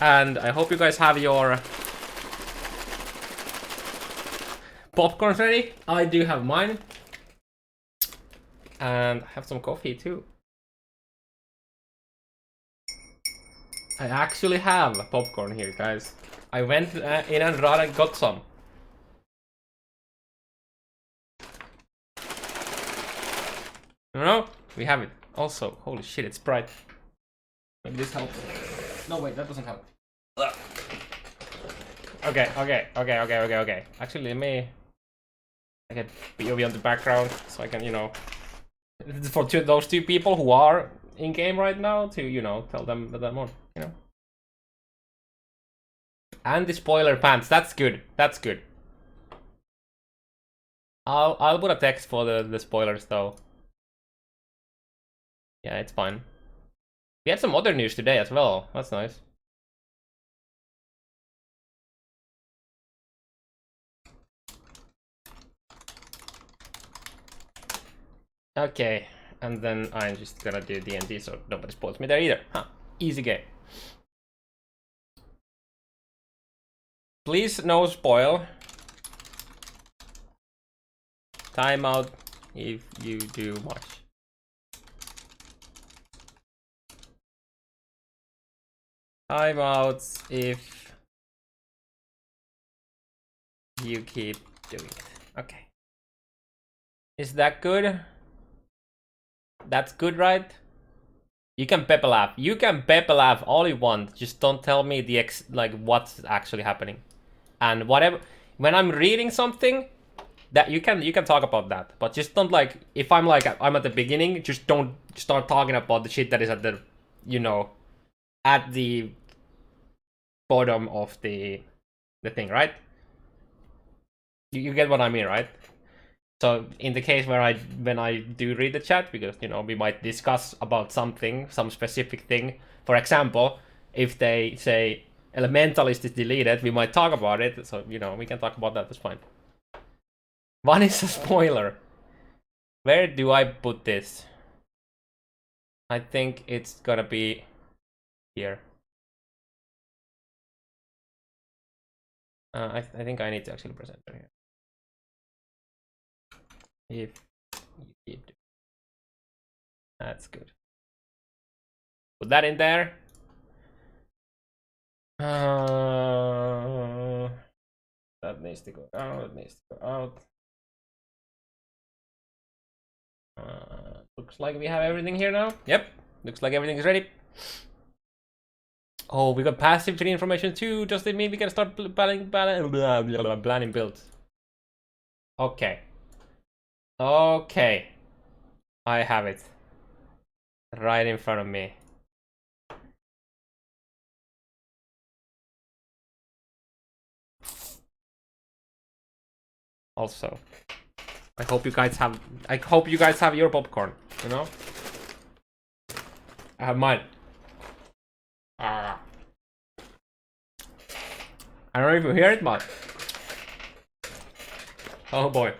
and I hope you guys have your popcorn ready. I do have mine. And I have some coffee too. I actually have popcorn here, guys. I went in and got some. No, we have it. Also, holy shit, it's bright. Maybe this helps. No, wait, that doesn't help. Okay. Actually, let me... I get POE on the background, so I can, you know... For those two people who are in-game right now, to, you know, tell them that I'm on, you know. And the spoiler pants, that's good, that's good. I'll put a text for the spoilers, though. Yeah, it's fine. We had some other news today as well, that's nice. Okay, and then I'm just gonna do D&D so nobody spoils me there either. Huh, easy game. Please no spoil. Timeout if you do much. Timeouts if you keep doing it. Okay. Is that good? That's good, right? You can pepper laugh. You can pepper laugh all you want. Just don't tell me the like what's actually happening. And whatever, when I'm reading something, that you can talk about that. But just don't, like, if I'm at the beginning, just don't start talking about the shit that is at the, you know, at the bottom of the thing, right? You get what I mean, right? So in the case where when I do read the chat, because, you know, we might discuss about something, some specific thing. For example, if they say Elementalist is deleted, we might talk about it. So, you know, we can talk about that, that's fine. One is a spoiler. Where do I put this? I think it's gonna be here. I think I need to actually present it here. If you keep doing. That's good. Put that in there. That needs to go out. Looks like we have everything here now. Yep, looks like everything is ready. Oh, we got passive tree information too. Does it mean we can start planning builds? Okay. Okay. I have it. Right in front of me. Also, I hope you guys have your popcorn, you know? I have mine. I don't even hear it much. Oh boy.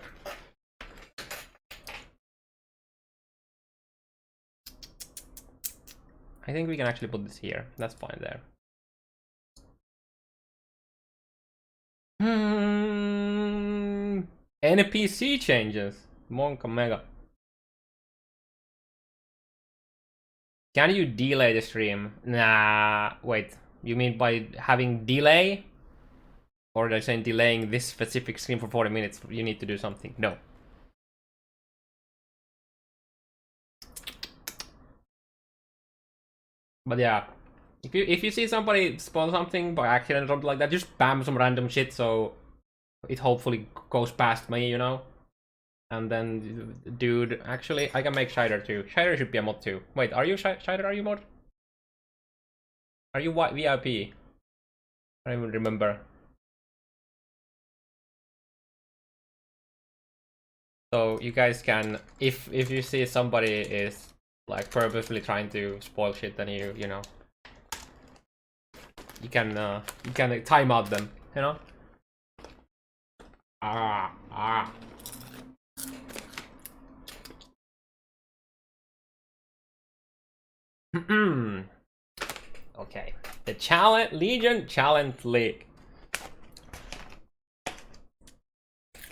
I think we can actually put this here. That's fine there. NPC changes. Monk Omega. Can you delay the stream? Nah, wait. You mean by having delay? Or they're saying delaying this specific stream for 40 minutes, you need to do something? No. But yeah, if you see somebody spawn something by accident or something like that, just spam some random shit so it hopefully goes past me, you know? And then, dude, actually, I can make Shider too. Shider should be a mod too. Wait, are you Shider? Are you mod? Are you VIP? I don't even remember. So you guys can, if you see somebody is like purposely trying to spoil shit, then you know, you can time out them, you know. Okay. The Legion Challenge League.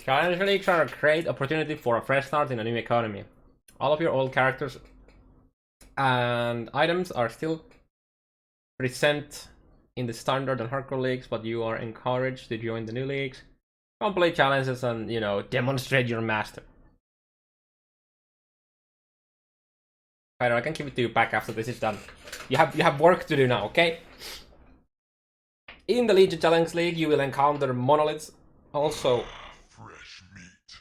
Challenge Leagues are a great opportunity for a fresh start in a new economy. All of your old characters and items are still present in the standard and hardcore leagues, but you are encouraged to join the new leagues, complete challenges, and demonstrate your master. Alright, I can give it to you back after this is done. You have work to do now, okay? In the Legion Challenge League, you will encounter monoliths. Also, fresh meat.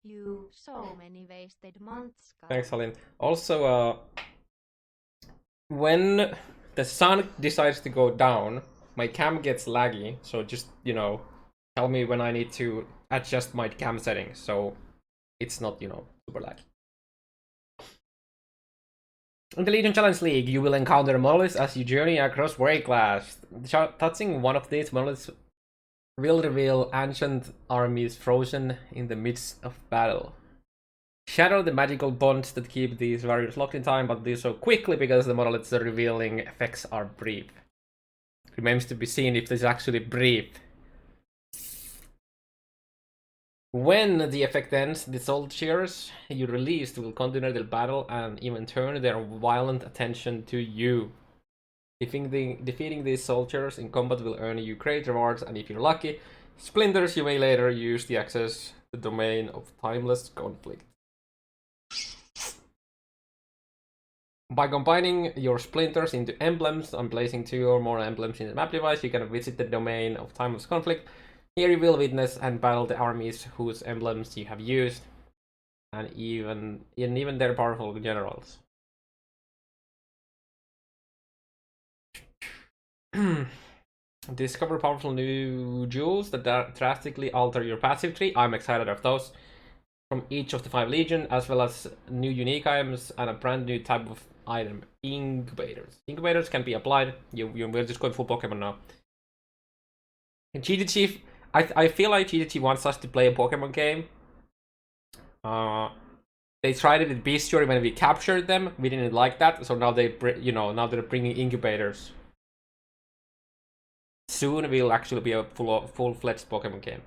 You so many wasted months. Thanks, Aline. Also, when the sun decides to go down, my cam gets laggy. So just tell me when I need to adjust my cam settings so it's not super laggy. In the Legion Challenge League, you will encounter monoliths as you journey across Warrior Class. Touching one of these monoliths will reveal ancient armies frozen in the midst of battle. Shatter the magical bonds that keep these warriors locked in time, but do so quickly because the monolith's revealing effects are brief. Remains to be seen if this is actually brief. When the effect ends, the soldiers you released will continue their battle and even turn their violent attention to you. Defeating these soldiers in combat will earn you great rewards, and if you're lucky, splinters you may later use to access the domain of timeless conflict. By combining your splinters into emblems and placing 2 or more emblems in the map device, you can visit the domain of timeless conflict. Here you will witness and battle the armies whose emblems you have used, and even their powerful generals. Discover powerful new jewels that drastically alter your passive tree. I'm excited of those. From each of the 5 Legion, as well as new unique items and a brand new type of item, incubators. Incubators can be applied. We're just going full Pokemon now. And Cheetah Chief, I feel like Cheetah Chief wants us to play a Pokemon game. They tried it at Bestiary when we captured them. We didn't like that, so now they're bringing incubators. Soon we'll actually be a full-fledged Pokemon game.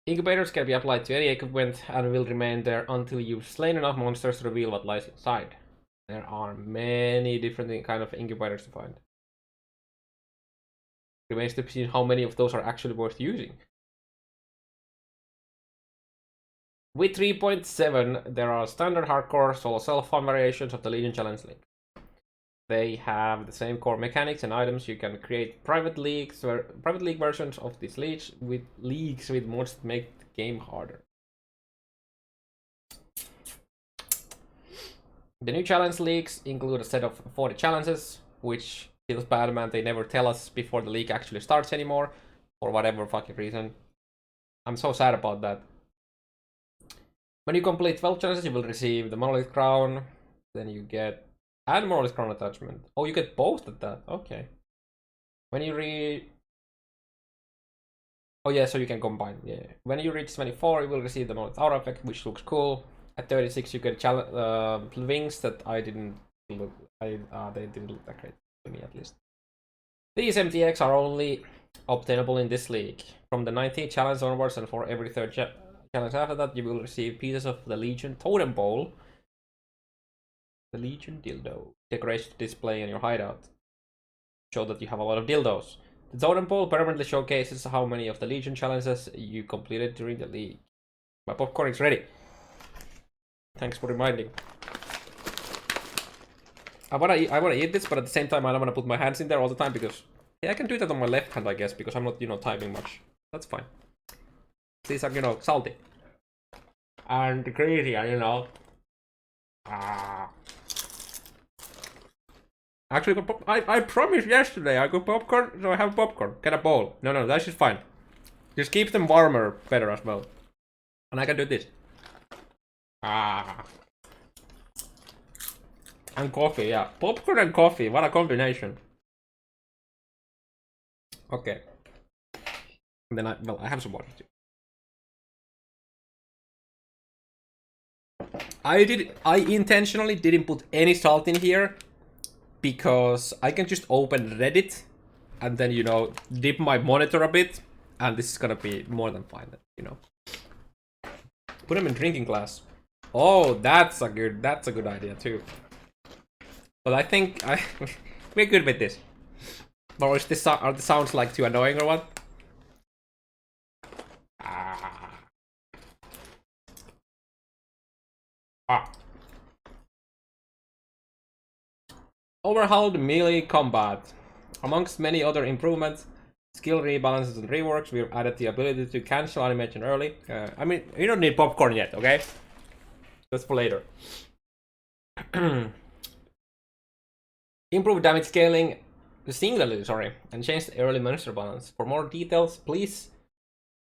Incubators can be applied to any equipment and will remain there until you've slain enough monsters to reveal what lies inside. There are many different kind of incubators to find. Remains to be seen how many of those are actually worth using. With 3.7, there are standard, hardcore, solo self-fun variations of the Legion Challenge League. They have the same core mechanics and items. You can create private league versions of these leagues with mods that make the game harder. The new challenge leagues include a set of 40 challenges, which feels bad, man. They never tell us before the league actually starts anymore, for whatever fucking reason. I'm so sad about that. When you complete 12 challenges, you will receive the Monolith Crown. Then you get and Monolith Crown attachment. Oh, you get both of that. Okay. When you oh yeah, so you can combine. Yeah. When you reach 24, you will receive the Monolith Aura effect, which looks cool. At 36, you get wings that they didn't look that great to me, at least. These MTX are only obtainable in this league. From the 19th challenge onwards, and for every 3rd challenge after that, you will receive pieces of the Legion Totem Bowl, the Legion Dildo decoration to display in your hideout. Show that you have a lot of dildos. The Totem Bowl permanently showcases how many of the Legion challenges you completed during the league. My popcorn is ready. Thanks for reminding. I wanna eat this, but at the same time I don't wanna put my hands in there all the time because I can do that on my left hand, I guess, because I'm not typing much. That's fine. These are salty and greasy, Actually, I promised yesterday I got popcorn, so I have popcorn. Get a bowl. No, that's just fine. Just keep them warmer better as well. And I can do this. And coffee, yeah. Popcorn and coffee, what a combination. Okay. And then I have some water too. I intentionally didn't put any salt in here because I can just open Reddit and then, you know, dip my monitor a bit, and this is gonna be more than fine, you know. Put them in drinking glass. Oh, that's a good idea too. But I think we're good with this. Or is this, are the sounds like too annoying or what? Ah. Overhauled melee combat. Amongst many other improvements, skill rebalances and reworks, we've added the ability to cancel animation early. I mean, you don't need popcorn yet, okay? That's for later. Improve damage scaling singularly, sorry, and change the early monster balance. For more details, please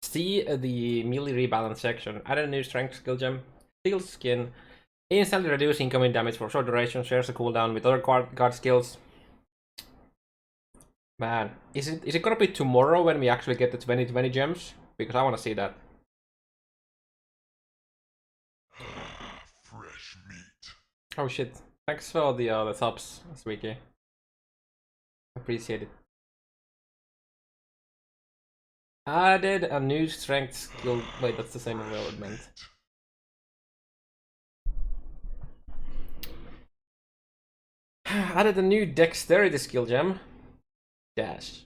see the melee rebalance section. Add a new strength skill gem, Steel Skin. Instantly reduce incoming damage for short duration, shares a cooldown with other guard skills. Man, is it gonna be tomorrow when we actually get the 2020 gems? Because I wanna see that. Fresh meat. Oh shit. Thanks for the subs, Sweeky. Appreciate it. Added a new strength skill. Wait, that's the same development. Added a new dexterity skill gem. Dash.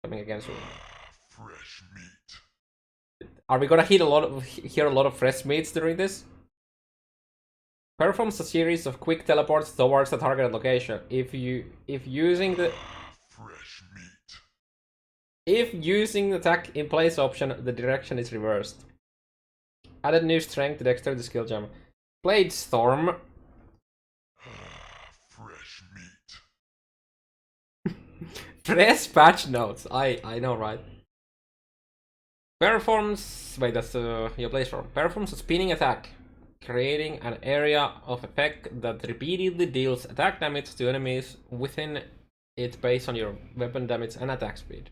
Coming against you. Fresh meat. Are we gonna hear a lot of fresh meats during this? Performs a series of quick teleports towards the targeted location. If using the fresh meat. If using the attack in place option, the direction is reversed. Added new strength to dexterity skill gem. Blade Storm. Fresh meat. Fresh patch notes. I know, right? Performs. Wait, that's your place form. Performs a spinning attack, creating an area of effect that repeatedly deals attack damage to enemies within it based on your weapon damage and attack speed.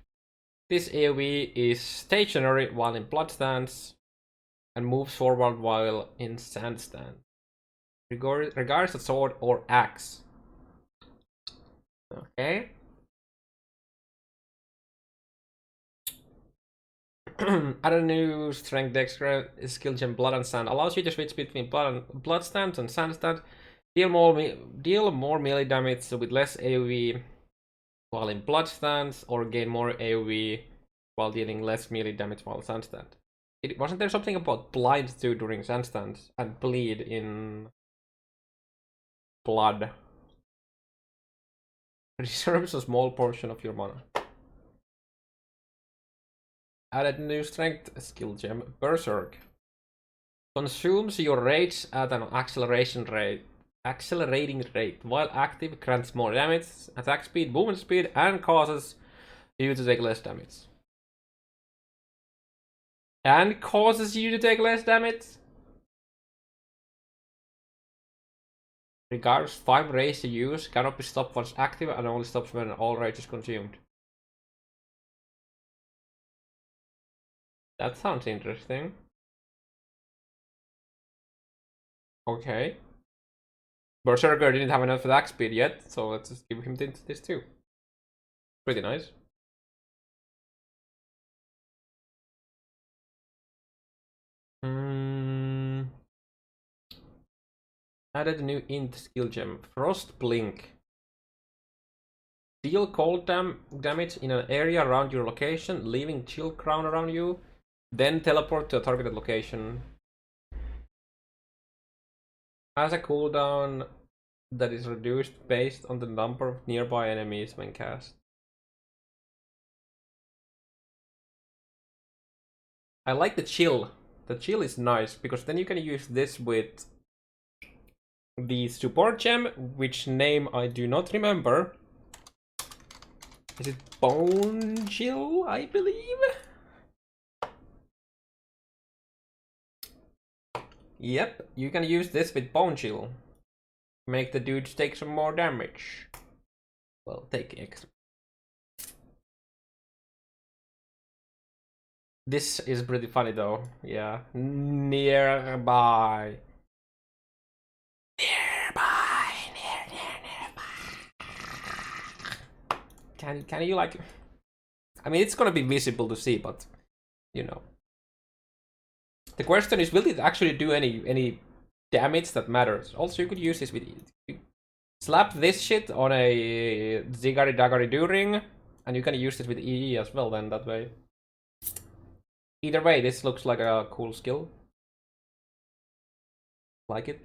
This AoE is stationary while in blood stance and moves forward while in sand stand. Regards a sword or axe. Okay. Add a new strength dexterity skill gem, blood and sand. Allows you to switch between blood stance and sand stand. Deal more melee damage with less AoE while in blood stance, or gain more AoE while dealing less melee damage while sand stand. Wasn't there something about blind too during sand stands and bleed in blood? Reserves a small portion of your mana. Added new strength skill gem, Berserk. Consumes your rage at an accelerating rate. While active, grants more damage, attack speed, movement speed, and causes you to take less damage. And causes you to take less damage? Regards 5 rage to use, cannot be stopped once active, and only stops when all rage is consumed. That sounds interesting. Okay. Berserker didn't have enough attack speed yet, so let's just give him this too. Pretty nice. Added a new int skill gem, Frost Blink. Deal cold damage in an area around your location, leaving chill crown around you. Then teleport to a targeted location. Has a cooldown that is reduced based on the number of nearby enemies when cast. I like the chill. The chill is nice because then you can use this with the support gem, which name I do not remember. Is it Bone Chill, I believe? Yep, you can use this with Bone Chill. Make the dudes take some more damage. Well, take extra. This is pretty funny though. Yeah. Nearby. Nearby. can you like? I mean, it's gonna be visible to see, but you know. The question is, will it actually do any damage that matters? Also, you could use this with slap this shit on a Zigari Dagari Do ring, and you can use this with EE as well. Then that way. Either way, this looks like a cool skill. Like it.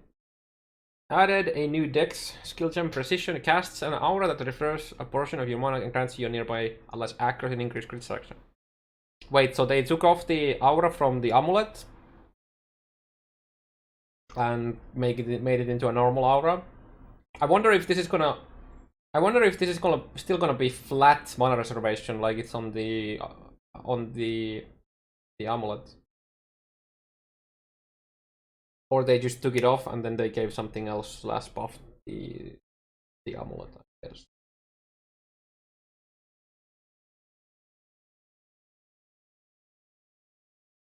Added a new dex skill gem precision casts an aura that refers a portion of your mana and grants you a nearby less accurate and increased crit section. Wait, so they took off the aura from the amulet and made it into a normal aura. I wonder if this is gonna still gonna be flat mana reservation like it's on the amulet. Or they just took it off and then they gave something else less buff the amulet, I guess.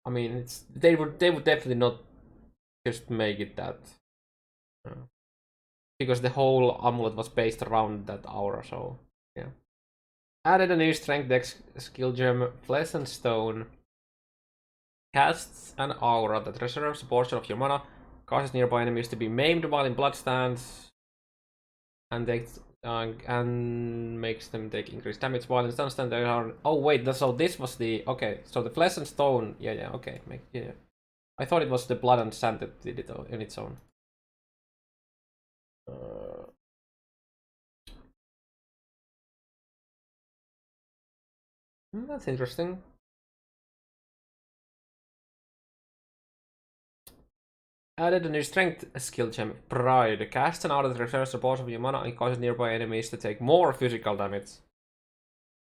I mean, they would definitely not just make it that, because the whole amulet was based around that aura. So yeah. Added a new strength dex skill gem, Flesh and Stone. Casts an aura that reserves a portion of your mana, causes nearby enemies to be maimed while in blood stance, and makes them take increased damage while in stun stand. Oh wait, so this was the okay. So the Flesh and Stone, yeah, okay, yeah. I thought it was the blood and sand that did it in its own. That's interesting. Added a new strength skill gem, Pride. Cast an aura that refers to portion of your mana and causes nearby enemies to take more physical damage.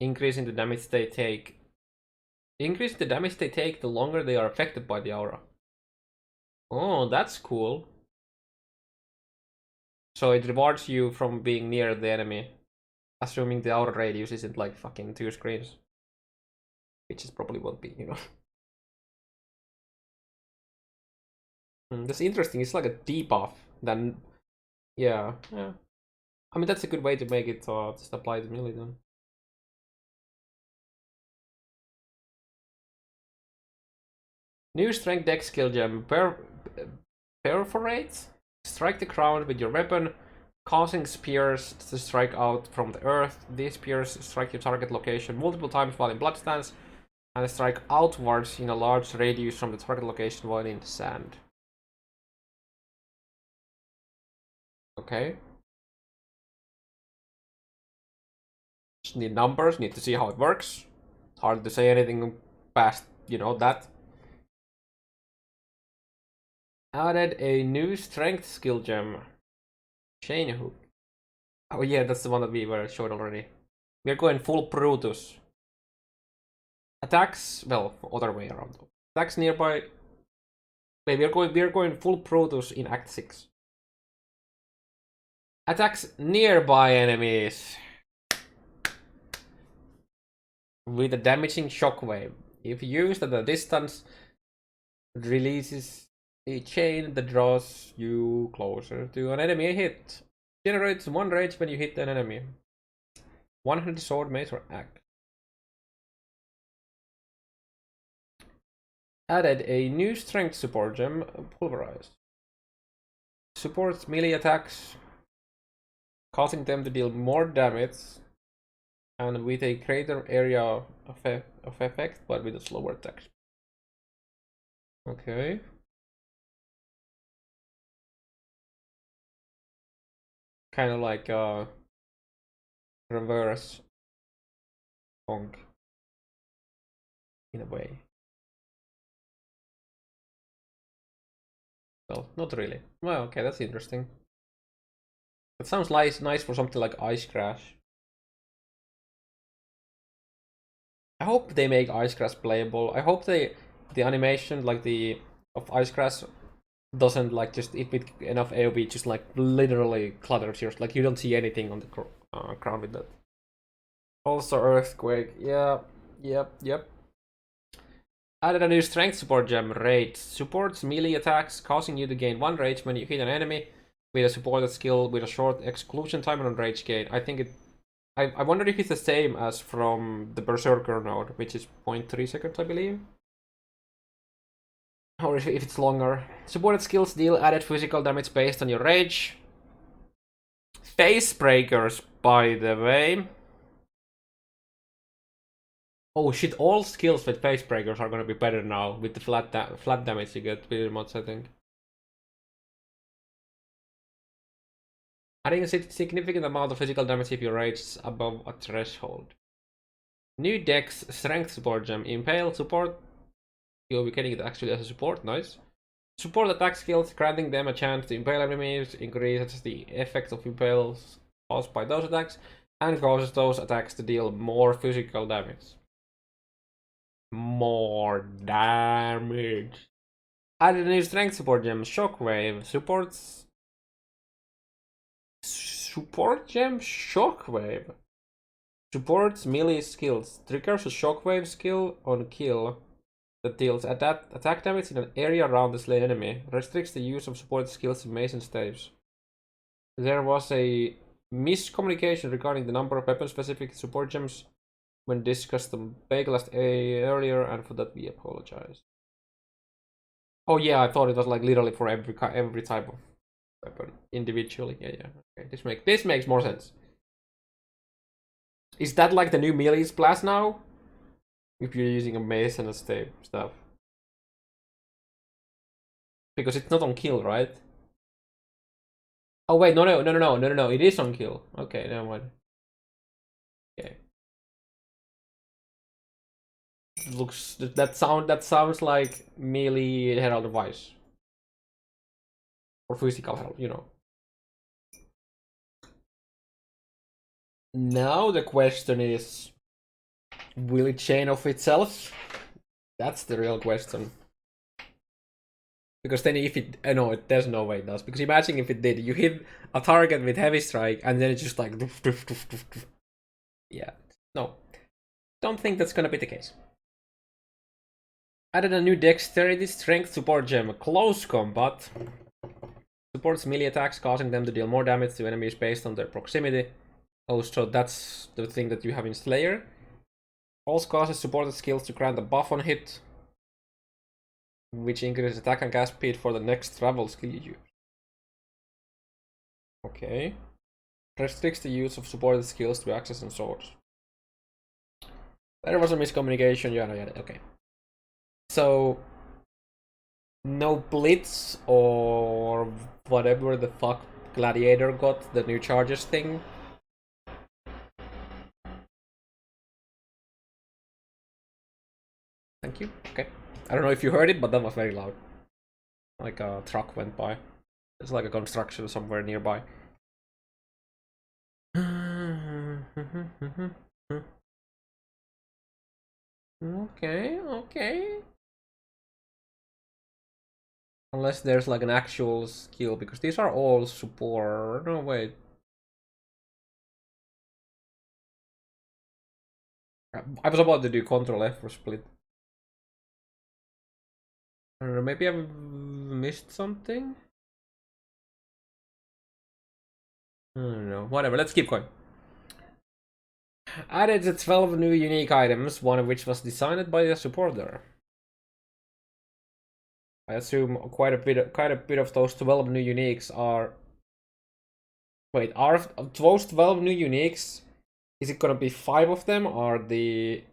Increasing the damage they take. Increase the damage they take the longer they are affected by the aura. Oh, that's cool. So it rewards you from being near the enemy, assuming the aura radius isn't like fucking 2 screens. Which is probably won't be, you know. That's interesting. It's like a debuff. Then, yeah. I mean, that's a good way to make it just apply to melee then. New strength dex skill gem, Perforate. Strike the ground with your weapon, causing spears to strike out from the earth. These spears strike your target location multiple times while in blood stance, and strike outwards in a large radius from the target location while in sand. Okay. Just need numbers, need to see how it works. It's hard to say anything past, you know, that. Added a new strength skill gem, Chain Hook. Oh yeah, that's the one that we were showed already. We're going full Brutus. Attacks, well, other way around. Attacks nearby. Wait, we're going full Brutus in Act 6. Attacks nearby enemies with a damaging shockwave. If used at a distance, releases a chain that draws you closer to an enemy hit. Generates 1 rage when you hit an enemy. 100 sword, mace, or axe. Added a new strength support gem, Pulverized. Supports melee attacks, causing them to deal more damage and with a greater area of effect, but with a slower attack. Okay. Kind of like reverse Bonk in a way. Well, not really. Well, okay, that's interesting. That sounds nice for something like Ice Crash. I hope they make Ice Crash playable. I hope the animation like of Ice Crash doesn't like just if with enough AoE just like literally clutters yours. Like you don't see anything on the ground with that. Also Earthquake. Yeah. Yep. Added a new strength support gem, Rage. Supports melee attacks, causing you to gain 1 rage when you hit an enemy with a supported skill with a short exclusion time on rage gain. I think I wonder if it's the same as from the Berserker node, which is 0.3 seconds, I believe. Or if it's longer. Supported skills deal added physical damage based on your rage. Face breakers, by the way. Oh shit, all skills with face breakers are gonna be better now with the flat damage you get pretty much, I think. Adding a significant amount of physical damage if your rage is above a threshold. New Dex Strength Support Gem. Impale support. You'll be getting it actually as a support, nice. Support attack skills, granting them a chance to impale enemies, increases the effect of impales caused by those attacks, and causes those attacks to deal more physical damage. More damage. Added a new strength support gem, Shockwave. Support gem, Shockwave. Supports melee skills. Triggers a Shockwave skill on kill that deals attack damage in an area around the slain enemy. Restricts the use of support skills in mason staves. There was a miscommunication regarding the number of weapon-specific support gems when discussed the Bagelast earlier, and for that we apologize. Oh yeah, I thought it was like literally for every type of weapon individually. Yeah. Okay, this makes more sense. Is that like the new melee blast now? If you're using a mace and a stave stuff. Because it's not on kill, right? Oh wait, no, it is on kill. Okay, never mind. Okay. That sounds like melee Herald of Ice. Or physical Herald, you know. Now the question is, will it chain off itself? That's the real question. Because then if it, no, there's no way it does. Because imagine if it did, you hit a target with heavy strike and then it's just like, yeah, no, don't think that's gonna be the case. Added a new dexterity strength support gem, close combat. Supports melee attacks, causing them to deal more damage to enemies based on their proximity. Oh, so that's the thing that you have in Slayer. Also causes supported skills to grant a buff on hit, which increases attack and cast speed for the next travel skill you use. Okay. Restricts the use of supported skills to axes and swords. There was a miscommunication, yada yada, okay. So, no Blitz or whatever the fuck Gladiator got, the new charges thing. Thank you, okay. I don't know if you heard it, but that was very loud. Like a truck went by. There's like a construction somewhere nearby. Okay. Unless there's like an actual skill, because these are all support. No, wait. I was about to do Control F for split. I don't know, maybe I've missed something? I don't know, whatever, let's keep going. Added the 12 new unique items, one of which was designed by a supporter. I assume quite a bit of those 12 new uniques are... Wait, are those 12 new uniques, is it gonna be 5 of them, or the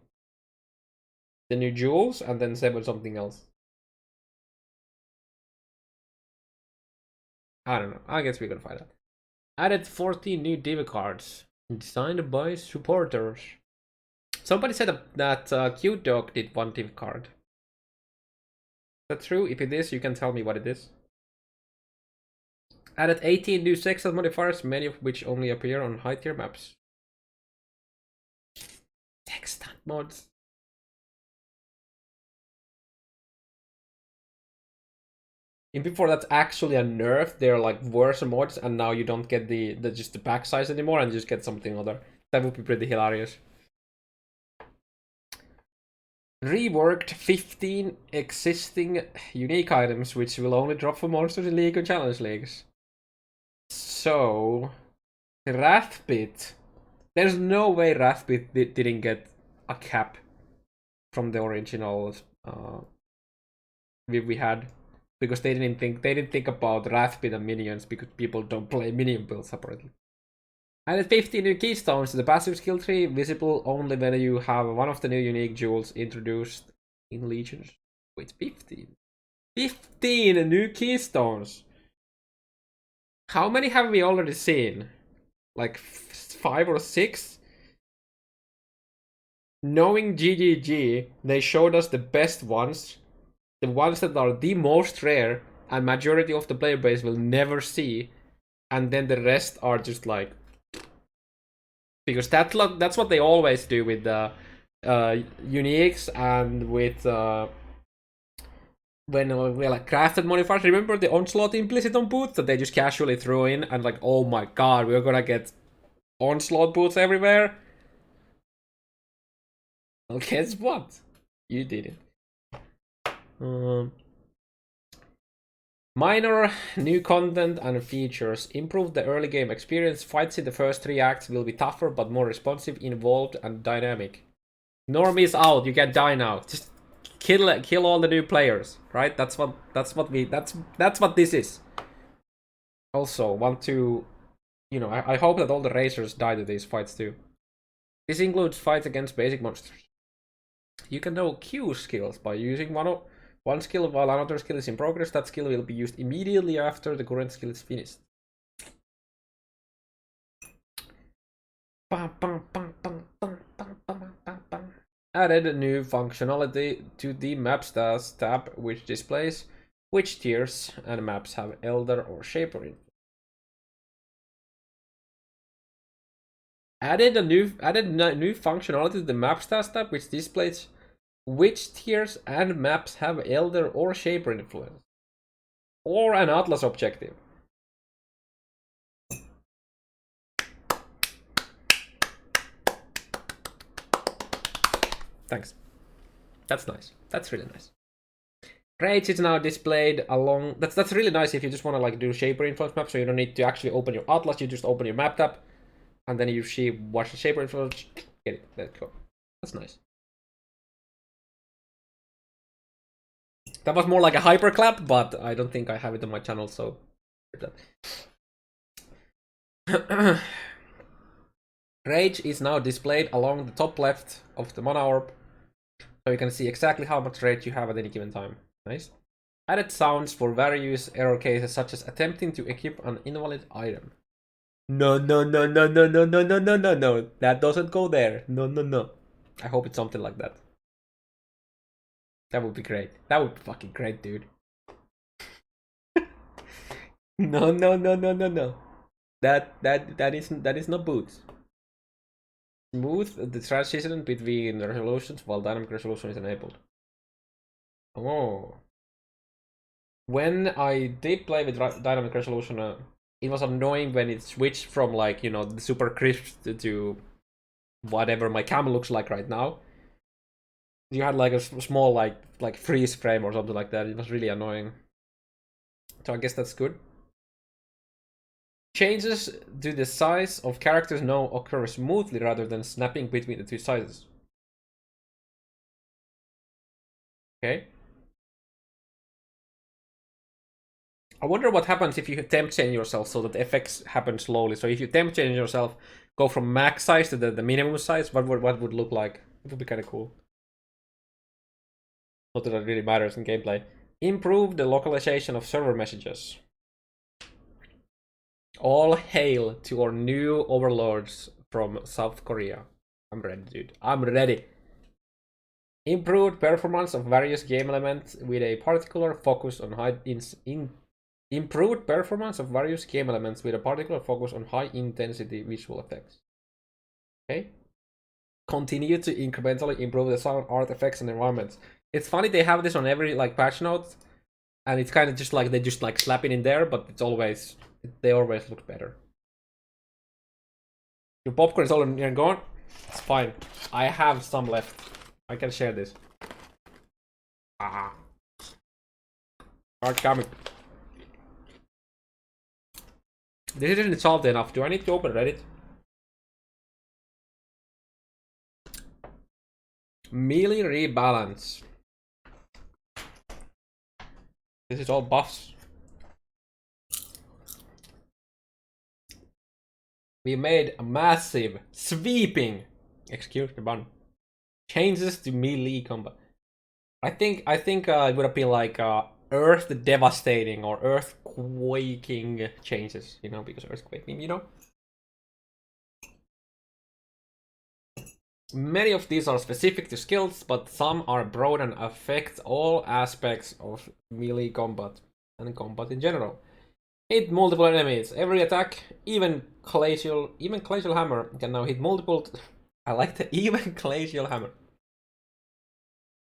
new jewels, and then 7 something else? I don't know, I guess we can find out. Added 14 new Diva cards, designed by supporters. Somebody said that Cute Dog did one Div card. Is that true? If it is, you can tell me what it is. Added 18 new sexual modifiers, many of which only appear on high tier maps. Sextant mods. In before that's actually a nerf, they're like worse mods, and now you don't get the just the pack size anymore, and you just get something other. That would be pretty hilarious. Reworked 15 existing unique items, which will only drop for monsters in League and Challenge Leagues. So, Wrathpit There's no way Rathbit didn't get a cap from the original we had, because they didn't think about Rathbit and minions, because people don't play minion builds separately. Added 15 new keystones to the passive skill tree, visible only when you have one of the new unique jewels introduced in Legions. Wait, 15? 15 new keystones! How many have we already seen? Like 5 or 6? Knowing GGG, they showed us the best ones, the ones that are the most rare and majority of the player base will never see, and then the rest are just like, because that's what they always do with the uniques and with when we like crafted modifiers. Remember the onslaught implicit on boots that they just casually throw in, and like, oh my god, we're gonna get onslaught boots everywhere. Well, guess what? You did it. Minor new content and features. Improve the early game experience. Fights in the first 3 acts will be tougher but more responsive, involved, and dynamic. Normies out. You can die now. Just kill all the new players, right? That's what this is. Also, want to, you know, I hope that all the racers die to these fights too. This includes fights against basic monsters. You can know Q skills by using one skill while another skill is in progress. That skill will be used immediately after the current skill is finished. Added a new functionality to the Map Stats tab, which displays which tiers and maps have Elder or Shaper in. Added new functionality to the Map Stats tab, which displays which tiers and maps have Elder or Shaper influence, or an Atlas objective. Thanks. That's nice. That's really nice. Rage is now displayed along. That's really nice if you just want to like do Shaper influence map, so you don't need to actually open your Atlas. You just open your map tab, and then you see watch the Shaper influence. Get it. Let's go. That's nice. That was more like a hyperclap, but I don't think I have it on my channel, so. Rage is now displayed along the top left of the mana orb, so you can see exactly how much rage you have at any given time. Nice. Added sounds for various error cases, such as attempting to equip an invalid item. No. That doesn't go there. No. I hope it's something like that. That would be great. That would be fucking great, dude. No. That is not boots. Smooth the transition between resolutions while dynamic resolution is enabled. Oh. When I did play with dynamic resolution, it was annoying when it switched from like, you know, the super crisp to whatever my cam looks like right now. You had like a small like freeze frame or something like that. It was really annoying. So I guess that's good. Changes to the size of characters now occur smoothly rather than snapping between the two sizes. Okay. I wonder what happens if you temp change yourself so that the effects happen slowly. So if you temp change yourself, go from max size to the minimum size, what would look like? It would be kind of cool. Not that it really matters in gameplay. Improve the localization of server messages. All hail to our new overlords from South Korea. I'm ready, dude. I'm ready. Improved performance of various game elements with a particular focus on improved performance of various game elements with a particular focus on high intensity visual effects. Okay. Continue to incrementally improve the sound, art, effects, and environments. It's funny they have this on every like patch note, and it's kind of just like they just like slap it in there, but they always look better. Your popcorn is all gone. It's fine. I have some left. I can share this. Hard coming. This isn't salty enough. Do I need to open Reddit? Melee rebalance. This is all buffs. We made a massive, sweeping, excuse the bun, changes to melee combat. I think it would have been like earth devastating or earthquaking changes, you know, because earthquaking, you know. Many of these are specific to skills, but some are broad and affect all aspects of melee combat and combat in general. Hit multiple enemies. Every attack, even glacial hammer can now hit multiple. I like the even glacial hammer.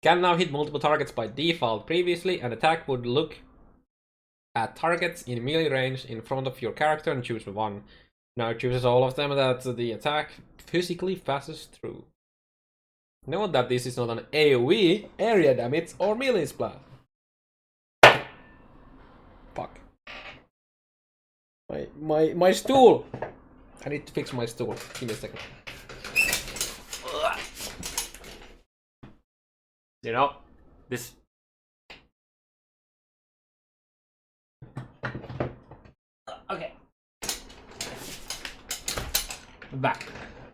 Can now hit multiple targets by default. Previously, an attack would look at targets in melee range in front of your character and choose one. Now it chooses all of them that the attack physically passes through. Note that this is not an AoE, area damage, or melee splat. Fuck. My stool! I need to fix my stool. Give me a second. You know, this. Okay. Back.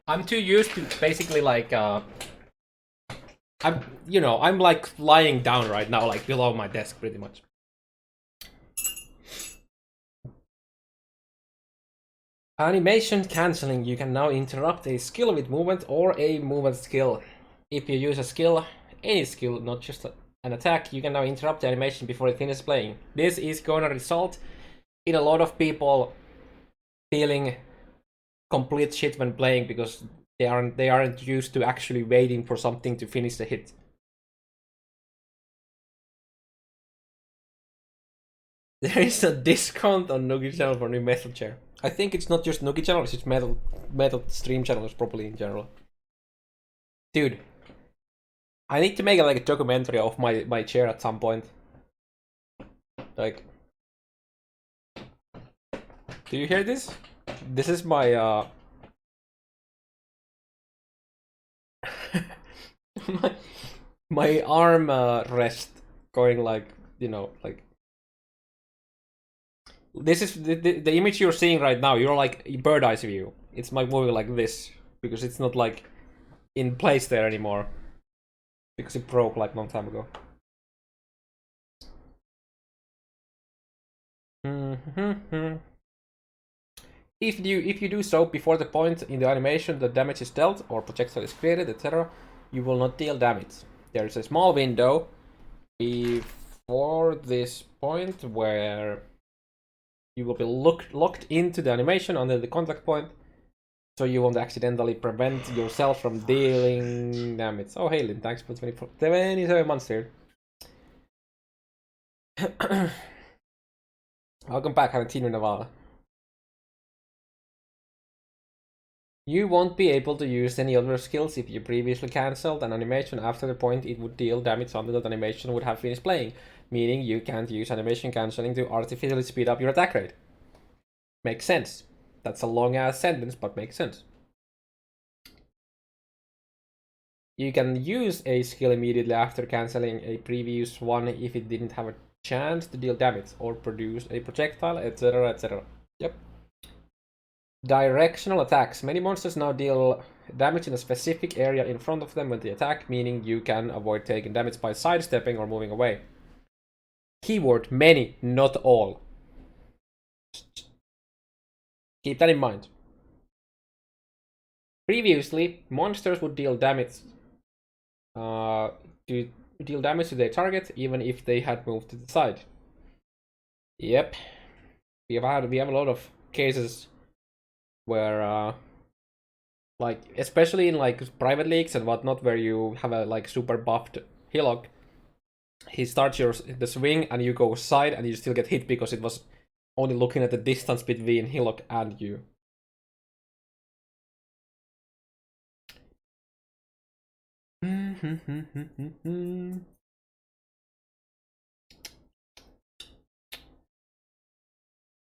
I'm too used to basically like I'm like lying down right now, like below my desk pretty much. Animation cancelling. You can now interrupt a skill with movement or a movement skill. If you use a skill, any skill, not just an attack, you can now interrupt the animation before it finishes playing. This is gonna result in a lot of people feeling complete shit when playing because they aren't used to actually waiting for something to finish the hit. There is a discount on Noogie channel for new metal chair. I think it's not just Noogie channel, it's metal stream channels probably in general. Dude, I need to make like a documentary of my chair at some point. Like, do you hear this? This is my my arm rest going like, you know, like this is the image you're seeing right now. You're like bird eyes view. It's my moving like this because it's not like in place there anymore because it broke like a long time ago. If you do so before the point in the animation that damage is dealt or projectile is created, etc., you will not deal damage. There is a small window before this point where you will be locked into the animation under the contact point, so you won't accidentally prevent yourself from dealing damage. Oh, hey Lynn, thanks for 27 months here. Welcome back, haven't seen you in a while. You won't be able to use any other skills if you previously cancelled an animation after the point it would deal damage until that animation would have finished playing, meaning you can't use animation cancelling to artificially speed up your attack rate. Makes sense. That's a long ass sentence, but makes sense. You can use a skill immediately after cancelling a previous one if it didn't have a chance to deal damage or produce a projectile, etc., etc. Yep. Directional attacks. Many monsters now deal damage in a specific area in front of them when they attack, meaning you can avoid taking damage by sidestepping or moving away. Keyword many, not all. Keep that in mind. Previously, monsters would deal damage to their target even if they had moved to the side. Yep. We have a lot of cases where like especially in like private leagues and whatnot where you have a like super buffed Hillock, he starts the swing and you go side and you still get hit because it was only looking at the distance between Hillock and you.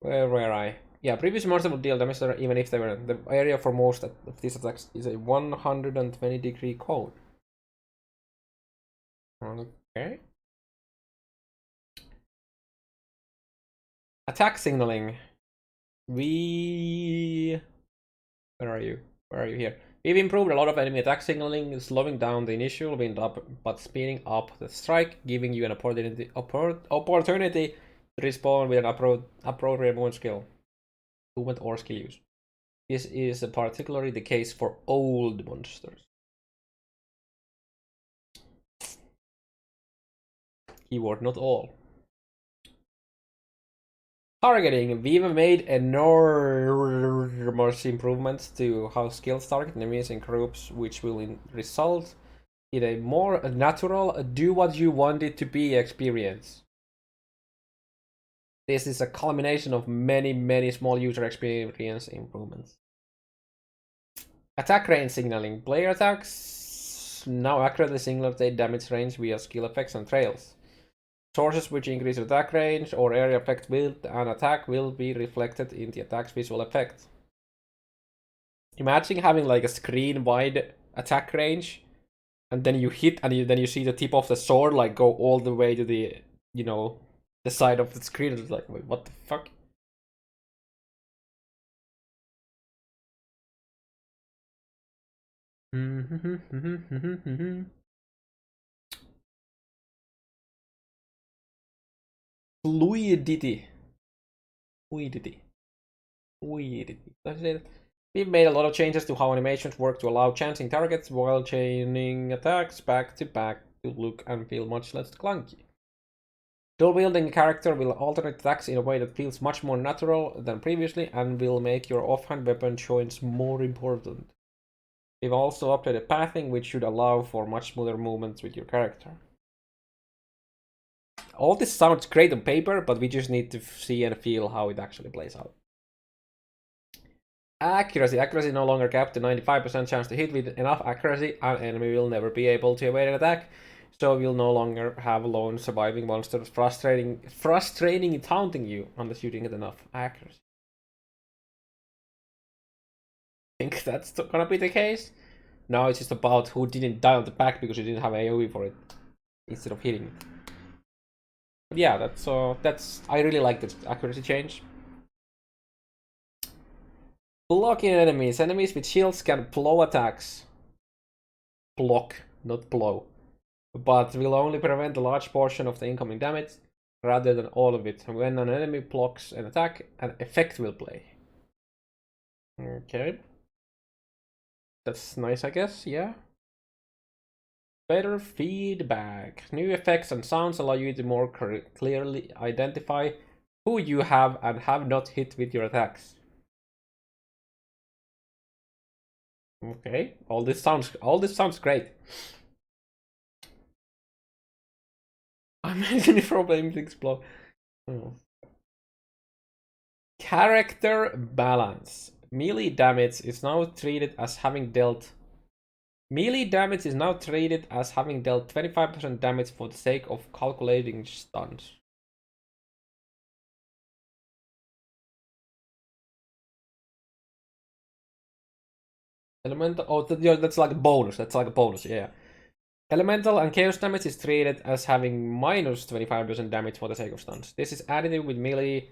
Where were I? Yeah, previous monster would deal damage even if they were the area for most of these attacks is a 120-degree cone. Okay. Attack signaling. Where are you? Where are you here? We've improved a lot of enemy attack signaling, slowing down the initial wind up, but speeding up the strike, giving you an opportunity to respawn with an appropriate movement or skill use. This is particularly the case for old monsters. Keyword not all. Targeting. We've made enormous improvements to how skills target enemies in groups, which will result in a more natural, do what you want it to be experience. This is a culmination of many small user experience improvements. Attack range signaling. Player attacks now accurately signal their damage range via skill effects and trails. Sources which increase attack range or area effect with an attack will be reflected in the attack's visual effect. Imagine having like a screen wide attack range, and then you hit, and then you see the tip of the sword like go all the way to the, you know, the side of the screen. It's like, wait, what the fuck? Fluidity. That's it. We've made a lot of changes to how animations work to allow chancing targets while chaining attacks back to back to look and feel much less clunky. Dual wielding character will alternate attacks in a way that feels much more natural than previously and will make your offhand weapon choice more important. We've also updated pathing, which should allow for much smoother movements with your character. All this sounds great on paper, but we just need to see and feel how it actually plays out. Accuracy. Accuracy no longer capped to 95% chance to hit. With enough accuracy, an enemy will never be able to evade an attack, so you'll no longer have lone surviving monsters frustrating taunting you unless you didn't get enough accuracy. I think that's gonna be the case. Now it's just about who didn't die on the back because you didn't have AoE for it instead of hitting it. But yeah, that's I really like this accuracy change. Blocking enemies. Enemies with shields can blow attacks. Block, not blow. But will only prevent a large portion of the incoming damage rather than all of it. When an enemy blocks an attack, an effect will play. Okay. That's nice, I guess, yeah. Better feedback. New effects and sounds allow you to more clearly identify who you have and have not hit with your attacks. Okay, all this sounds great. I'm actually probably to explode. Oh. Character balance. Melee damage is now treated as having dealt 25% damage for the sake of calculating stuns. Elemental. Oh, that's like a bonus. That's like a bonus. Yeah. Elemental and chaos damage is treated as having minus 25% damage for the sake of stuns. This is additive with melee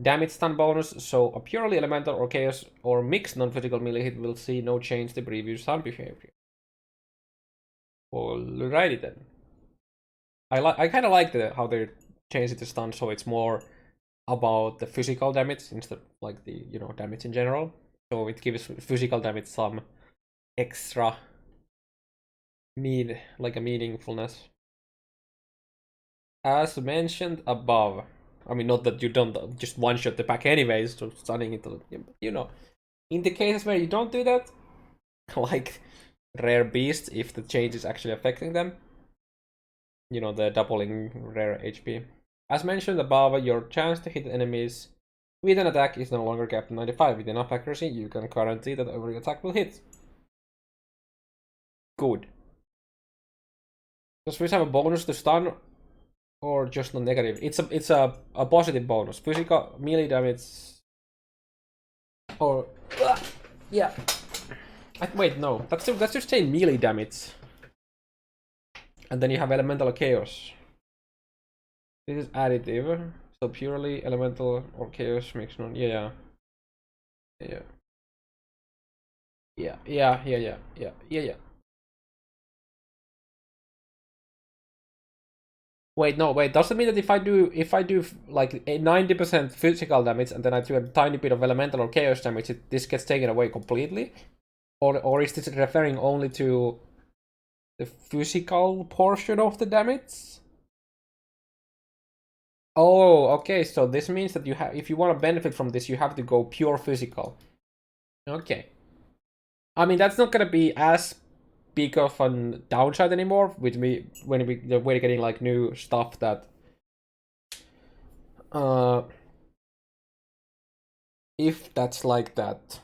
damage stun bonus, so a purely elemental or chaos or mixed non-physical melee hit will see no change to previous stun behavior. Alrighty then. I kind of like how they changed it to stun, so it's more about the physical damage instead of like the damage in general. So it gives physical damage some extra like a meaningfulness. As mentioned above, I mean, not that you don't just one-shot the pack anyways, so stunning it, in the cases where you don't do that, like rare beasts, if the change is actually affecting them, the doubling rare HP. As mentioned above, your chance to hit enemies with an attack is no longer capped to 95. With enough accuracy, you can guarantee that every attack will hit. Good. Does this have a bonus to stun, or just not negative? It's a positive bonus. Physical melee damage, or yeah. Wait, no. That's just saying melee damage. And then you have elemental chaos. This is additive, so purely elemental or chaos mixed on. Yeah. Wait, no, wait. Does it mean that if I do like 90% physical damage and then I do a tiny bit of elemental or chaos damage, this gets taken away completely? Or is this referring only to the physical portion of the damage? Oh, okay. So this means that if you want to benefit from this, you have to go pure physical. Okay. I mean, that's not gonna be as big of a downside anymore with me when we're getting like new stuff that if that's like that.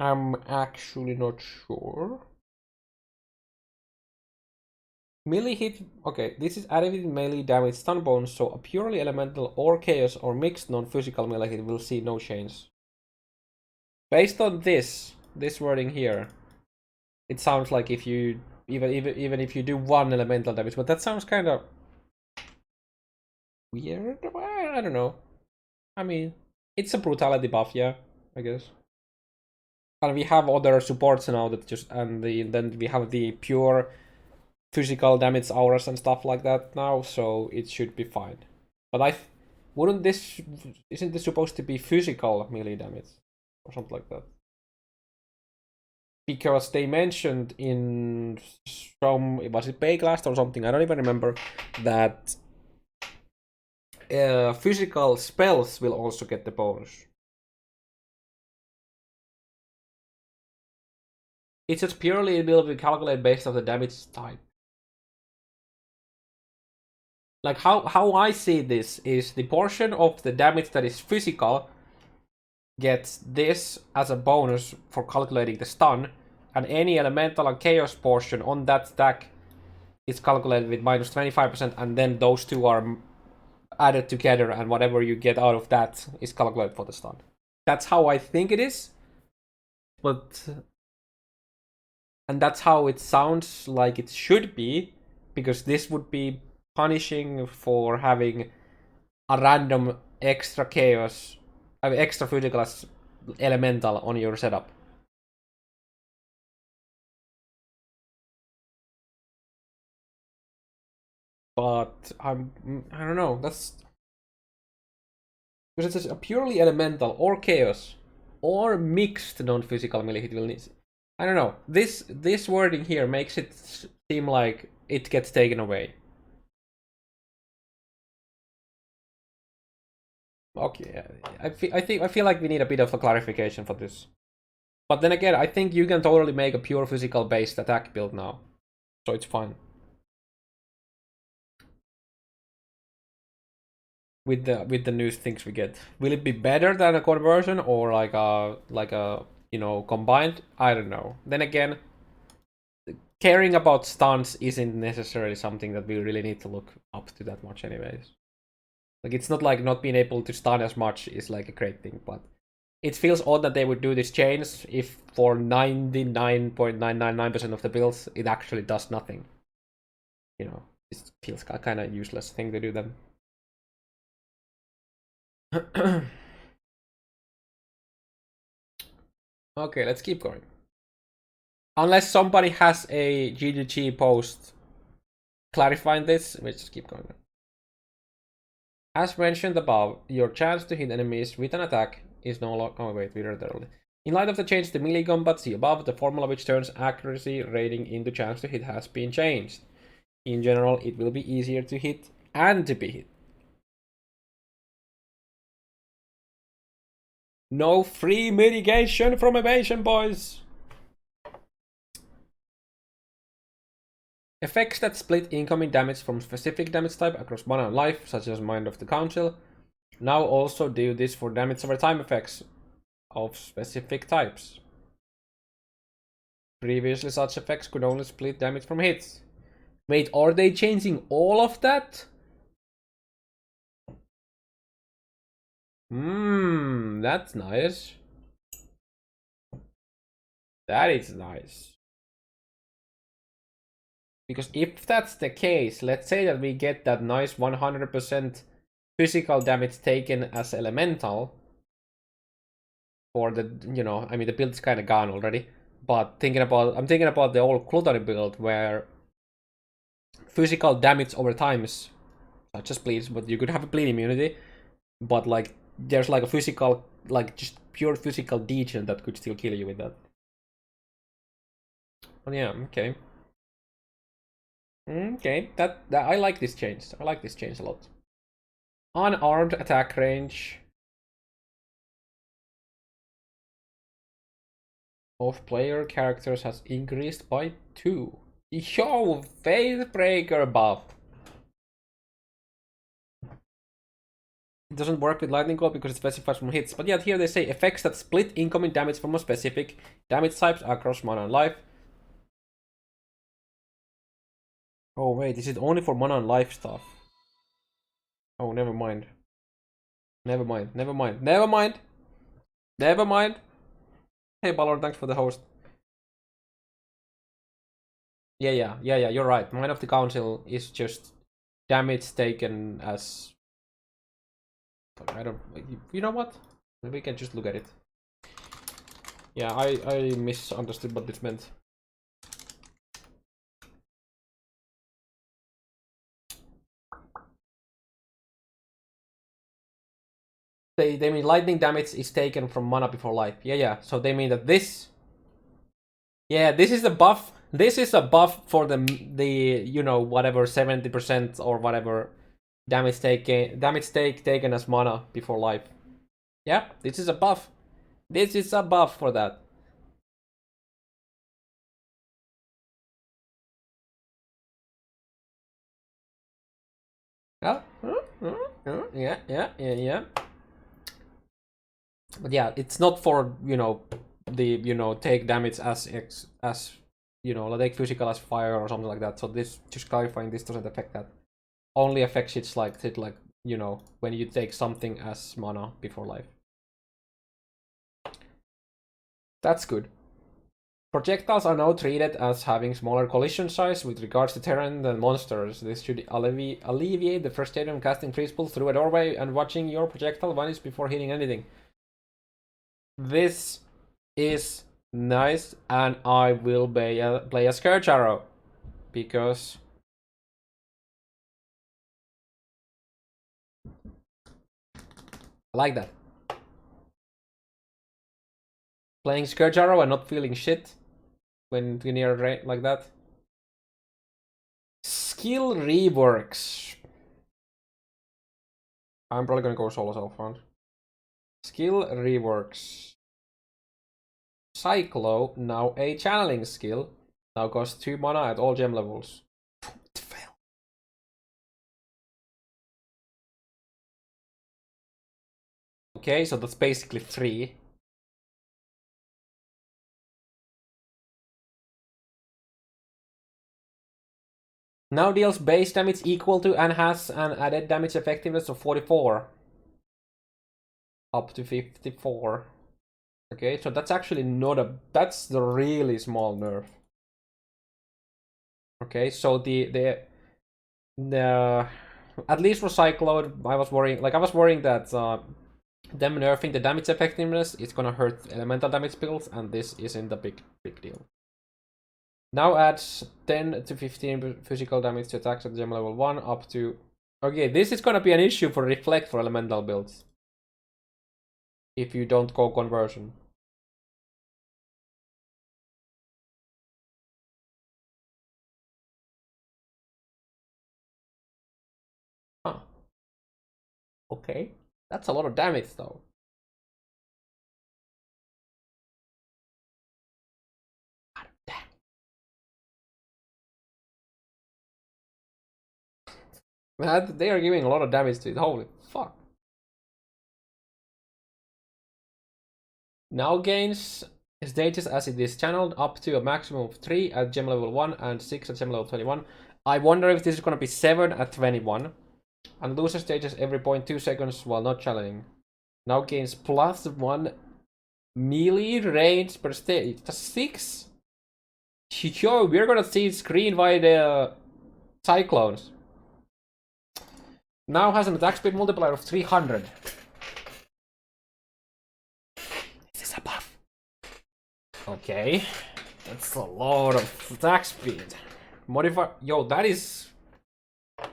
I'm actually not sure. Melee hit. Okay, this is added with melee damage stun bonus, so a purely elemental or chaos or mixed non-physical melee hit will see no change. Based on this wording here, it sounds like if you even if you do one elemental damage, but that sounds kind of weird. I don't know. I mean, it's a brutality buff, yeah, I guess. And we have other supports now that then we have the pure physical damage auras and stuff like that now, so it should be fine. But isn't this supposed to be physical melee damage or something like that? Because they mentioned in was it Bayclast or something? I don't even remember that physical spells will also get the bonus. It's just purely it will be calculated based on the damage type. Like how I see this is the portion of the damage that is physical gets this as a bonus for calculating the stun, and any elemental and chaos portion on that stack is calculated with minus 25%, and then those two are added together, and whatever you get out of that is calculated for the stun. That's how I think it is, and that's how it sounds like it should be, because this would be punishing for having a random extra chaos, extra physical elemental on your setup. But I don't know. That's because it's a purely elemental or chaos or mixed non-physical melee hit will need. I don't know. This wording here makes it seem like it gets taken away. Okay, I feel like we need a bit of a clarification for this. But then again, I think you can totally make a pure physical based attack build now, so it's fine. With the new things we get, will it be better than a conversion or like a combined? I don't know. Then again, caring about stunts isn't necessarily something that we really need to look up to that much, anyways. Like it's not like not being able to stun as much is like a great thing, but it feels odd that they would do this change if for 99.999% of the builds it actually does nothing. You know, it feels kind of useless thing to do then. Okay, let's keep going. Unless somebody has a GGG post clarifying this, let's just keep going. As mentioned above, your chance to hit enemies with an attack is no longer. Oh wait, we read that already. In light of the change to melee combat, see above, the formula which turns accuracy rating into chance to hit has been changed. In general, it will be easier to hit and to be hit. No free mitigation from evasion, boys! Effects that split incoming damage from specific damage type across mana and life, such as Mind of the Council, now also do this for damage over time effects of specific types. Previously, such effects could only split damage from hits. Wait, are they changing all of that? That's nice. That is nice. Because if that's the case, let's say that we get that nice 100% physical damage taken as elemental. For the, you know, I mean the build is kind of gone already. But I'm thinking about the old gluttony build where physical damage over time is such as bleeds, but you could have a bleed immunity. But like there's like a physical, like just pure physical degen that could still kill you with that. But yeah, okay. Okay, that I like this change. I like this change a lot. Unarmed attack range of player characters has increased by 2. Yo, Faithbreaker buff. It doesn't work with lightning bolt because it specifies from hits. But yet here they say effects that split incoming damage from a specific damage types across mana and life. Oh wait, is it only for mana and life stuff? Oh, never mind. Never mind. Never mind. Never mind. Never mind. Hey Balor, thanks for the host. Yeah, you're right. Mind of the Council is just damage taken as... I don't... You know what? We can just look at it. Yeah, I misunderstood what this meant. They mean lightning damage is taken from mana before life. Yeah. So they mean that this... Yeah, this is a buff. This is a buff for the you know, whatever 70% or whatever damage taken as mana before life. Yeah, this is a buff. This is a buff for that. Yeah. But yeah, it's not for, you know, the, you know, take damage as you know, like physical as fire or something like that. So this, just clarifying, this doesn't affect that. Only affects it's like you know, when you take something as mana before life. That's good. Projectiles are now treated as having smaller collision size with regards to terrain than monsters. This should alleviate the frustration of casting principle through a doorway and watching your projectile vanish before hitting anything. This is nice, and I will play a Scourge Arrow because I like that. Playing Scourge Arrow and not feeling shit when near range like that. Skill reworks. I'm probably gonna go solo self round. Skill reworks. Cyclo, now a channeling skill. Now costs 2 mana at all gem levels. Fail. Okay, so that's basically 3. Now deals base damage equal to and has an added damage effectiveness of 44. Up to 54. Okay, so that's actually not a... That's the really small nerf. Okay, so the at least for Cyclone, I was worrying that them nerfing the damage effectiveness is gonna hurt elemental damage builds, and this isn't a big deal. Now adds 10 to 15 physical damage to attacks at gem level 1 up to... Okay, this is gonna be an issue for Reflect for elemental builds. If you don't go conversion. Huh. Okay. That's a lot of damage though. Man, they are giving a lot of damage to it. Holy fuck. Now gains stages as it is channeled up to a maximum of 3 at gem level 1 and 6 at gem level 21. I wonder if this is gonna be 7 at 21. And loses stages every 0.2 seconds while not channeling. Now gains +1 melee range per stage. That's 6? Yo, we're gonna see it screened by the cyclones. Now has an attack speed multiplier of 300. Is this a buff? Okay. That's a lot of attack speed. Modify. Yo, that is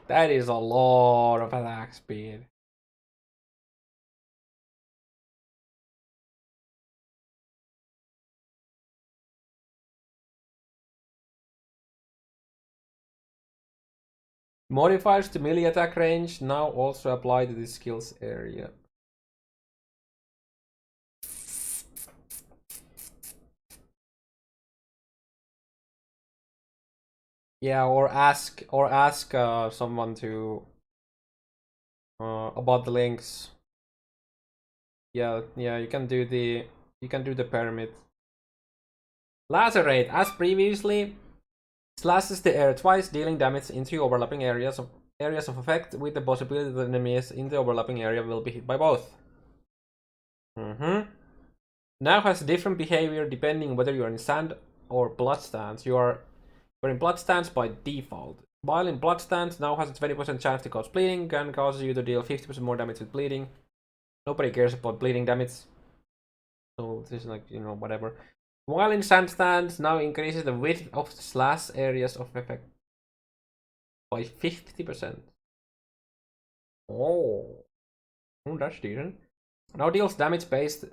a lot of attack speed. Modifiers to melee attack range now also apply to this skills area. Yeah, or ask someone to about the links. Yeah, you can do the pyramid. Lacerate, as previously, slashes the air twice, dealing damage into overlapping areas of effect, with the possibility that enemies in the overlapping area will be hit by both. Now has different behavior depending whether you are in sand or blood stance. You're in blood stance by default. While in blood stance, now has a 20% chance to cause bleeding and causes you to deal 50% more damage with bleeding. Nobody cares about bleeding damage, so this is like, whatever. While in sand stance, now increases the width of the slash areas of effect by 50%. Oh, that's decent. Now deals damage based.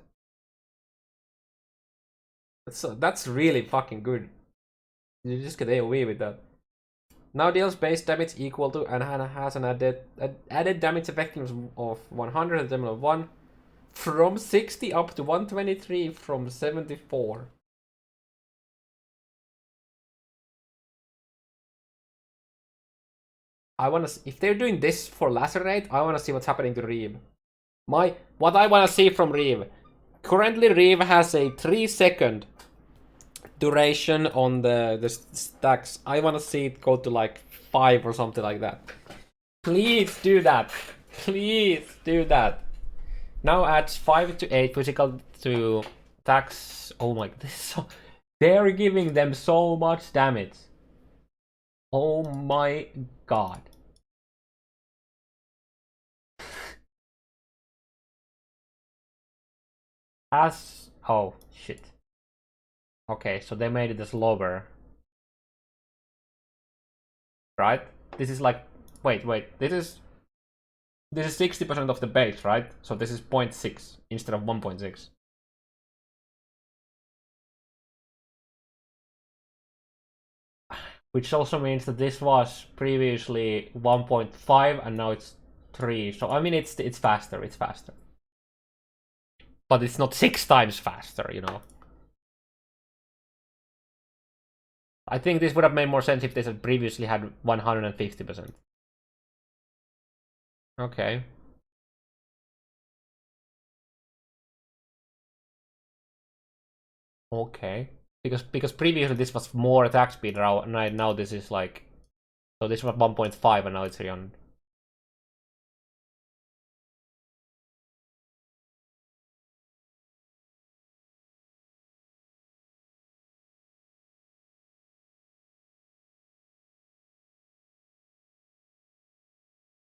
That's really fucking good. You just get AoE with that. Now deals base damage equal to and has an added damage effectiveness of 100 at level 1 from 60 up to 123 from 74. I wanna see, if they're doing this for Lacerate, I wanna see what's happening to Reeve. What I wanna see from Reeve. Currently Reeve has a 3-second duration on the stacks. I wanna see it go to like 5 or something like that. Please do that. Please do that. Now adds 5 to 8 physical to attacks. Oh my, they're giving them so much damage. Oh my god. Oh shit. Okay, so they made it slower. Right? This is like, wait, this is 60% of the base, right? So this is 0.6 instead of 1.6. Which also means that this was previously 1.5 and now it's 3. So I mean it's faster, But it's not 6 times faster, I think this would have made more sense if this had previously had 150%. Okay. Okay. Because previously this was more attack speed, now this is like, so this was 1.5 and now it's 300.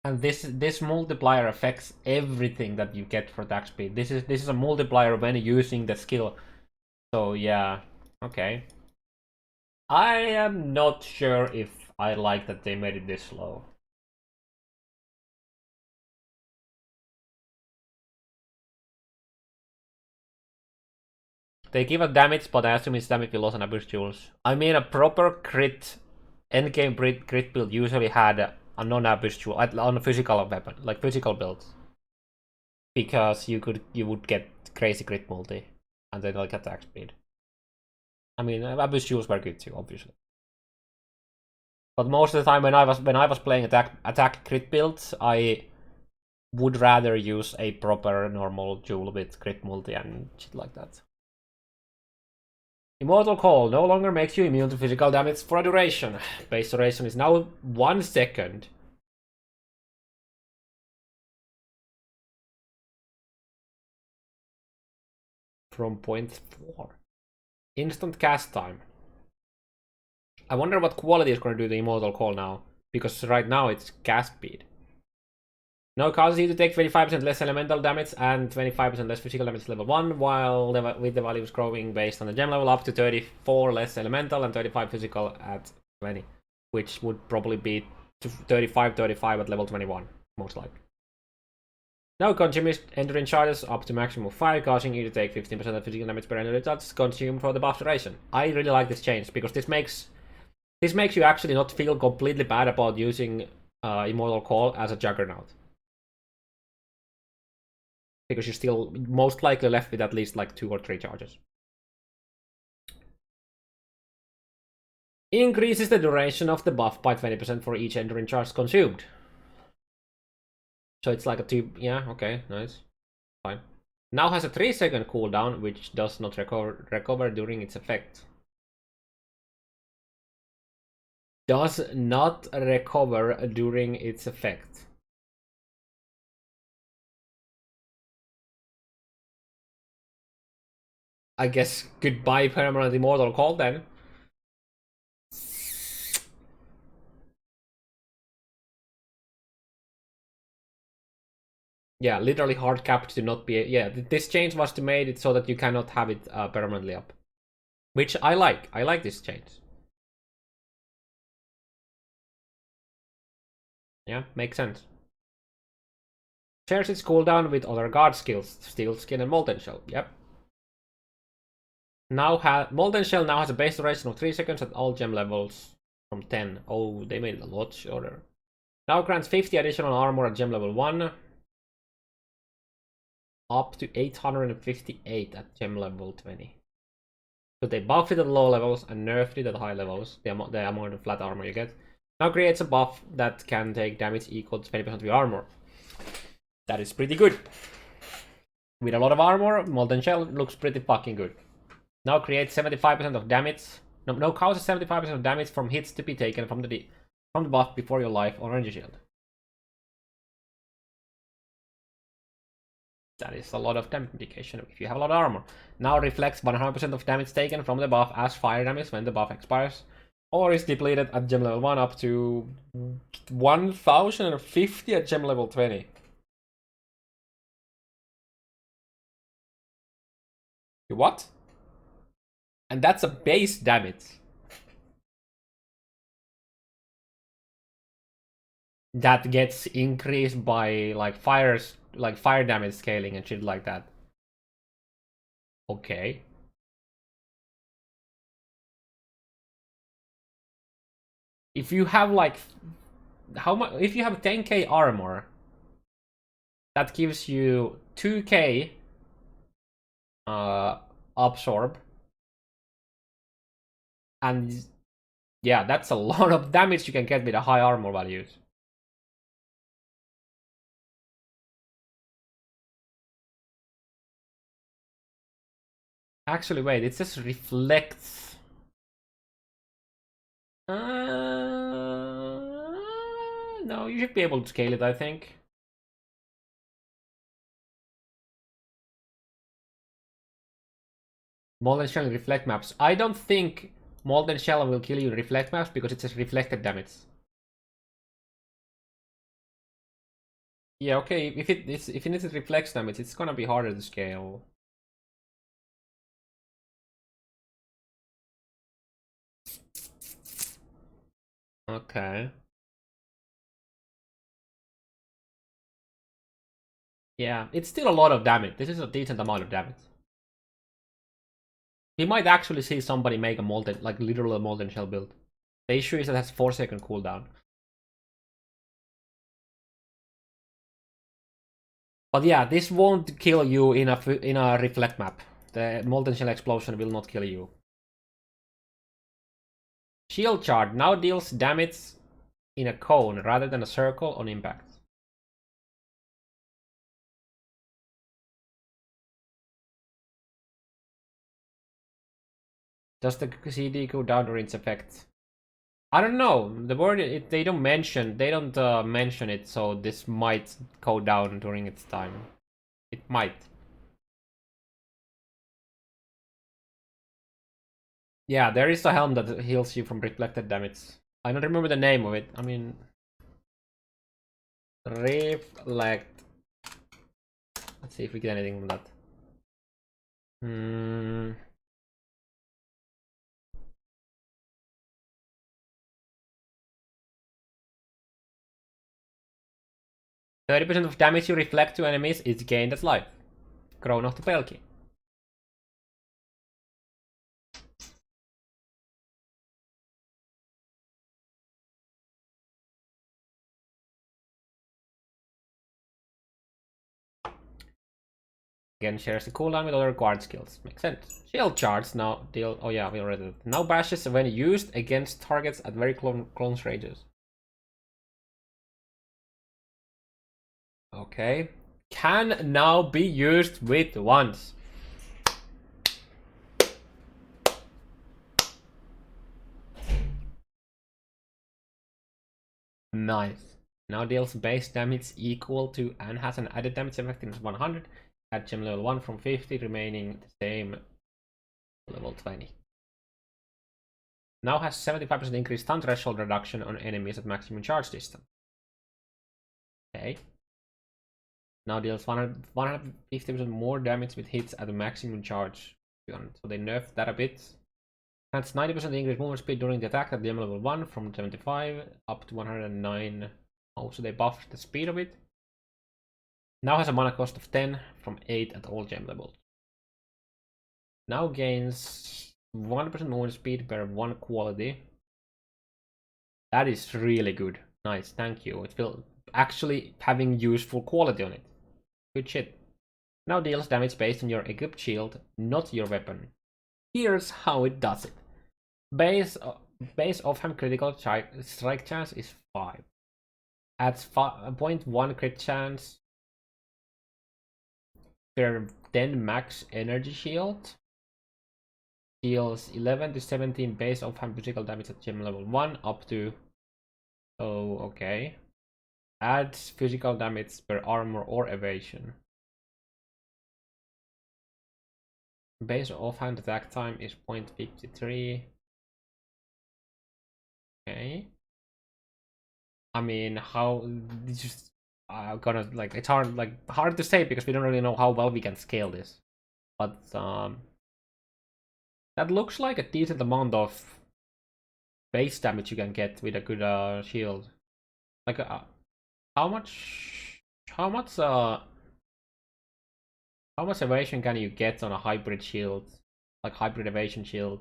And this multiplier affects everything that you get for attack speed. This is a multiplier when using the skill. So yeah, okay. I am not sure if I like that they made it this slow. They give a damage, but I assume it's damage below an abuse jewels. I mean, a proper crit endgame crit build usually had a non-abuse jewel on a physical weapon, like physical builds, because you would get crazy crit multi and then like attack speed. I mean, abuse jewels were good too, obviously. But most of the time when I was playing attack crit builds, I would rather use a proper normal jewel with crit multi and shit like that. Immortal Call no longer makes you immune to physical damage for a duration. Base duration is now 1 second. From 0.4. Instant cast time. I wonder what quality is going to do the Immortal Call now, because right now it's cast speed. Now causes you to take 25% less elemental damage and 25% less physical damage level 1, while with the values growing based on the gem level up to 34 less elemental and 35 physical at 20, which would probably be 35 at level 21, most likely. Now continues entering charges up to maximum 5, causing you to take 15% of physical damage per energy charge consumed for the buff duration. I really like this change, because this makes you actually not feel completely bad about using Immortal Call as a Juggernaut. Because you're still most likely left with at least like 2 or 3 charges. Increases the duration of the buff by 20% for each entering charge consumed. So it's like a 2... yeah, okay, nice. Fine. Now has a 3-second cooldown, which does not recover during its effect. Does not recover during its effect. I guess goodbye permanent Immortal Call then. Yeah, literally hard capped to not be... yeah, this change was to made it so that you cannot have it permanently up. Which I like. I like this change. Yeah, makes sense. Shares its cooldown with other guard skills, Steel Skin and Molten Shell. Yep. Now Molten Shell now has a base duration of 3 seconds at all gem levels from 10. Oh, they made it a lot shorter. Now grants 50 additional armor at gem level 1. Up to 858 at gem level 20. So they buffed it at low levels and nerfed it at high levels, the amount of flat armor you get. Now creates a buff that can take damage equal to 20% of your armor. That is pretty good. With a lot of armor, Molten Shell looks pretty fucking good. Now creates 75% of damage. No, causes 75% of damage from hits to be taken from the buff before your life or energy shield. That is a lot of damage indication if you have a lot of armor. Now reflects 100% of damage taken from the buff as fire damage when the buff expires. Or is depleted at gem level 1 up to 1050 at gem level 20. What? And that's a base damage. That gets increased by like fire damage scaling and shit like that. Okay. If you have like how much? If you have 10k armor, that gives you 2k absorb, and yeah, that's a lot of damage you can get with a high armor values. Actually, wait, it says reflects. No, you should be able to scale it, I think. Molten Shell reflect maps. I don't think Molten Shell will kill you in reflect maps because it says reflected damage. Yeah, okay, if it is reflex damage, it's gonna be harder to scale. Okay. Yeah, it's still a lot of damage. This is a decent amount of damage. We might actually see somebody make a molten, like literal Molten Shell build. The issue is that it has 4-second cooldown. But yeah, this won't kill you in a reflect map. The Molten Shell explosion will not kill you. Shield Shard now deals damage in a cone rather than a circle on impact. Does the CD go down during its effect? I don't know. The word they don't mention it, so this might go down during its time. It might. Yeah, there is a helm that heals you from reflected damage. I don't remember the name of it. I mean, reflect. Let's see if we get anything from that. 30% of damage you reflect to enemies is gained as life. Crown of the Pelkey. Again, shares the cooldown with other guard skills. Makes sense. Shield charge now deal. Oh yeah, we already did. Now bashes when used against targets at very close ranges. Okay. Can now be used with once. Nice. Now deals base damage equal to and has an added damage effectiveness 100 at gem level 1 from 50, remaining the same level 20. Now has 75% increased stun threshold reduction on enemies at maximum charge distance. Okay. Now deals 150% more damage with hits at the maximum charge. So they nerfed that a bit. That's 90% increased movement speed during the attack at gem level 1 from 75 up to 109. Also, they buffed the speed of it. Now has a mana cost of 10 from 8 at all gem levels. Now gains 1% movement speed per 1 quality. That is really good. Nice, thank you. It will actually having useful quality on it. Good shit. Now deals damage based on your equipped shield, not your weapon. Here's how it does it. Base offhand critical strike chance is 5. Adds 0.1 crit chance per 10 max energy shield. Deals 11 to 17 base offhand physical damage at gem level 1 up to... Oh, okay. Adds physical damage per armor or evasion. Base offhand attack time is 0.53. Okay. I mean, how just gonna like it's hard to say because we don't really know how well we can scale this. But that looks like a decent amount of base damage you can get with a good shield. Like how much evasion can you get on a hybrid shield? Like hybrid evasion shield?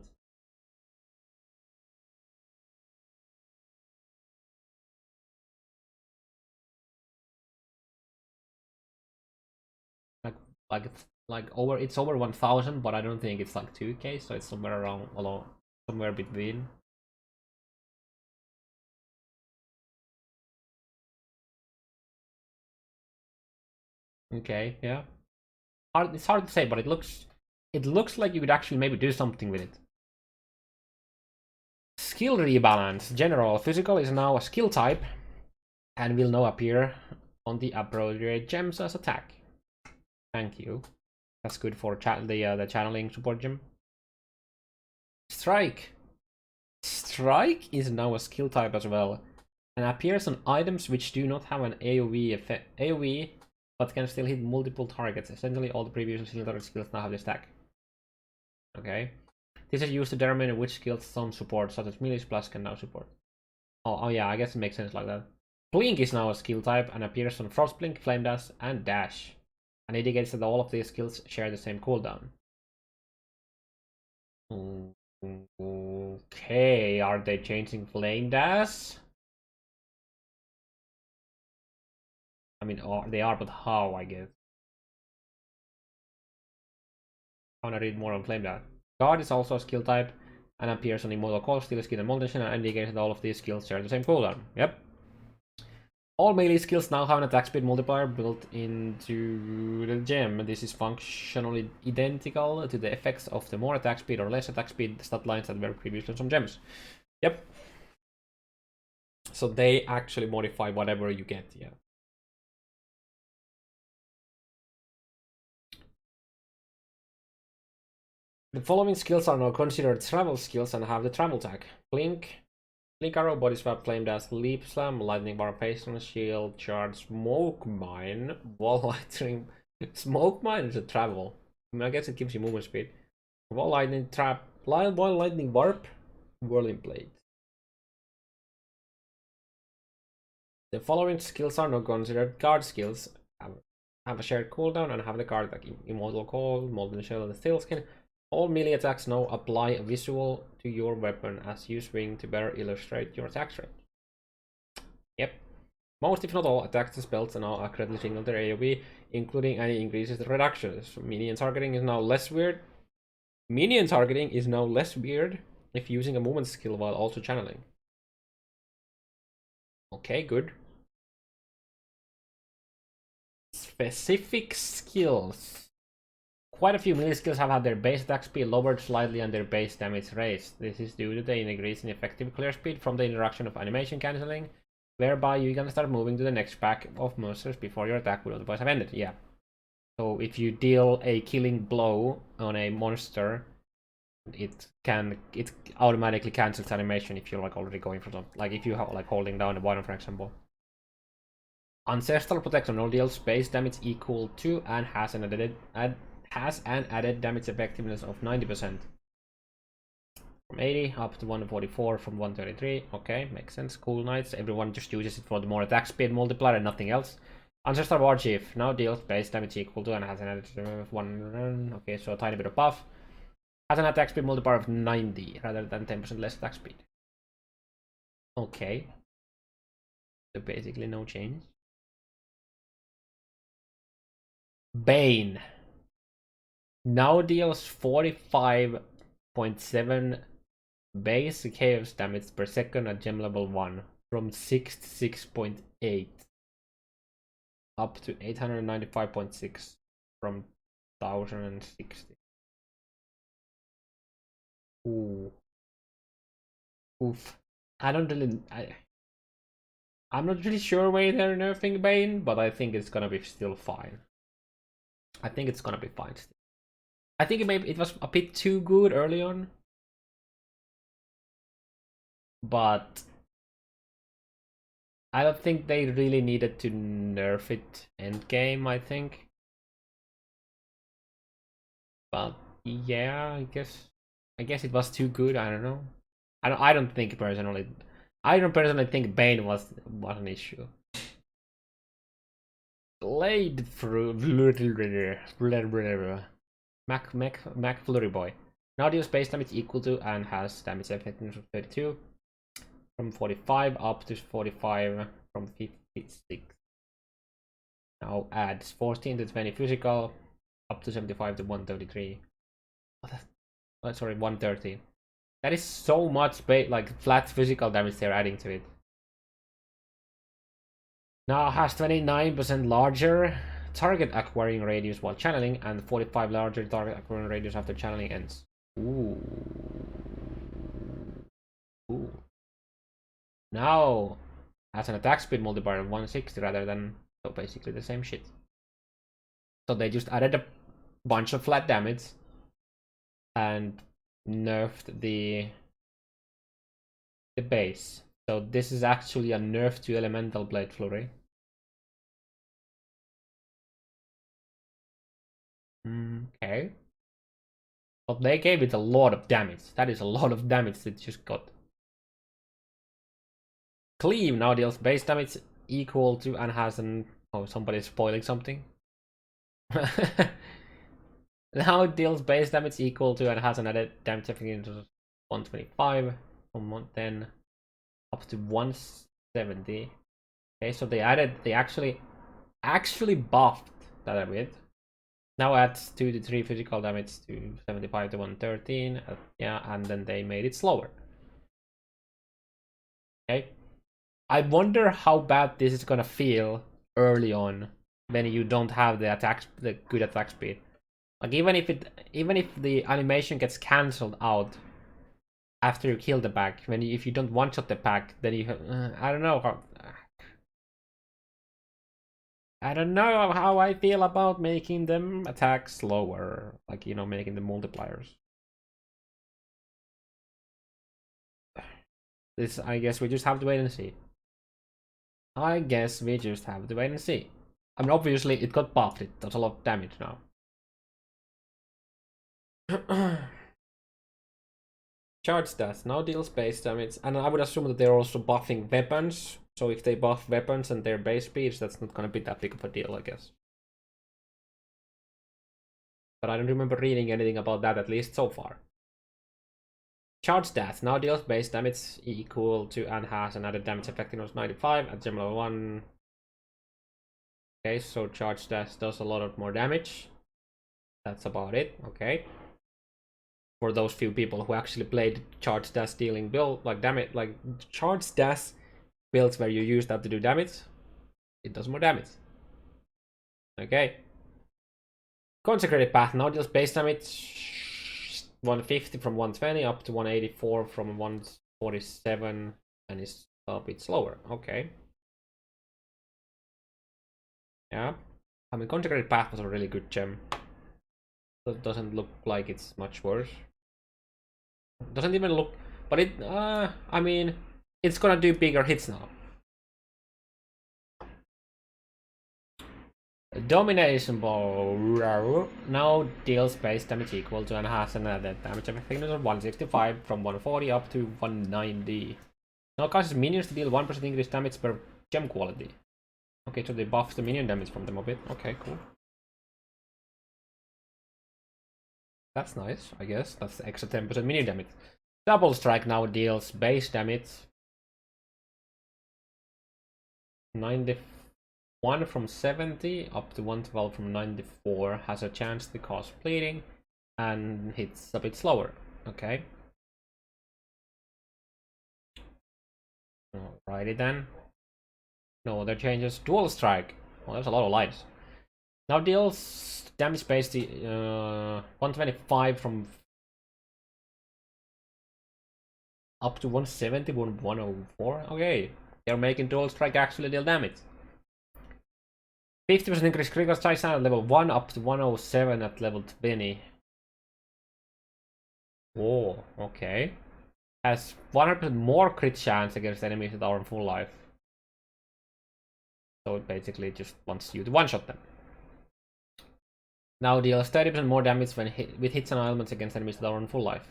It's over 1000, but I don't think it's like 2k, so it's somewhere around somewhere between. Okay, yeah. It's hard to say, but it looks like you could actually maybe do something with it. Skill rebalance. General physical is now a skill type and will now appear on the appropriate gems as attack. Thank you. That's good for the channeling support gem. Strike. Strike is now a skill type as well and appears on items which do not have an AoE effect. AoE, but can still hit multiple targets. Essentially, all the previous skill skills now have this tag. Okay. This is used to determine which skills some support, such as melee plus can now support. Oh yeah, I guess it makes sense like that. Blink is now a skill type and appears on Frost Blink, Flame Dash, and Dash, and indicates that all of these skills share the same cooldown. Okay, are they changing Flame Dash? I mean, they are, but how, I guess. I wanna read more on Flame Dash. Guard is also a skill type and appears on Immortal Call, Steel Skin, and Molten and indicates that all of these skills share the same cooldown. Yep. All melee skills now have an attack speed multiplier built into the gem. This is functionally identical to the effects of the more attack speed or less attack speed stat lines that were previously on some gems. Yep. So they actually modify whatever you get, yeah. The following skills are now considered travel skills and have the travel tag. Blink, Blink Arrow, Body Swap claimed as Leap Slam, Lightning Bar, Paston Shield, Charge, Smoke Mine, Wall Lightning. Smoke Mine is a travel. I mean, I guess it gives you movement speed. Wall Lightning Trap, Wall Lightning Warp, Whirling Blade. The following skills are now considered guard skills. Have a shared cooldown and have the card like Immortal Call, Molten Shell, and Steel Skin. All melee attacks now apply a visual to your weapon as you swing to better illustrate your attack range. Yep. Most, if not all, attacks and spells are now accurately signal their AoE, including any increases or reductions. Minion targeting is now less weird. Minion targeting is now less weird if using a movement skill while also channeling. Okay, good. Specific skills. Quite a few melee skills have had their base attack speed lowered slightly and their base damage raised. This is due to the increase in effective clear speed from the introduction of animation cancelling, whereby you can start moving to the next pack of monsters before your attack would otherwise have ended. Yeah. So if you deal a killing blow on a monster, it automatically cancels animation if you're like already going for something. Like if you have like holding down the button, for example. Ancestral Protection now deals base damage equal to and has an added damage effectiveness of 90%. From 80 up to 144 from 133. Okay, makes sense. Cool Knights. Everyone just uses it for the more attack speed multiplier and nothing else. Ancestral War Chief now deals base damage equal to and has an added 1. Okay, so a tiny bit of buff. Has an attack speed multiplier of 90 rather than 10% less attack speed. Okay. So basically no change. Bane now deals 45.7 base chaos damage per second at gem level 1 from 66.8 up to 895.6 from 1060. Ooh. Oof. I'm not really sure why they're nerfing Bane, but I think it's gonna be still fine. I think it's gonna be fine still. I think it was a bit too good early on, but I don't think they really needed to nerf it endgame, I think. But yeah, I guess it was too good. I don't know. I don't personally think Bane was an issue. Blade through Mac Flurry Boy. Now deals base damage equal to and has damage effectiveness of 32 from 45 up to 45 from 56. Now adds 14 to 20 physical up to 75 to 133. Oh, sorry, 130. That is so much like flat physical damage they're adding to it. Now has 29% larger target acquiring radius while channeling and 45 larger target acquiring radius after channeling ends. Ooh. Ooh. Now has an attack speed multiplier of 160 rather than, so basically the same shit. So they just added a bunch of flat damage and nerfed the base. So this is actually a nerf to Elemental Blade Flurry. Okay. But they gave it a lot of damage. That is a lot of damage it just got. Cleave now deals base damage equal to and has an... Oh, somebody's spoiling something. Now it deals base damage equal to and has an added damage effectiveness of 125 from 110 up to 170. Okay, so they actually buffed that a bit. Now adds 2 to 3 physical damage to 75 to 113. Yeah, and then they made it slower. Okay. I wonder how bad this is gonna feel early on when you don't have the good attack speed. Like even if the animation gets cancelled out after you kill the pack, if you don't one shot the pack, then you have, I don't know how I feel about making them attack slower, like making the multipliers. This, I guess we just have to wait and see. I guess we just have to wait and see. I mean, obviously it got buffed. It does a lot of damage now. Charge stats now deals base damage, and I would assume that they're also buffing weapons. So if they buff weapons and their base speeds, that's not gonna be that big of a deal, I guess. But I don't remember reading anything about that, at least so far. Charge stats now deals base damage equal to and has an added damage effectiveness 95 at gem level 1. Okay, so charge stats does a lot of more damage. That's about it. Okay. For those few people who actually played charge stats dealing build, like damage, like charge stats builds where you use that to do damage, it does more damage. Okay. Consecrated Path now deals base damage 150 from 120 up to 184 from 147 and is a bit slower. Okay. Yeah. I mean, Consecrated Path was a really good gem. It doesn't look like it's much worse. Doesn't even look, but it, I mean, it's gonna do bigger hits now. Domination Bow now deals base damage equal to and has an added damage effectiveness of 165 from 140 up to 190. Now causes minions to deal 1% increased damage per gem quality. Okay, so they buff the minion damage from them a bit. Okay, cool. That's nice, I guess. That's extra 10% minion damage. Double Strike now deals base damage 91 from 70 up to 112 from 94. Has a chance to cause bleeding and hits a bit slower. Okay. Alrighty then. No other changes. Dual Strike. Well, there's a lot of lines. Now deals damage based 125 from up to 170, 104. Okay, they're making Dual Strike actually deal damage. 50% increase critical strike at level 1 up to 107 at level 20. Oh, okay. Has 100% more crit chance against enemies that are on full life. So it basically just wants you to one-shot them. Now deals 30% more damage when with hits and elements against enemies that are on full life.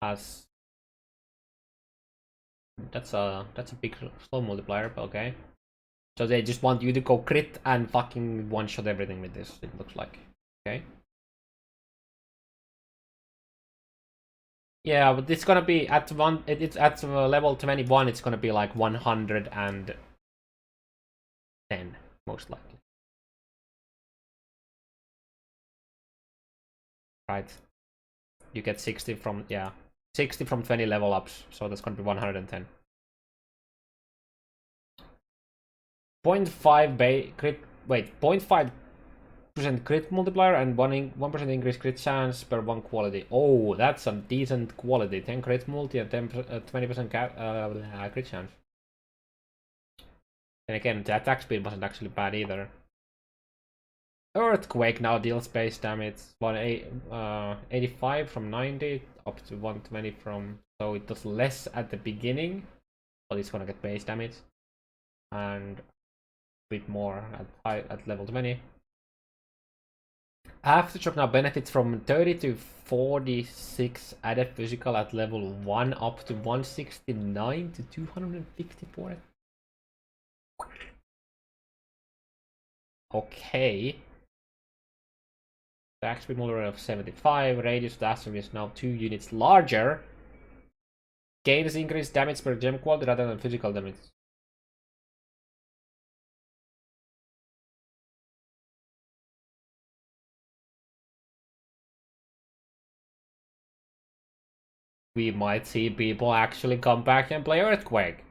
Has that's a big slow multiplier, but okay. So they just want you to go crit and fucking one-shot everything with this, it looks like. Okay. Yeah, but it's gonna be at it's at level 21, it's gonna be like 110 most likely. Right. You get 60 from 60 from 20 level ups, so that's gonna be 110. 0.5 crit, wait, 0.5% crit multiplier and 1% increased crit chance per 1 quality. Oh, that's some decent quality. 10 crit multi and 20% crit chance. And again, the attack speed wasn't actually bad either. Earthquake now deals base damage 85 from 90 up to 120 from, so it does less at the beginning, but it's gonna get base damage and a bit more at level 20. Aftershock now benefits from 30 to 46 added physical at level 1 up to 169 to 254. Okay. The attack speed multiplier of 75. Radius of the action is now 2 units larger. Gains increased damage per gem quality rather than physical damage. We might see people actually come back and play Earthquake.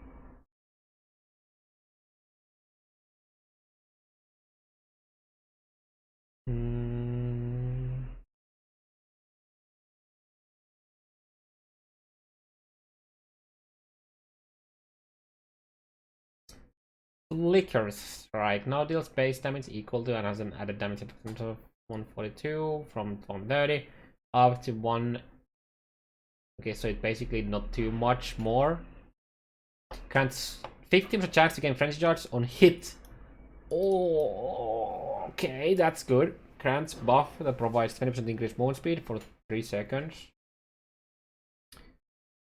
Liquor Strike now deals base damage equal to and has an added damage of 142 from 130 up to 1. Okay, so it's basically not too much more. Grants 15% chance to gain frenzy charge on hit. Oh, okay, that's good. Grants buff that provides 20% increased movement speed for 3 seconds.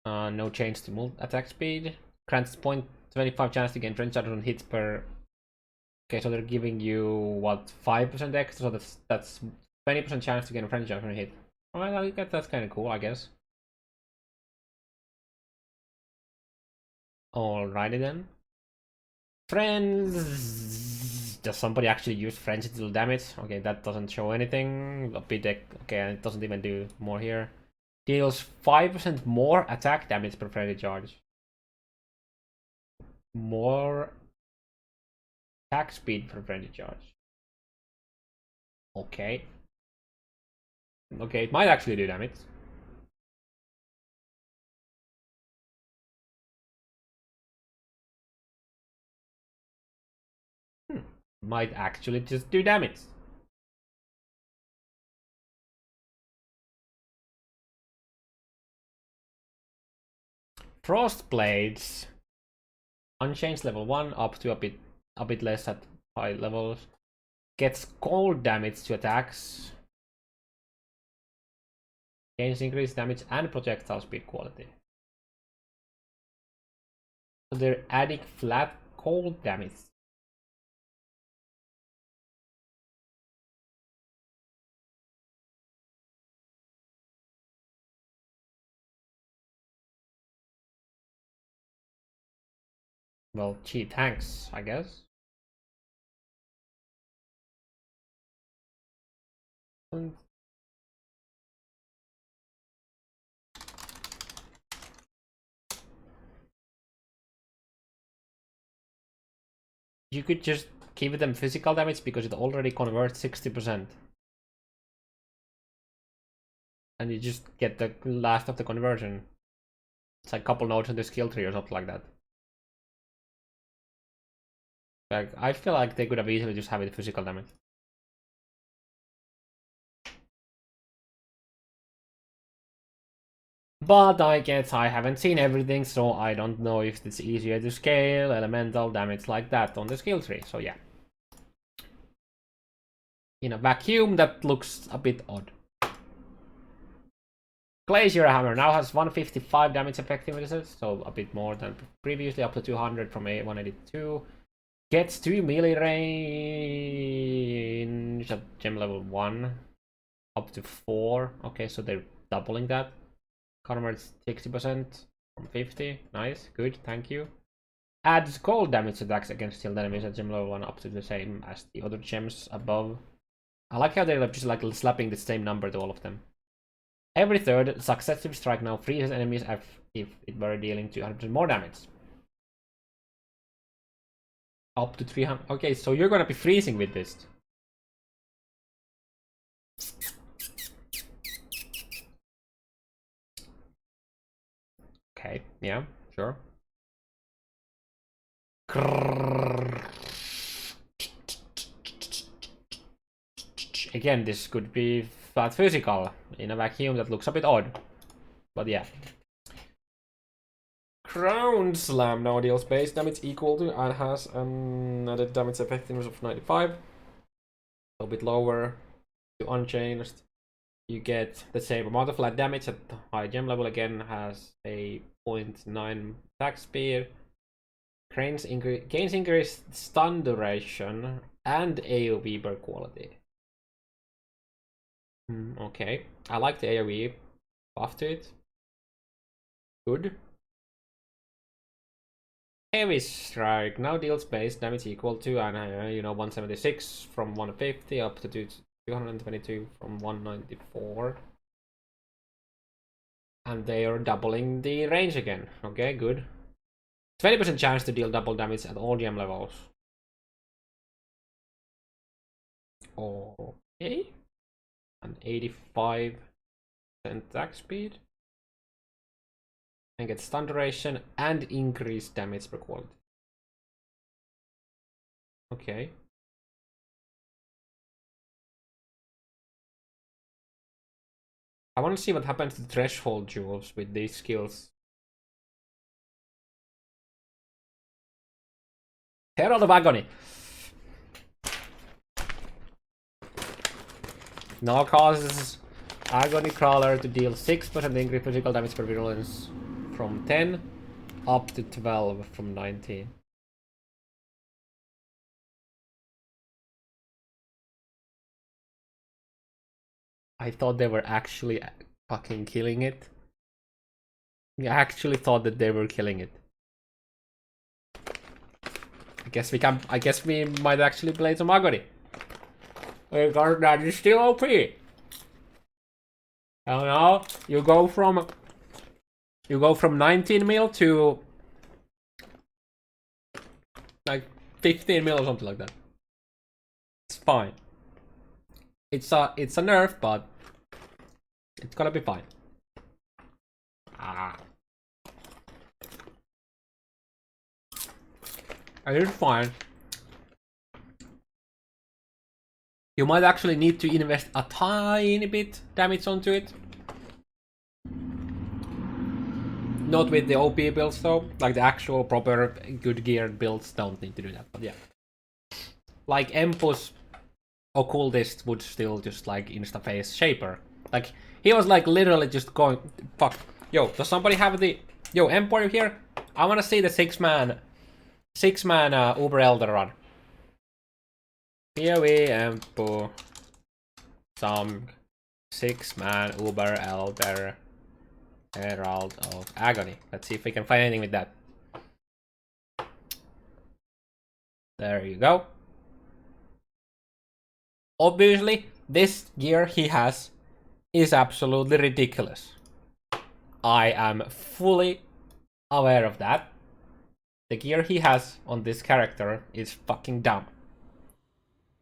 No change to move attack speed. Grants 0.25 chance to gain frenzy charge on hits per. Okay, so they're giving you what, 5% extra, so that's 20% chance to gain a frenzy charge on a hit. Alright, I guess that's kind of cool, I guess. Alrighty then. Friends. Does somebody actually use frenzy to deal damage? Okay, that doesn't show anything. A bit. Okay, and it doesn't even do more here. Deals 5% more attack damage per frenzy charge. More attack speed per frenzy charge. Okay. Okay, it might actually do damage. Might actually just do damage. Frost Blades. Unchanged level 1 up to a bit less at high levels. Gets cold damage to attacks. Gains increased damage and projectile speed quality. So they're adding flat cold damage. Well, gee, thanks, I guess. You could just give them physical damage because it already converts 60%. And you just get the last of the conversion. It's like a couple nodes in the skill tree or something like that. Like, I feel like they could have easily just have it physical damage. But I guess I haven't seen everything, so I don't know if it's easier to scale elemental damage like that on the skill tree, so yeah. In a vacuum, that looks a bit odd. Glacier Hammer now has 155 damage effectiveness, so a bit more than previously, up to 200 from 182. Gets 2 melee range at gem level 1, up to 4. Okay, so they're doubling that. Converts 60% from 50. Nice, good, thank you. Adds cold damage attacks against skilled enemies at gem level 1 up to the same as the other gems above. I like how they're just like slapping the same number to all of them. Every third successive strike now freezes enemies if it were dealing 200% more damage. Up to 300. Okay, so you're gonna be freezing with this. Okay, yeah, sure. Again, this could be flat physical in a vacuum that looks a bit odd. But yeah. Crown Slam now deals base damage equal to and has an added damage effectiveness of 95. A bit lower to Unchanged. You get the same amount of flat damage at high gem level. Again, has a 0.9 attack speed. Gains increased stun duration and AoE per quality. Okay, I like the AoE buff to it. Good. Heavy Strike now deals base damage equal to, and 176 from 150 up to 222 from 194. And they are doubling the range again. Okay, good. 20% chance to deal double damage at all gem levels. Okay. And 85% attack speed. And get stun duration and increased damage per quality. Okay. I want to see what happens to threshold jewels with these skills. Herald of Agony. Now causes Agony Crawler to deal 6% increase physical damage per virulence from 10 up to 12 from 19. I thought they were actually fucking killing it. I actually thought that they were killing it. I guess we might actually play some Agony. Because that is still OP. I don't know. You go from 19 mil to like 15 mil or something like that. It's fine. It's a nerf, but it's gonna be fine. It is fine. You might actually need to invest a tiny bit damage onto it. Not with the OP builds though. Like the actual proper good geared builds don't need to do that, but yeah. Like Empus Occultist would still just like insta-face Shaper. Like he was like literally just going, fuck. Yo, does somebody have the, yo, Empire here? I wanna see the six man Uber Elder run. POE Empu. Some 6-man Uber Elder Herald of Agony. Let's see if we can find anything with that. There you go. Obviously, this gear he has is absolutely ridiculous. I am fully aware of that. The gear he has on this character is fucking dumb.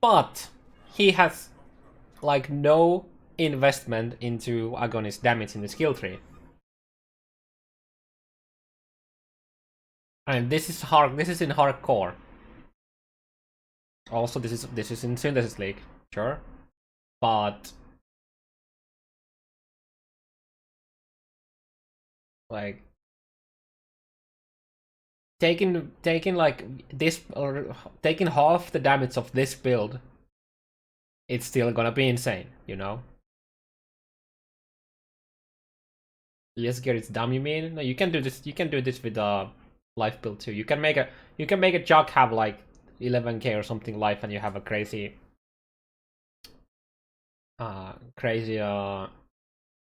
But he has like no investment into Agony's damage in the skill tree. And this is hard. This is in hardcore. Also, this is in Synthesis League, sure, but like taking like this or taking half the damage of this build, it's still gonna be insane, you know. Yes, Garrett's dumb. You mean? No, you can do this. You can do this with a life build too. You can make a Jug have like 11k or something life, and you have a crazy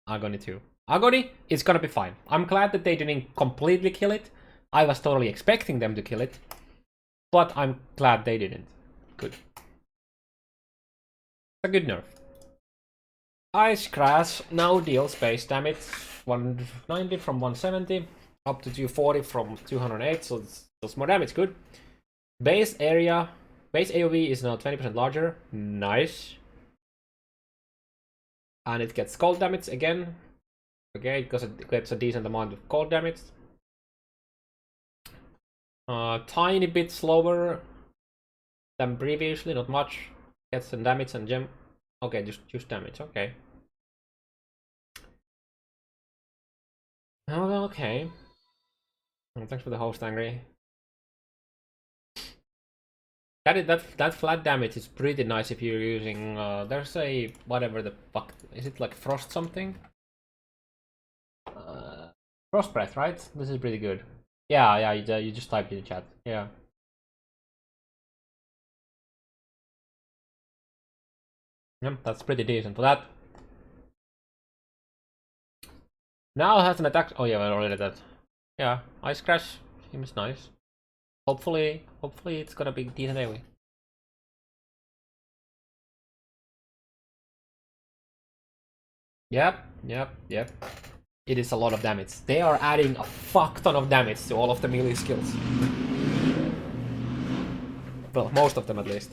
Agony too. Agony is gonna be fine. I'm glad that they didn't completely kill it. I was totally expecting them to kill it, but I'm glad they didn't. Good. A good nerf. Ice Crash now deals base damage 190 from 170 up to 240 from 208, so it's more damage. Good. Base AoV is now 20% larger. Nice. And it gets cold damage again. Okay, because it gets a decent amount of cold damage. Tiny bit slower than previously, not much. Gets some damage and gem. Okay, just damage, okay. Oh, okay. Thanks for the host, Angry. That flat damage is pretty nice if you're using there's a whatever the fuck is it, like frost something? Frost breath, right? This is pretty good. Yeah, you just typed in the chat. Yeah. Yeah, that's pretty decent for that. Now it has an attack. Oh yeah, I already did that. Yeah, Ice Crash seems nice. Hopefully it's gonna be decent anyway. Yep. It is a lot of damage. They are adding a fuck ton of damage to all of the melee skills. Well, most of them at least.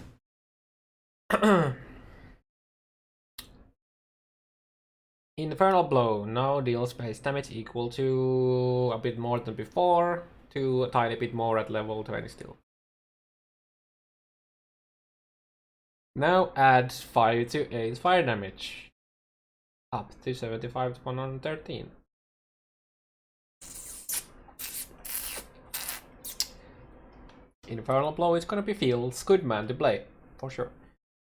Infernal Blow now deals base damage equal to a bit more than before, to a tiny bit more at level 20 still. Now adds 5 to 8 fire damage, up to 75 to 113. Infernal Blow is gonna be feels good, man, to play. For sure.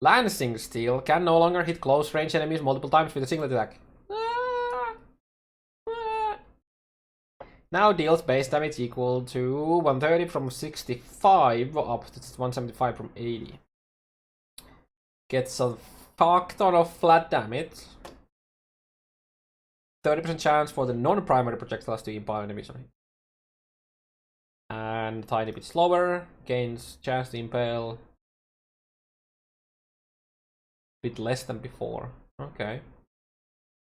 Lancing Steel can no longer hit close range enemies multiple times with a single attack. Now deals base damage equal to 130 from 65 up to 175 from 80. Gets a fuck ton of flat damage. 30% chance for the non-primary projectiles to impale enemies on him. And a tiny bit slower. Gains chance to impale. Bit less than before. Okay.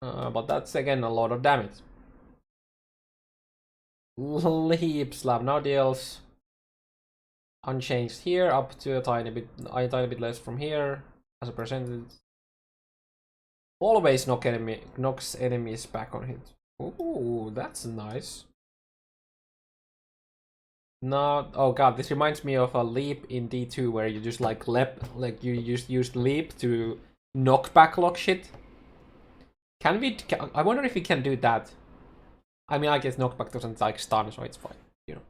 But that's again a lot of damage. Leap Slab now deals unchanged here up to a tiny bit less from here as a percentage. Always knocks enemies back on hit. Ooh, that's nice. No, oh god, this reminds me of a leap in D2 where you just like you just used leap to knock back lock shit. I wonder if we can do that. I mean, I guess knockback doesn't like stun, so it's fine. You know.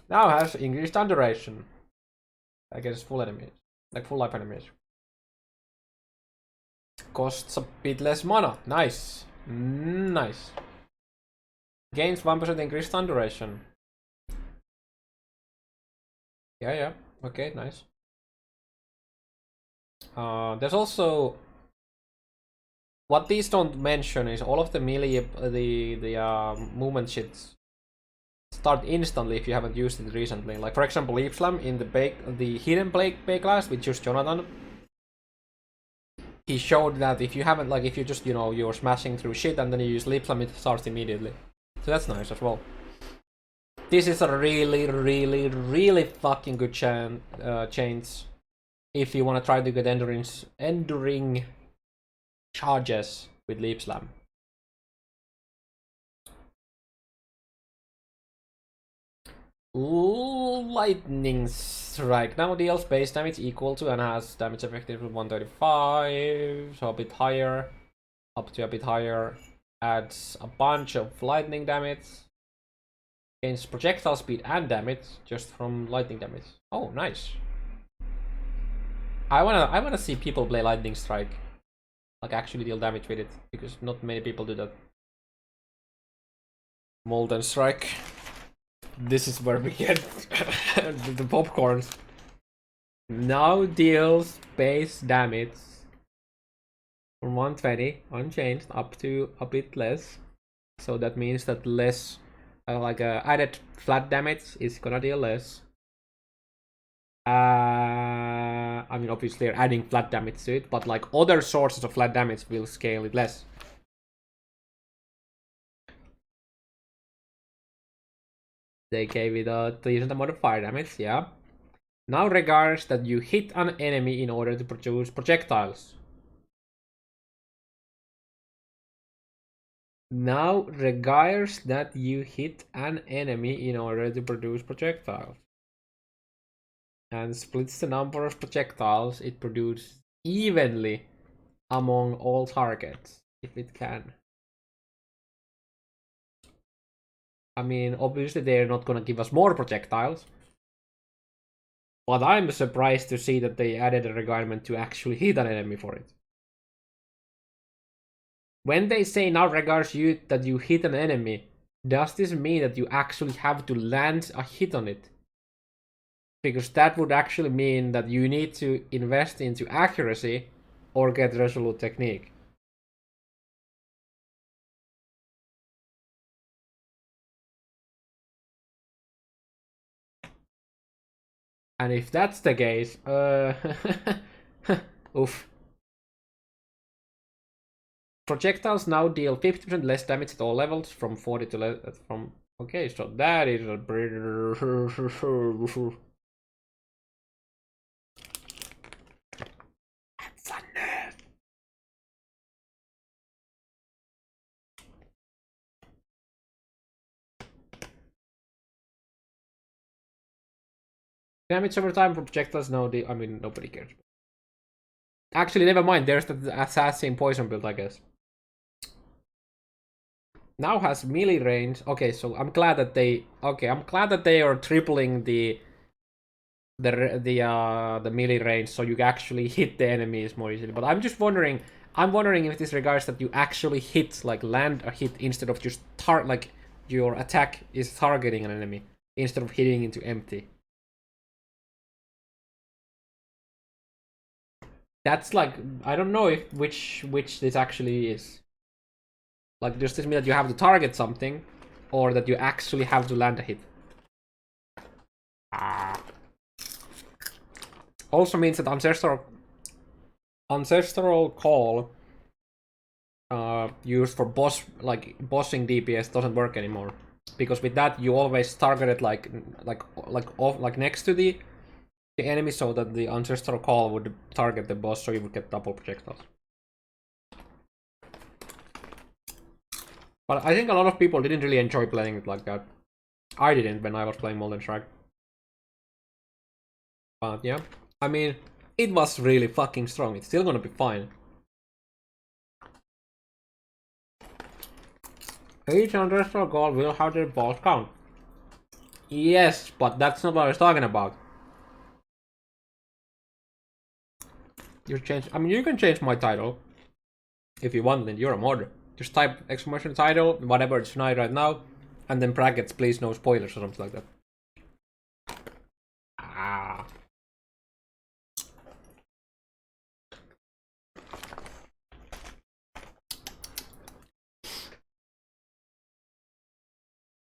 Now has increased stun duration against full enemies, like full life enemies. Costs a bit less mana. Nice. Nice. Gains 1% increased stun duration. Yeah. Okay, nice. There's also... What these don't mention is all of the melee, the movement shits start instantly if you haven't used it recently. Like for example, Leap Slam in the hidden play class with just Jonathan. He showed that if you haven't, like if you just, you know, you're smashing through shit and then you use Leap Slam, it starts immediately. So that's nice as well. This is a really fucking good change if you want to try to get enduring charges with Leap Slam. Lightning Strike now deals base damage equal to and has damage effective with 135, so a bit higher, up to a bit higher. Adds a bunch of lightning damage. Gains projectile speed and damage just from lightning damage. Oh, nice. I wanna see people play Lightning Strike. Like actually deal damage with it, because not many people do that. Molten Strike. This is where we get the popcorns. Now deals base damage from 120 unchanged up to a bit less. So that means that less, added flat damage is gonna deal less. I mean, obviously they're adding flat damage to it, but like other sources of flat damage will scale it less. They gave it a decent amount of fire damage, yeah. Now requires that you hit an enemy in order to produce projectiles. Now requires that you hit an enemy in order to produce projectiles. And splits the number of projectiles it produces evenly among all targets, if it can. I mean, obviously they're not gonna give us more projectiles, but I'm surprised to see that they added a requirement to actually hit an enemy for it. When they say now regards you that you hit an enemy, does this mean that you actually have to land a hit on it? Because that would actually mean that you need to invest into accuracy or get resolute technique. And if that's the case, oof. Projectiles now deal 50% less damage at all levels from 40 to less from. Okay, so that is a that's a nerf. Damage over time from projectiles now. I mean, nobody cares. Actually, never mind. There's the assassin poison build, I guess. now has melee range. Okay, so I'm glad that they are tripling the melee range, so you actually hit the enemies more easily. But I'm wondering if this regards that you actually hit, like land a hit instead of just like your attack is targeting an enemy instead of hitting into empty. That's like, I don't know if which this actually is. Like, does this mean that you have to target something, or that you actually have to land a hit? Also means that ancestral call used for bossing DPS doesn't work anymore, because with that you always target it like next to the enemy, so that the ancestral call would target the boss, so you would get double projectiles. But I think a lot of people didn't really enjoy playing it like that. I didn't when I was playing Molten Strike. But yeah, I mean, it was really fucking strong. It's still gonna be fine. Each ancestral call will have their boss count. Yes, but that's not what I was talking about. You change. I mean, you can change my title if you want, then you're a mod. Just type exclamation title, whatever it's tonight right now, and then brackets, please no spoilers or something like that. Ah.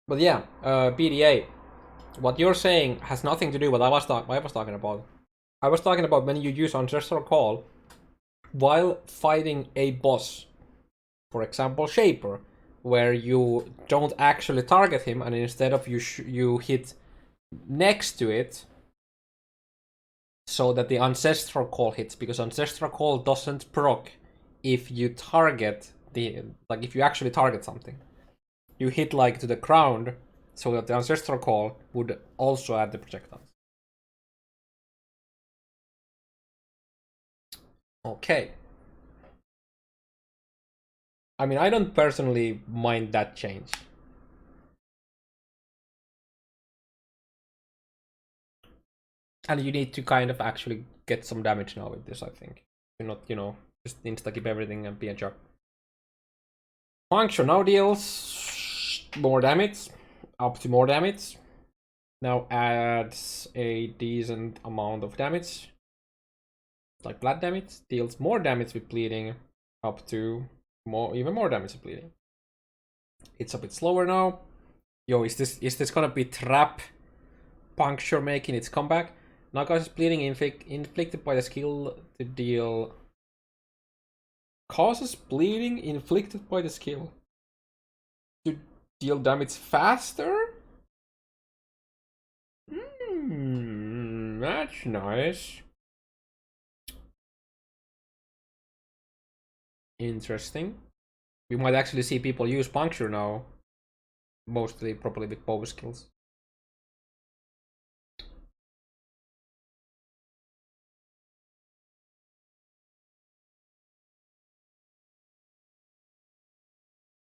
But yeah, PDA. What you're saying has nothing to do with what I was talking about. I was talking about when you use ancestral call while fighting a boss. For example, Shaper, where you don't actually target him, and instead of you hit next to it, so that the ancestral call hits, because ancestral call doesn't proc if you target if you actually target something. You hit like to the ground, so that the ancestral call would also add the projectiles. Okay. I mean, I don't personally mind that change. And you need to kind of actually get some damage now with this, I think. You're not, just insta-keep everything and be a jerk. Puncture now deals more damage, up to more damage. Now adds a decent amount of damage. Like blood damage, deals more damage with bleeding, up to even more damage with bleeding. It's a bit slower now. Yo, is this gonna be trap puncture making its comeback? Now causes bleeding inflicted by the skill to deal. Causes bleeding inflicted by the skill to deal damage faster? That's nice. Interesting. We might actually see people use puncture now. Mostly probably with bow skills.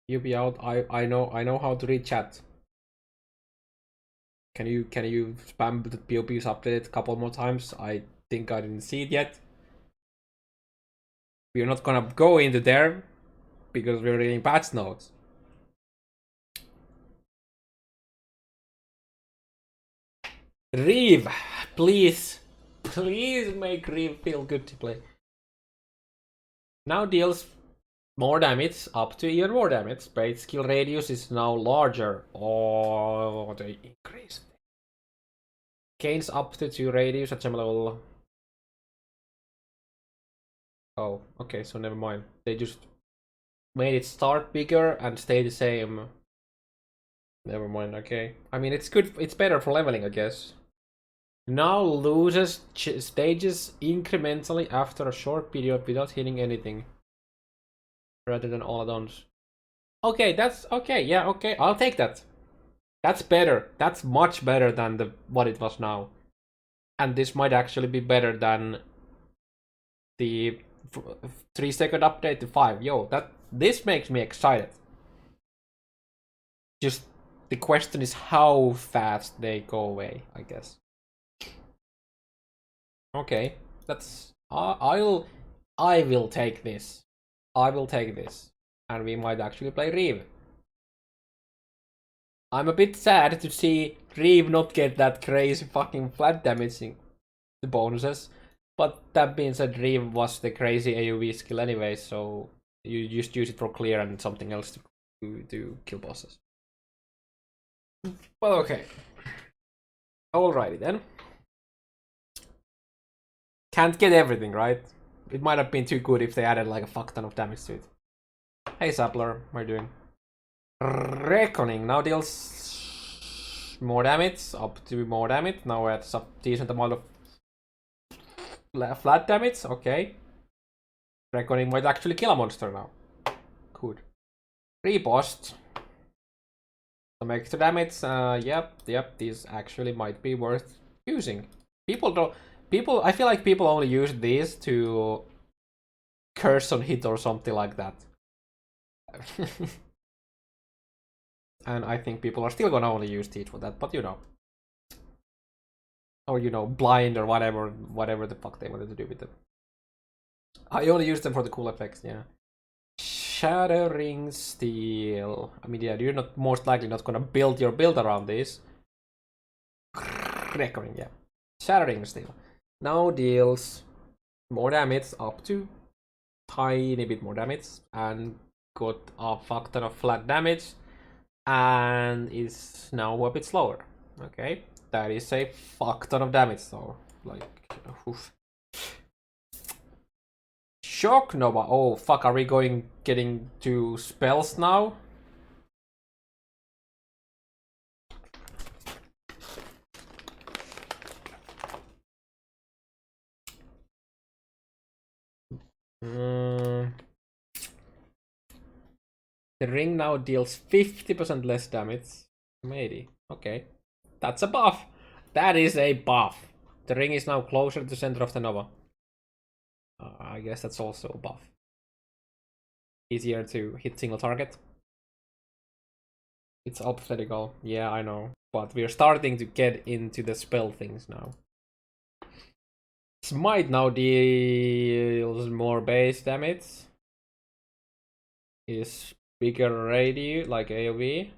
You be out. I know how to read chat. Can you spam the POP's update a couple more times? I think I didn't see it yet. We're not gonna go into there because we're reading patch notes. Reeve, please make Reeve feel good to play. Now deals more damage, up to even more damage. But skill radius is now larger. Oh, they increase. Gains up to 2 radius at similar level. Oh, okay, so never mind. They just made it start bigger and stay the same. Never mind, okay. I mean, it's good, it's better for leveling, I guess. Now loses stages incrementally after a short period without hitting anything. Rather than all add-ons. Okay, that's okay, yeah, okay, I'll take that. That's better. That's much better than what it was now. And this might actually be better than the 3-second update to 5. Yo, this makes me excited. Just the question is how fast they go away, I guess. Okay, that's I will take this. I will take this, and we might actually play Reeve. I'm a bit sad to see Reeve not get that crazy fucking flat damaging the bonuses, but that being said, Reeve was the crazy AoE skill anyway, so you just use it for clear and something else to kill bosses. Well, okay. Alrighty then. Can't get everything, right? It might have been too good if they added like a fuck ton of damage to it. Hey Sapler, how are you doing? Reckoning now deals more damage, up to more damage. Now we're at a decent amount of flat damage. Okay. Reckoning might actually kill a monster now. Good. Repost. Some extra damage. Yep. These actually might be worth using. I feel like people only use these to curse on hit or something like that. And I think people are still gonna only use teach for that, but you know. Or you know, blind or whatever the fuck they wanted to do with them. I only use them for the cool effects, yeah. Shattering Steel. I mean, yeah, you're not most likely not gonna build your build around this. Reckoning, yeah. Shattering Steel. Now deals more damage, up to tiny bit more damage, and got a fuck ton of flat damage, and is now a bit slower. Okay, that is a fuck ton of damage though. Like, oof. Shock Nova. Oh fuck, are we getting to spells now? The ring now deals 50% less damage. Maybe. Okay. That's a buff. That is a buff. The ring is now closer to the center of the Nova. I guess that's also a buff. Easier to hit single target. It's alphabetical. Yeah, I know. But we're starting to get into the spell things now. Smite now deals more base damage. Is bigger radius, like AoE.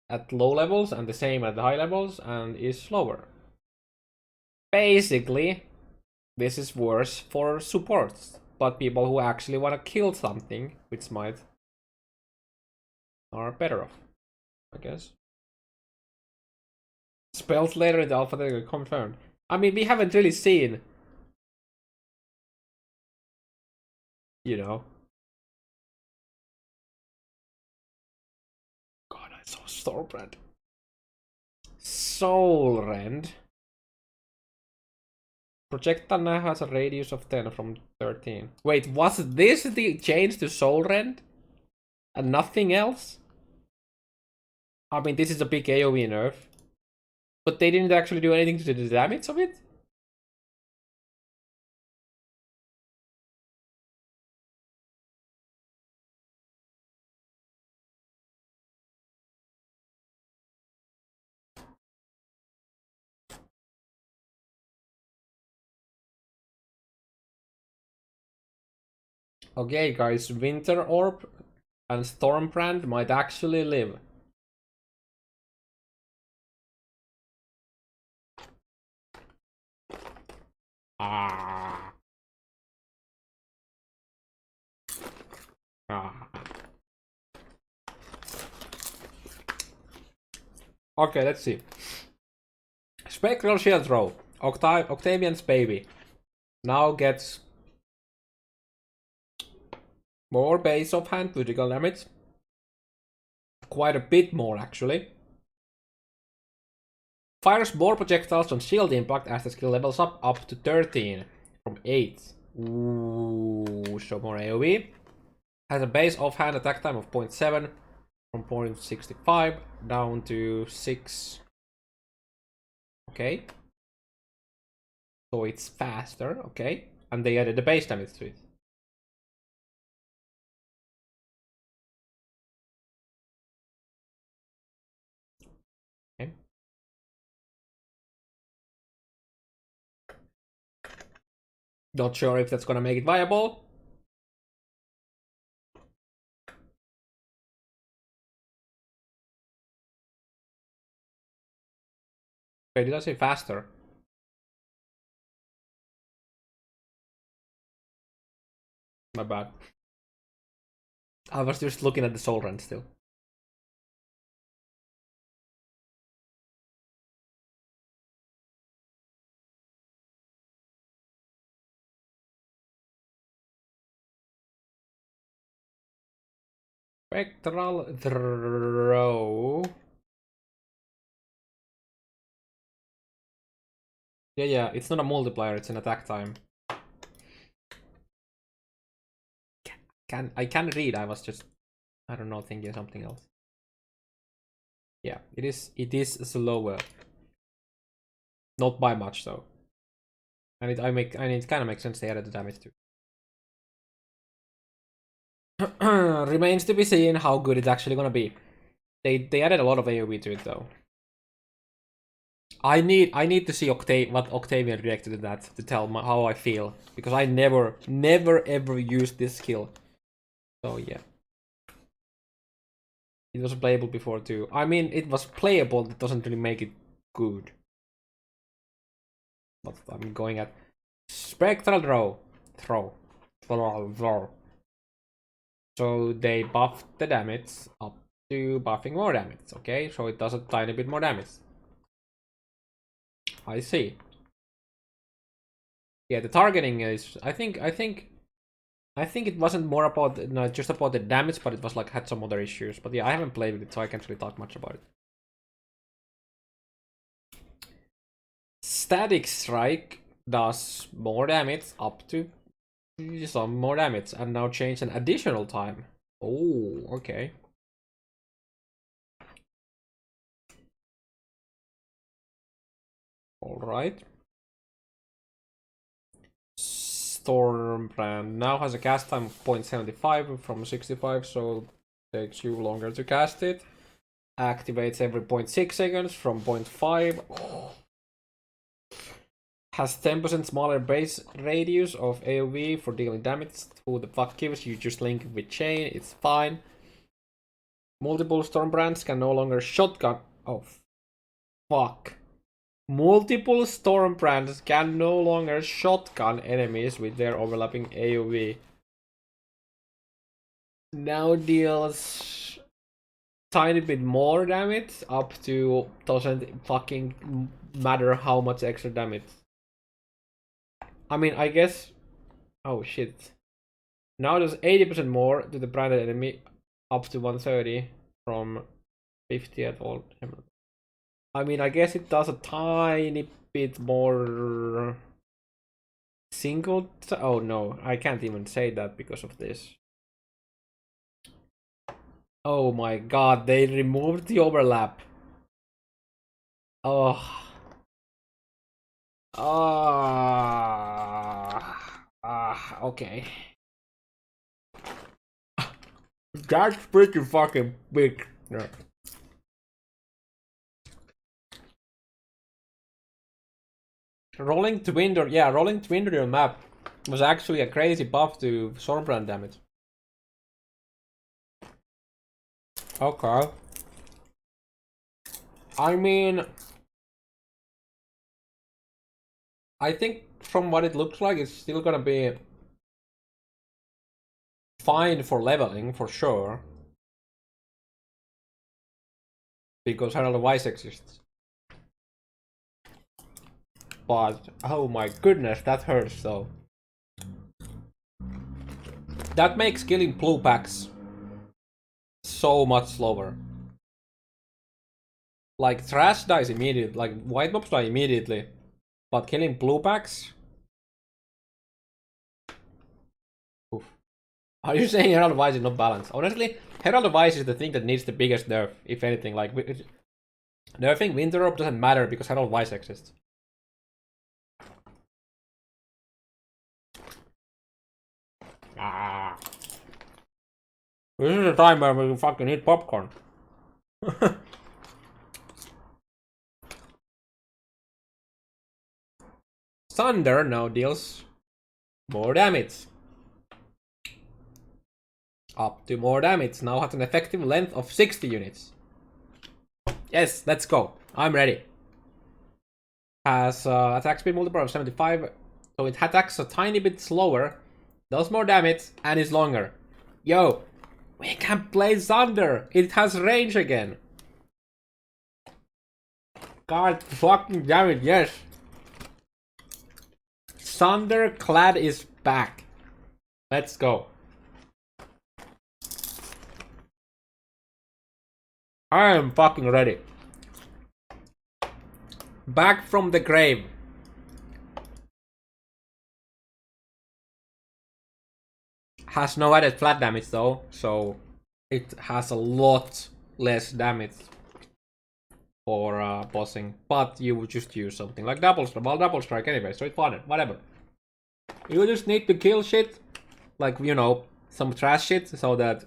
At low levels and the same at the high levels, and is slower. Basically, this is worse for supports, but people who actually want to kill something with Smite are better off, I guess. Spells later in the alpha are confirmed. I mean, we haven't really seen, you know. God, I saw Stormbrand. Soul Rend. Projectile now has a radius of 10 from 13. Wait, was this the change to Soul Rend? And nothing else? I mean, this is a big AoE nerf. But they didn't actually do anything to the damage of it? Okay, guys, Winter Orb and Stormbrand might actually live. Ah. Okay, let's see. Spectral Shield Throw. Octavian's baby. Now gets more base offhand critical damage. Quite a bit more, actually. Fires more projectiles on shield impact as the skill levels up to 13 from 8. Ooh, so more AoE. Has a base offhand attack time of 0.7 from 0.65 down to 6. Okay. So it's faster, okay. And they added the base damage to it. Okay. Not sure if that's gonna make it viable. Wait, did I say faster? My bad. I was just looking at the soul rent still. Spectral throw. Yeah, it's not a multiplier, it's an attack time. I can read, I was just, I don't know, thinking something else. Yeah, it is slower. Not by much though. And it kind of makes sense they added the damage too. Remains to be seen how good it's actually gonna be. They added a lot of AoE to it though. I need to see what Octavian reacted to that to tell how I feel, because I never ever used this skill. So yeah. It was playable before too. I mean, it was playable, that doesn't really make it good. But I'm going at Spectral Throw. So they buffed the damage up to buffing more damage, okay? So it does a tiny bit more damage. I see. Yeah, the targeting is, I think it wasn't more about, not just about the damage, but it was like had some other issues. But yeah, I haven't played with it, so I can't really talk much about it. Static Strike does more damage, up to some more damage, and now change an additional time. Oh, okay. Alright. Stormbrand now has a cast time of 0.75 from 65, so takes you longer to cast it. Activates every 0.6 seconds from 0.5. Has 10% smaller base radius of AoE for dealing damage. Who the fuck gives? You just link it with chain, it's fine. Multiple Stormbrands can no longer shotgun. Oh, fuck. Multiple Stormbrands can no longer shotgun enemies with their overlapping AoE. Now deals tiny bit more damage, up to doesn't fucking matter how much extra damage. I mean, I guess. Oh shit. Now does 80% more to the branded enemy, up to 130 from 50 at all. I mean, I guess it does a tiny bit more single. Oh no, I can't even say that because of this. Oh my god, they removed the overlap. Oh. Okay. That's pretty fucking big. Yeah. Rolling Twinder your map was actually a crazy buff to Stormbrand damage. Okay. I mean, I think from what it looks like, it's still gonna be fine for leveling, for sure. Because Herald of Ice exists. But, oh my goodness, that hurts though. That makes killing blue packs so much slower. Like, trash dies immediately, like, white mobs die immediately. But killing blue packs? Oof. Are you saying Herald of Ice is not balanced? Honestly, Herald of Ice is the thing that needs the biggest nerf, if anything. Like, nerfing Winter Orb doesn't matter because Herald of Ice exists. Ah. This is the time where we fucking eat popcorn. Thunder now deals more damage. Up to more damage. Now has an effective length of 60 units. Yes, let's go. I'm ready. Has attack speed multiplier of 75, so it attacks a tiny bit slower, does more damage, and is longer. Yo, we can play Thunder. It has range again. God fucking damn it, yes. Thunderclad is back. Let's go. I am fucking ready. Back from the grave. Has no added flat damage though, so it has a lot less damage for bossing. But you would just use something like double strike anyway, so it's fun, whatever. You just need to kill shit, like, you know, some trash shit, so that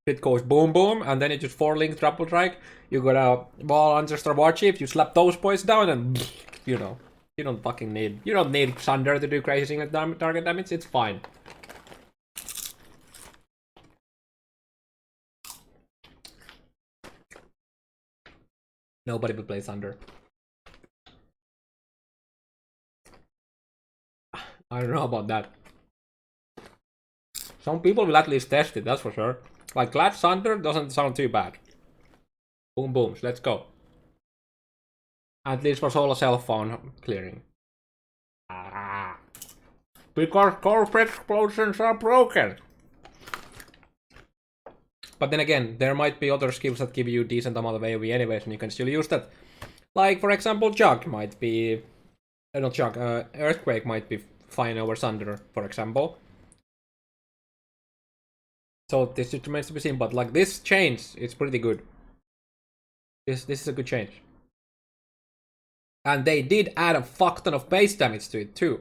it goes boom boom, and then you just 4-link triple strike. You got a ball ancestor war chief, you slap those boys down, and you know, you don't need Thunder to do crazy single target damage. It's fine. Nobody will play Thunder. I don't know about that. Some people will at least test it, that's for sure. Like, Glad Thunder doesn't sound too bad. Boom booms, let's go. At least for solo cell phone clearing. Because corporate explosions are broken. But then again, there might be other skills that give you a decent amount of AoE anyways, and you can still use that. Like, for example, Jug might be... not Jug, Earthquake might be fine over Thunder, for example. So this remains to be seen, but like this change, it's pretty good. This is a good change. And they did add a fuck ton of base damage to it too.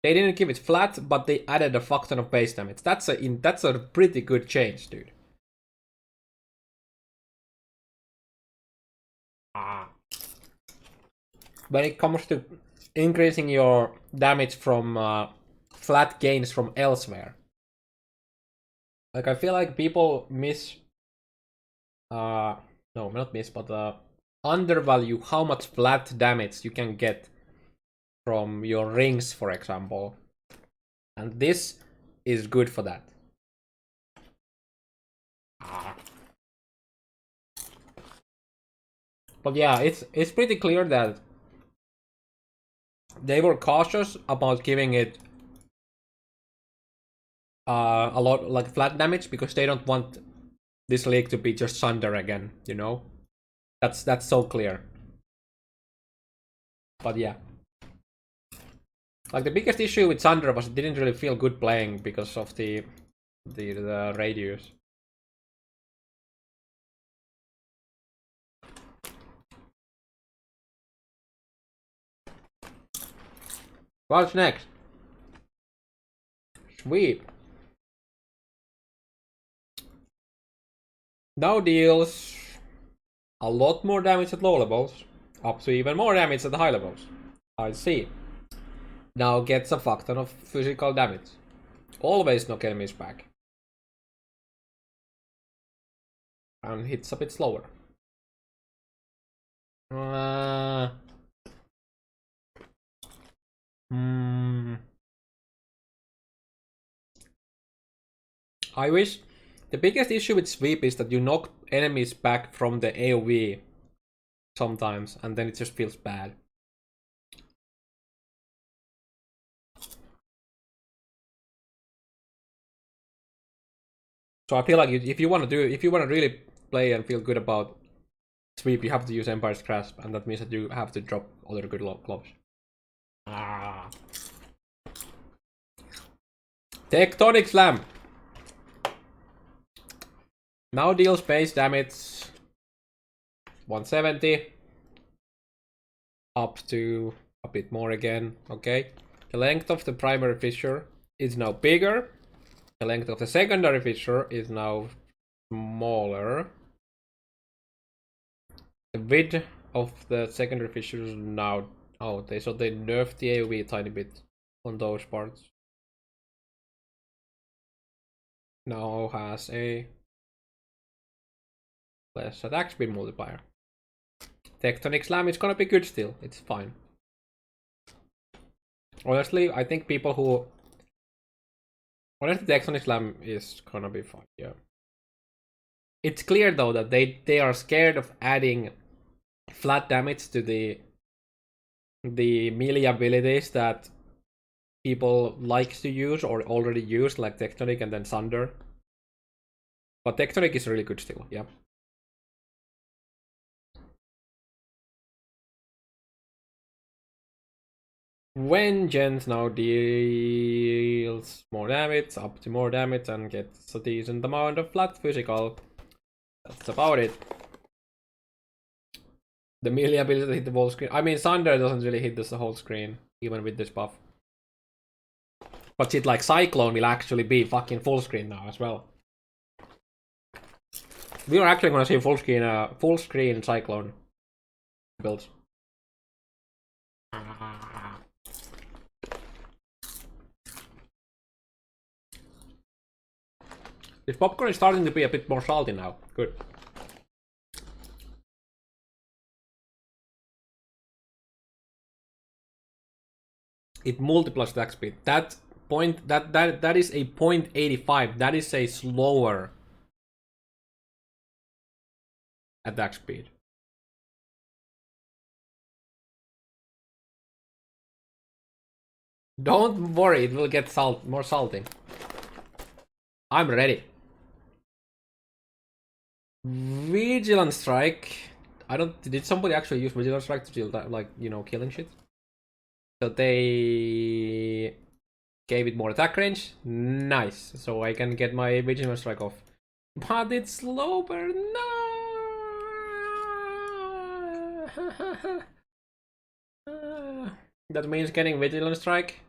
They didn't give it flat, but they added a fuck ton of base damage. That's a pretty good change, dude. When it comes to increasing your damage from flat gains from elsewhere. Like, I feel like people miss... no, not miss, but undervalue how much flat damage you can get from your rings, for example. And this is good for that. But yeah, it's pretty clear that they were cautious about giving it a lot like flat damage because they don't want this league to be just Thunder again, you know? That's so clear. But yeah. Like, the biggest issue with Thunder was it didn't really feel good playing because of the radius. What's next? Sweep. Now deals a lot more damage at low levels, up to even more damage at the high levels. I see. Now gets a fuck ton of physical damage. Always knock enemies back. And hits a bit slower. I wish... The biggest issue with sweep is that you knock enemies back from the AoE sometimes, and then it just feels bad. So I feel like if you want to really play and feel good about sweep, you have to use Empire's Grasp, and that means that you have to drop other good gloves. Tectonic Slam. Now deals base damage 170 up to a bit more again. Okay, the length of the primary fissure is now bigger. The length of the secondary fissure is now smaller. The width of the secondary fissure is now Oh, they nerfed the AoE a tiny bit on those parts. Now has a less attack speed multiplier. Tectonic Slam is gonna be good still. It's fine. Honestly, I think people who honestly Tectonic Slam is gonna be fine. Yeah. It's clear though that they are scared of adding flat damage to the melee abilities that people likes to use or already use, like Tectonic and then Thunder. But Tectonic is really good still, yeah. Vengeance now deals more damage, up to more damage, and gets a decent amount of flat physical. That's about it. The melee ability to hit the whole screen. I mean, Thunder doesn't really hit the whole screen, even with this buff. But shit like Cyclone will actually be fucking full screen now as well. We are actually gonna see full screen Cyclone builds. This popcorn is starting to be a bit more salty now. Good. It multiplies attack speed. That is a 0.85. That is a slower attack speed. Don't worry, it will get more salty. I'm ready. Vigilant Strike. I don't. Did somebody actually use Vigilant Strike to deal that, like, you know, killing shit? So they gave it more attack range. Nice. So I can get my Vigilant Strike off. But it's slower. No. That means getting Vigilant Strike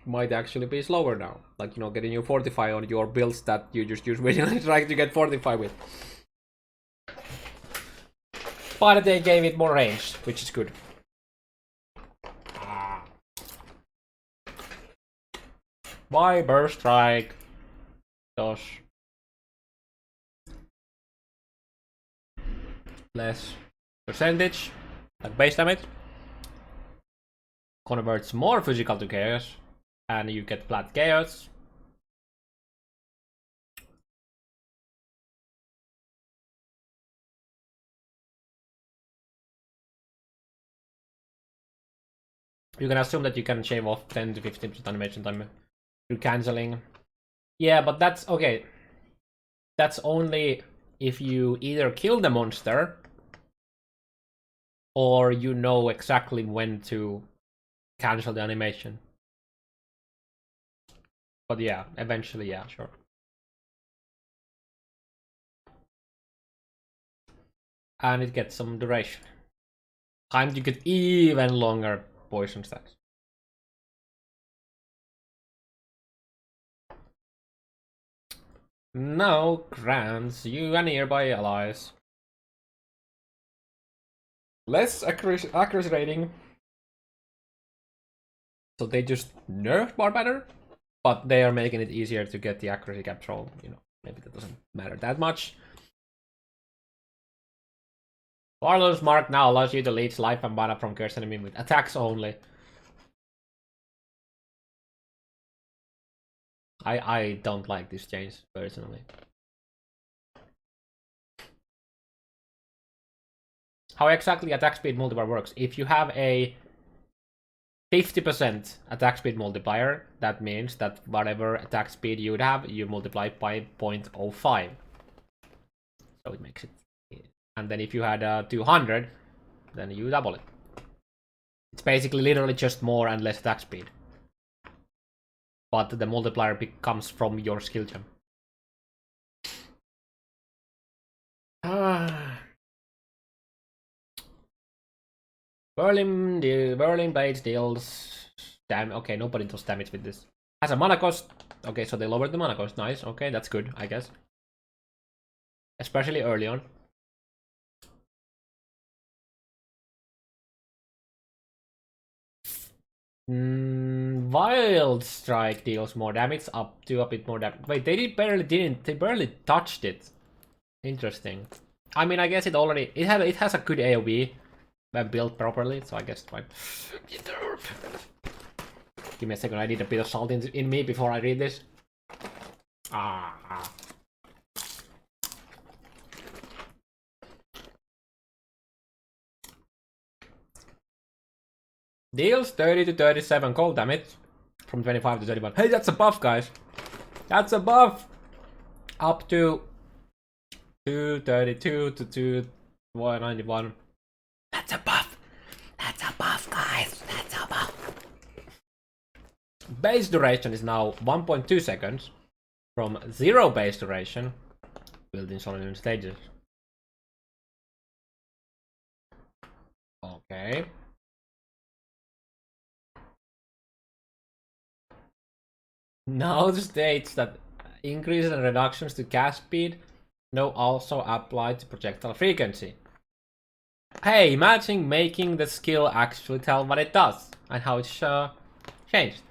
might actually be slower now. Like, you know, getting you Fortify on your builds that you just use Vigilant Strike to get Fortify with. But they gave it more range, which is good. Why Burst Strike does less percentage, like base damage, converts more physical to chaos, and you get flat chaos. You can assume that you can shave off 10 to 15% animation time through canceling. Yeah, but that's okay. That's only if you either kill the monster or you know exactly when to cancel the animation. But yeah, eventually, yeah, sure. And it gets some duration. Time to get even longer poison stacks. Now grants you a nearby allies. Less accuracy rating. So they just nerfed bar better, but they are making it easier to get the accuracy control. You know, maybe that doesn't matter that much. Warlord's Mark now allows you to leech life and mana from cursed enemy with attacks only. I don't like this change personally. How exactly attack speed multiplier works? If you have a 50% attack speed multiplier, that means that whatever attack speed you would have, you multiply by 0.05. So it makes it. And then if you had 200, then you double it. It's basically literally just more and less attack speed. But the multiplier comes from your skill gem. Berlin Blades deals damage. Okay, nobody does damage with this. Has a mana cost. Okay, so they lowered the mana cost. Nice. Okay, that's good, I guess. Especially early on. Wild Strike deals more damage, up to a bit more damage. Wait, they barely touched it. Interesting. I mean, I guess it has a good AoE when built properly, so I guess it's fine. Give me a second, I need a bit of salt in me before I read this. Ah. Deals 30 to 37 cold damage from 25 to 31. Hey, that's a buff, guys. That's a buff. Up to 232 to 291. That's a buff. That's a buff, guys. That's a buff. Base duration is now 1.2 seconds from 0 base duration built in Solid stages. Okay. Now states that increases and reductions to cast speed now also apply to projectile frequency. Hey, imagine making the skill actually tell what it does and how it's changed.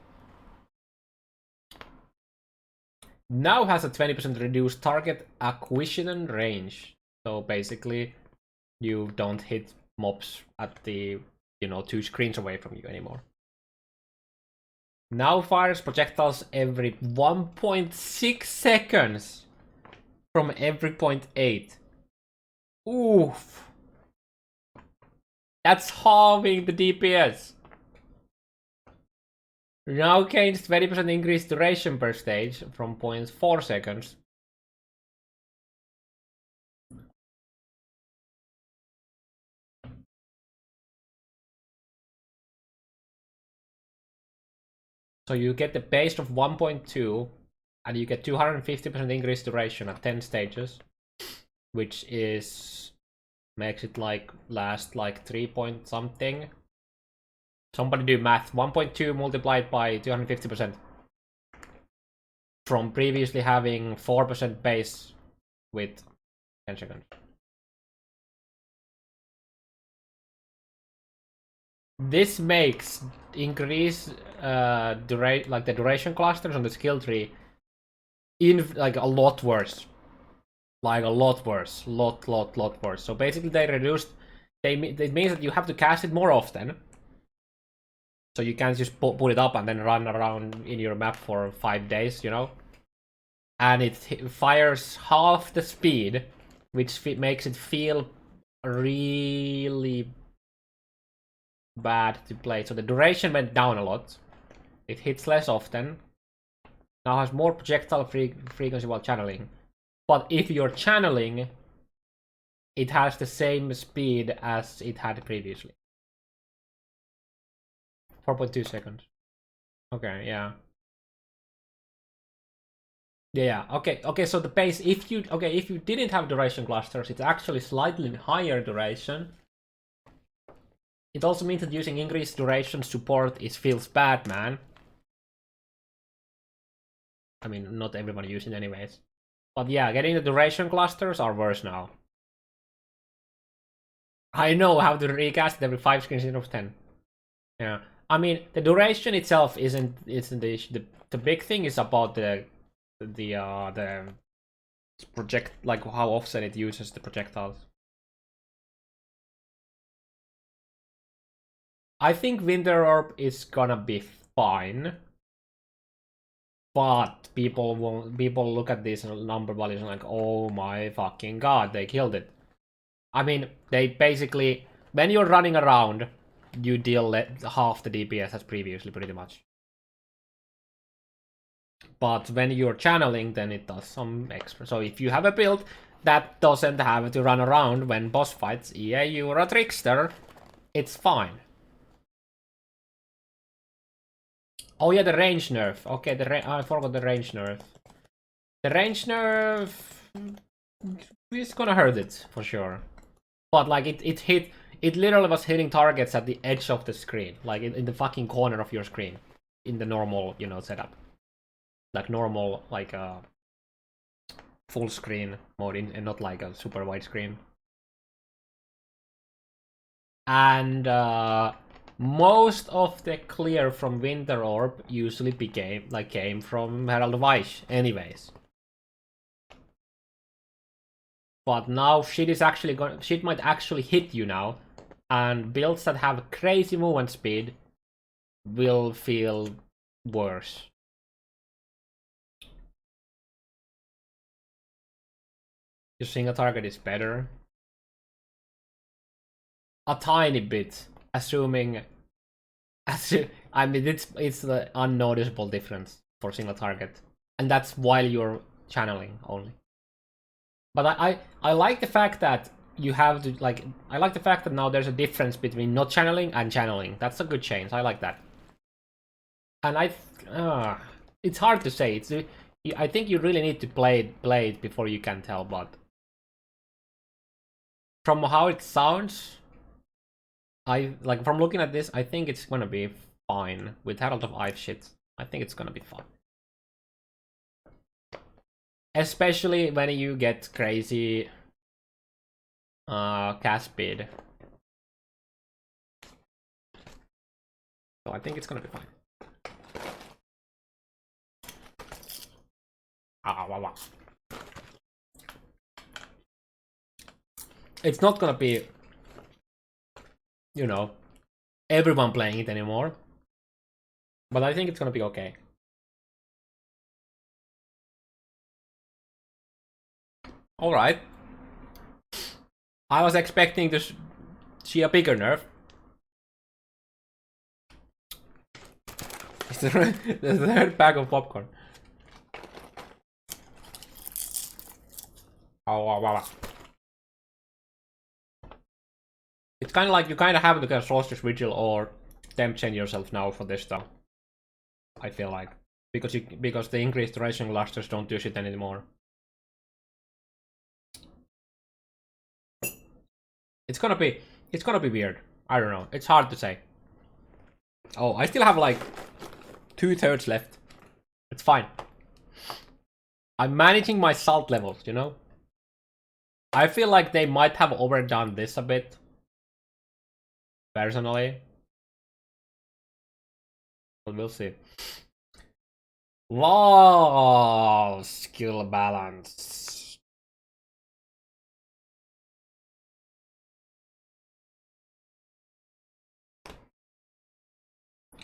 Now has a 20% reduced target acquisition range. So basically, you don't hit mobs at the 2 screens away from you anymore. Now fires projectiles every 1.6 seconds from every 0.8. Oof. That's halving the DPS. Now gains 20% increased duration per stage from 0.4 seconds. So you get the base of 1.2 and you get 250% increased duration at 10 stages, which makes it last 3 point something. Somebody do math. 1.2 multiplied by 250%. From previously having 4% base with 10 seconds. This makes increase the duration clusters on the skill tree in a lot worse. Like a lot worse. Lot worse. So basically they reduced, it means that you have to cast it more often. So you can't just put it up and then run around in your map for 5 days, And it fires half the speed, which makes it feel really bad to play. So the duration went down a lot. It hits less often. Now has more projectile frequency while channeling. But if you're channeling, it has the same speed as it had previously. 4.2 seconds. Okay, yeah. Yeah, okay, so the base, if you didn't have duration clusters, it's actually slightly higher duration. It also means that using increased duration support feels bad, man. I mean, not everybody uses it anyways. But yeah, getting the duration clusters are worse now. I know how to recast it every 5 screens instead of 10. Yeah. I mean, the duration itself isn't the issue. The big thing is about the project, how often it uses the projectiles. I think Winter Orb is gonna be fine. But people look at these number values and like, oh my fucking god, they killed it. I mean, they basically, when you're running around, you deal half the DPS as previously, pretty much. But when you're channeling, then it does some extra. So if you have a build that doesn't have to run around when boss fights, yeah, you're a trickster, it's fine. Oh yeah, the range nerf. Okay, I forgot the range nerf. The range nerf is gonna hurt it for sure. But it literally was hitting targets at the edge of the screen, like in the fucking corner of your screen, in the normal setup, like normal full screen mode, and not like a super wide screen. And most of the clear from Winter Orb usually came from Herald of Ice, anyways. But now shit might actually hit you now, and builds that have crazy movement speed will feel worse. Your single target is better. A tiny bit, assuming. I mean, it's the unnoticeable difference for single target, and that's while you're channeling only. But I like the fact that you have to like. I like the fact that now there's a difference between not channeling and channeling. That's a good change. I like that. And it's hard to say. I think you really need to play it before you can tell. But from how it sounds, from looking at this, I think it's gonna be fine with Herald of Ice shit. I think it's gonna be fine. Especially when you get crazy cast speed. So I think it's gonna be fine. Wow. It's not gonna be, you know, everyone playing it anymore. But I think it's gonna be okay. Alright. I was expecting to see a bigger nerf. It's the third bag of popcorn. Oh, wow. It's kind of like you kind of have to get Sorcerer's Vigil or Temp Chain yourself now for this stuff. I feel like because the increased duration clusters don't do shit anymore. It's gonna be weird. I don't know. It's hard to say. Oh, I still have like 2/3 left. It's fine. I'm managing my salt levels, you know? I feel like they might have overdone this a bit. Personally. But we'll see. Wow, skill balance.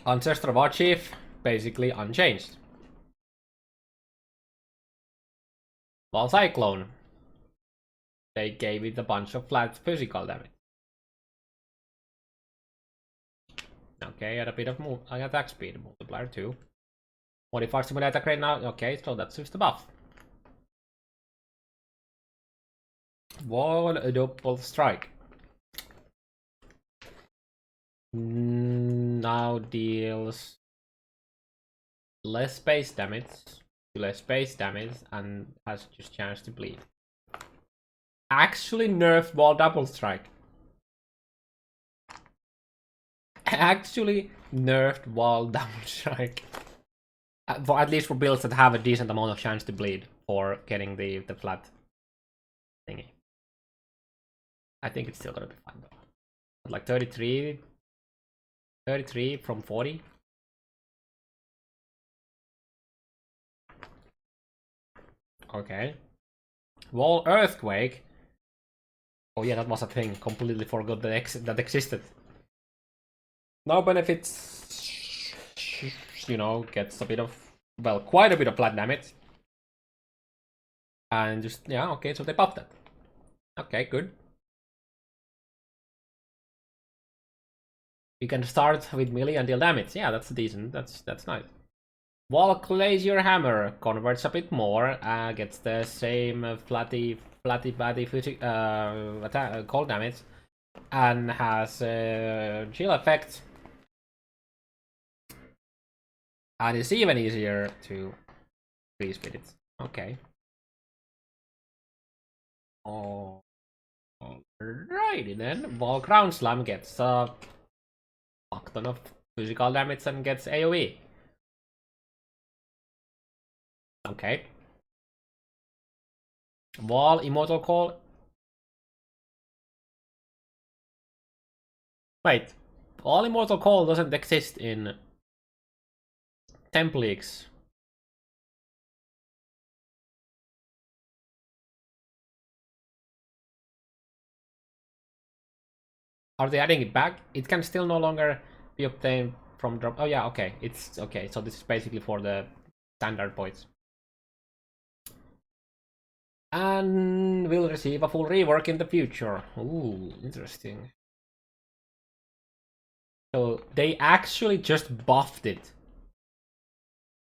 Ancestor War Chief, basically unchanged. While Cyclone, they gave it a bunch of flat physical damage. Okay, had a bit of attack speed, multiplier 2. Modified simulate attack rate now, okay, so that's just the buff. Wall double strike. Now deals less base damage, and has just chance to bleed. Actually nerfed wall double strike. Actually nerfed wall double strike. For at least for builds that have a decent amount of chance to bleed for getting the flat thingy. I think it's still gonna be fine though. Like 33 from 40. Okay. Wall earthquake. Oh yeah, that was a thing. Completely forgot that existed. Now benefits, you know, gets a bit of, well, quite a bit of flat damage. And just, yeah, okay, so they buffed that. Okay, good. You can start with melee and deal damage. Yeah, that's decent. That's nice. Wall Glacier Hammer converts a bit more, gets the same flatty attack, cold damage, and has chill effect. And it's even easier to freeze with it. Okay. Oh, alrighty then. Wall Ground Slam gets a fuck ton of physical damage and gets AoE. Okay. Wall Immortal Call. Wait. All Immortal Call doesn't exist in Temp Leaks. Are they adding it back? It can still no longer be obtained from drop. Oh yeah, okay. It's okay. So this is basically for the standard points. And will receive a full rework in the future. Ooh, interesting. So they actually just buffed it.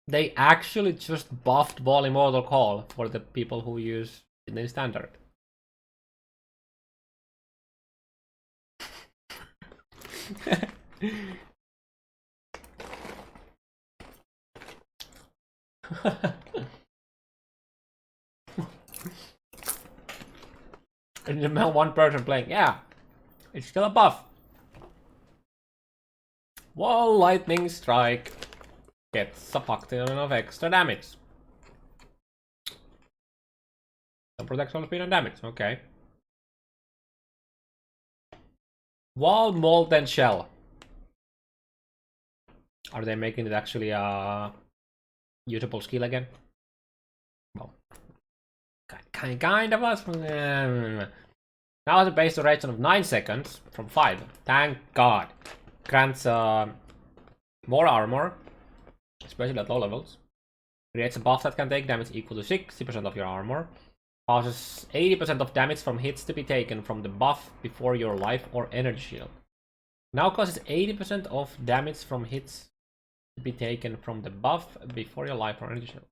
They actually just buffed Ball Immortal Call for the people who use it in standard. And the one person playing, yeah, it's still a buff. Wall Lightning Strike gets a fuck ton of extra damage. Some protection speed and damage, okay. Wall Molten Shell. Are they making it actually a usable skill again? Well, kind of us. Now has a base duration of 9 seconds from 5. Thank God. Grants more armor, especially at low levels. Creates a buff that can take damage equal to 60% of your armor. Causes 80% of damage from hits to be taken from the buff before your life or energy shield. Now causes 80% of damage from hits to be taken from the buff before your life or energy shield.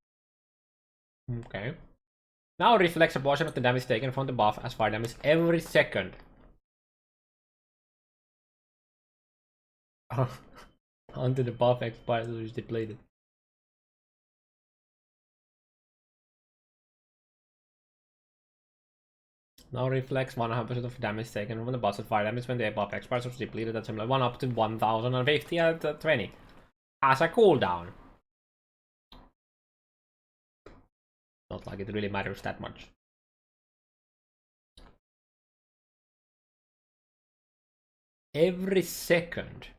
Okay. Now reflects a portion of the damage taken from the buff as fire damage every second. Until the buff expires or is depleted. Now reflects 100% of damage taken from the buff at fire damage when the buff expires or is depleted at similar 1 up to 1050 at 20. Has a cooldown. Not like it really matters that much. Every second.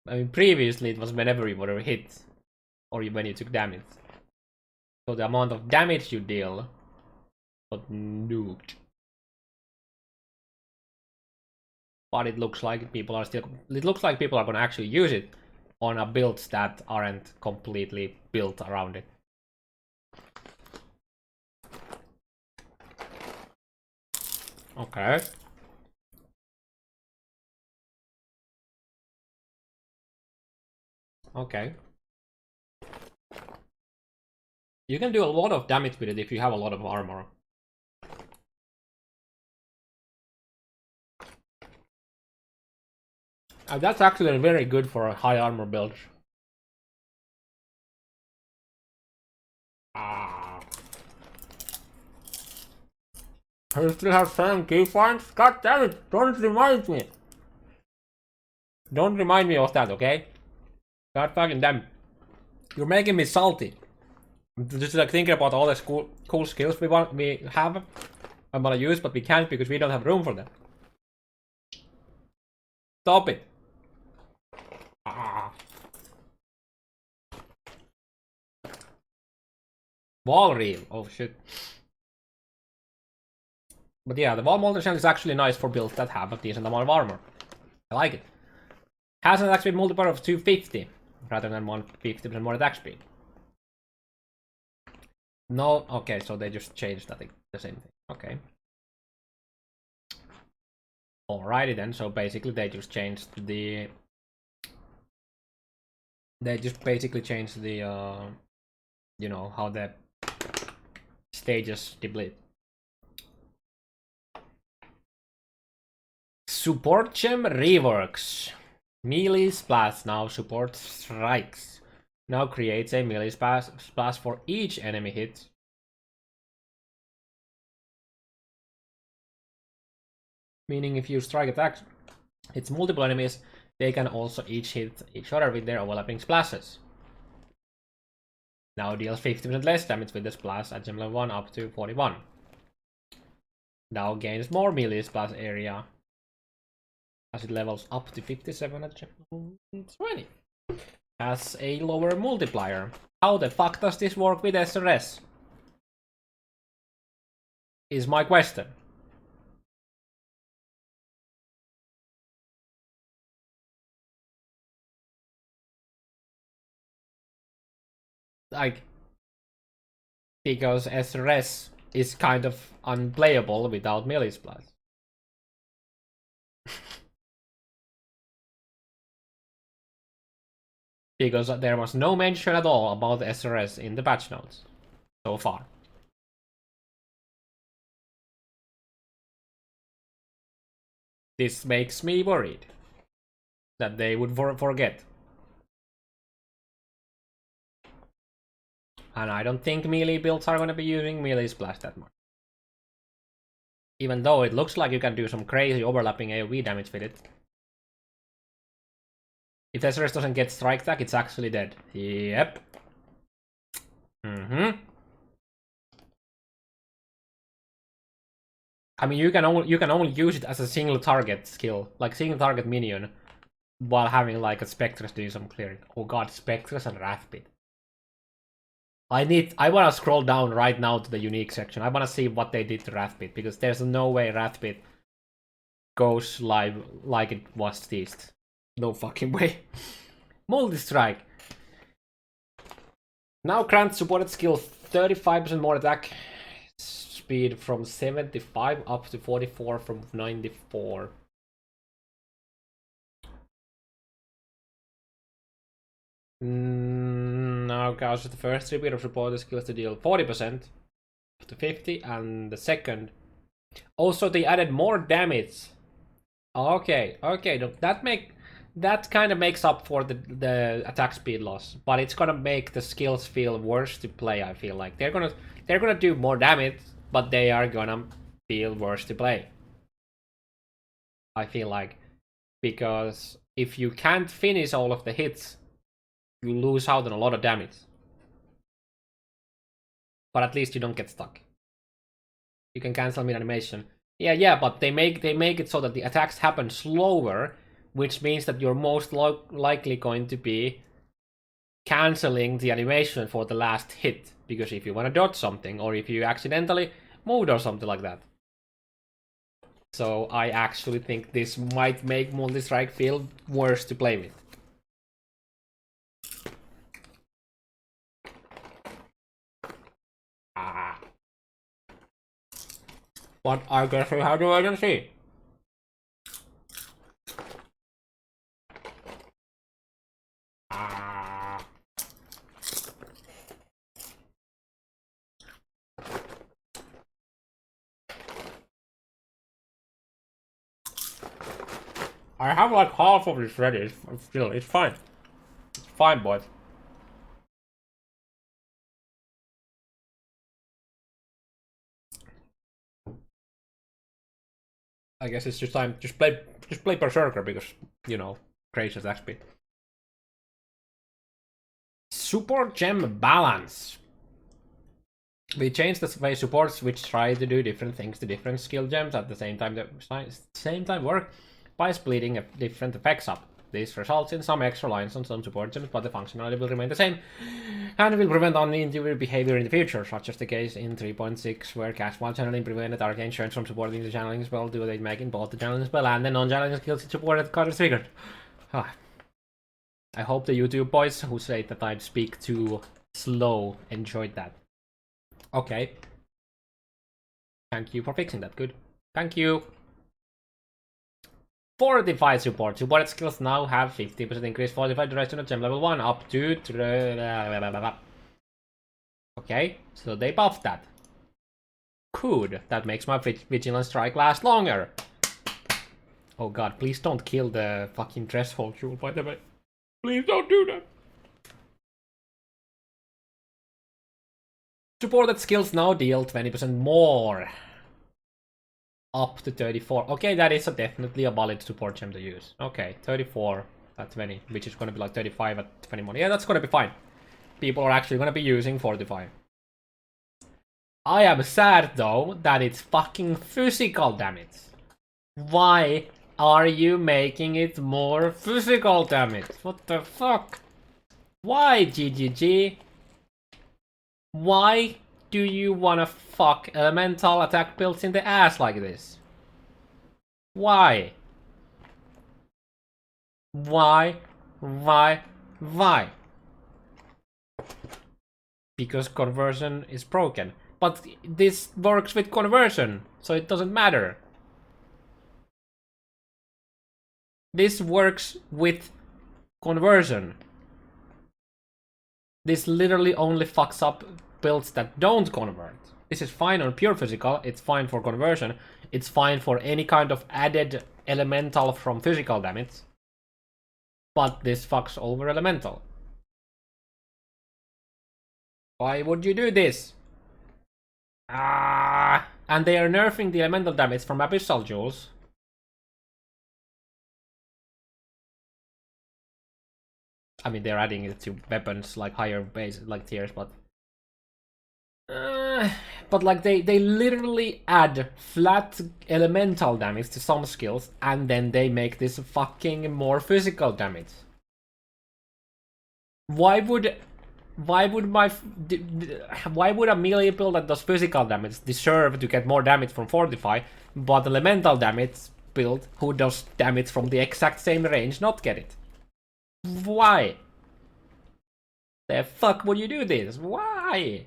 I mean, previously it was whenever you were hit or when you took damage. So the amount of damage you deal got nuked. But it looks like people are still. It looks like people are gonna actually use it on a builds that aren't completely built around it. Okay. Okay. You can do a lot of damage with it if you have a lot of armor. That's actually very good for a high armor build. I still have 7 keypoints? God damn it! Don't remind me! Don't remind me of that, okay? God fucking damn. You're making me salty. I'm just like thinking about all the cool skills we have. I wanna use, but we can't because we don't have room for them. Stop it. Wall reel. Oh shit. But yeah, the wall molten is actually nice for builds that have a decent amount of armor. I like it. Has an attack speed multiplier of 250 rather than 150% more attack speed. No, okay, so they just changed, I think, the same thing. Okay. Alrighty then, so basically they just changed the... They just basically changed the, you know, how the stages deplete. Support gem reworks. Melee splash now supports strikes. Now creates a melee splash for each enemy hit. Meaning if you strike attacks hits multiple enemies, they can also each hit each other with their overlapping splashes. Now deals 50% less damage with the splash at gem level 1 up to 41. Now gains more melee splash area as it levels up to 57 at 20. Has a lower multiplier. How the fuck does this work with SRS? Is my question. Like, because SRS is kind of unplayable without melee splash. Because there was no mention at all about SRS in the patch notes so far. This makes me worried that they would forget. And I don't think melee builds are going to be using melee splash that much. Even though it looks like you can do some crazy overlapping AoE damage with it. If SRS doesn't get strike tag, it's actually dead. Yep. I mean, you can only use it as a single target skill, like single target minion, while having like a Spectres doing some clearing. Oh god, Spectres and Wrathpit. I wanna scroll down right now to the unique section. I wanna see what they did to Wrathpit, because there's no way Wrathpit goes live like it was teased. No fucking way. Multi-strike. Now grants supported skill 35% more attack speed from 75 up to 44 from 94. Now causes the first repeat of supported skills to deal 40% up to 50, and the second. Also, they added more damage. Okay, that kind of makes up for the attack speed loss, but it's gonna make the skills feel worse to play. I feel like they're gonna do more damage, but they are gonna feel worse to play. I feel like, because if you can't finish all of the hits, you lose out on a lot of damage. But at least you don't get stuck. You can cancel mid animation. Yeah, but they make it so that the attacks happen slower, which means that you're most likely going to be canceling the animation for the last hit, because if you want to dodge something, or if you accidentally moved or something like that. So I actually think this might make multi-strike feel worse to play with. But I guess we have to wait and see. I have like half of this ready. It's fine. It's fine, boys. I guess it's just time. Just play Berserker, because, you know, crazy attack speed. Support gem balance. We changed the way supports which try to do different things to different skill gems at the same time work by splitting different effects up. This results in some extra lines on some support gems, but the functionality will remain the same and will prevent unintuitive behavior in the future, such as the case in 3.6, where cast while channeling prevented arcane shards from supporting the channeling spell due to making both the channeling spell and the non-channeling skills it supported card is triggered. I hope the YouTube boys who say that I speak too slow enjoyed that. Okay. Thank you for fixing that. Good. Thank you. Fortified support. Supported skills now have 50% increased fortified duration at gem level 1 up to... Okay, so they buffed that. Good. That makes my Vigilant Strike last longer. Oh god, please don't kill the fucking threshold jewel, by the way. Please don't do that. Supported skills now deal 20% more. Up to 34. Okay, that is definitely a valid support gem to use. Okay, 34 at 20, which is going to be like 35 at 20 more. Yeah, that's going to be fine. People are actually going to be using Fortify. I am sad though that it's fucking physical damage. Why are you making it more physical damage? What the fuck? Why, GGG? Why do you wanna fuck elemental attack builds in the ass like this? Why? Why? Why? Because conversion is broken. But this works with conversion, so it doesn't matter. This works with conversion. This literally only fucks up builds that don't convert. This is fine on pure physical, it's fine for conversion, it's fine for any kind of added elemental from physical damage. But this fucks over elemental. Why would you do this? And they are nerfing the elemental damage from Abyssal Jewels. I mean, they're adding it to weapons like higher base, like tiers, but like they literally add flat elemental damage to some skills, and then they make this fucking more physical damage. Why would a melee build that does physical damage deserve to get more damage from Fortify, but elemental damage build who does damage from the exact same range not get it? Why? The fuck would you do this? Why?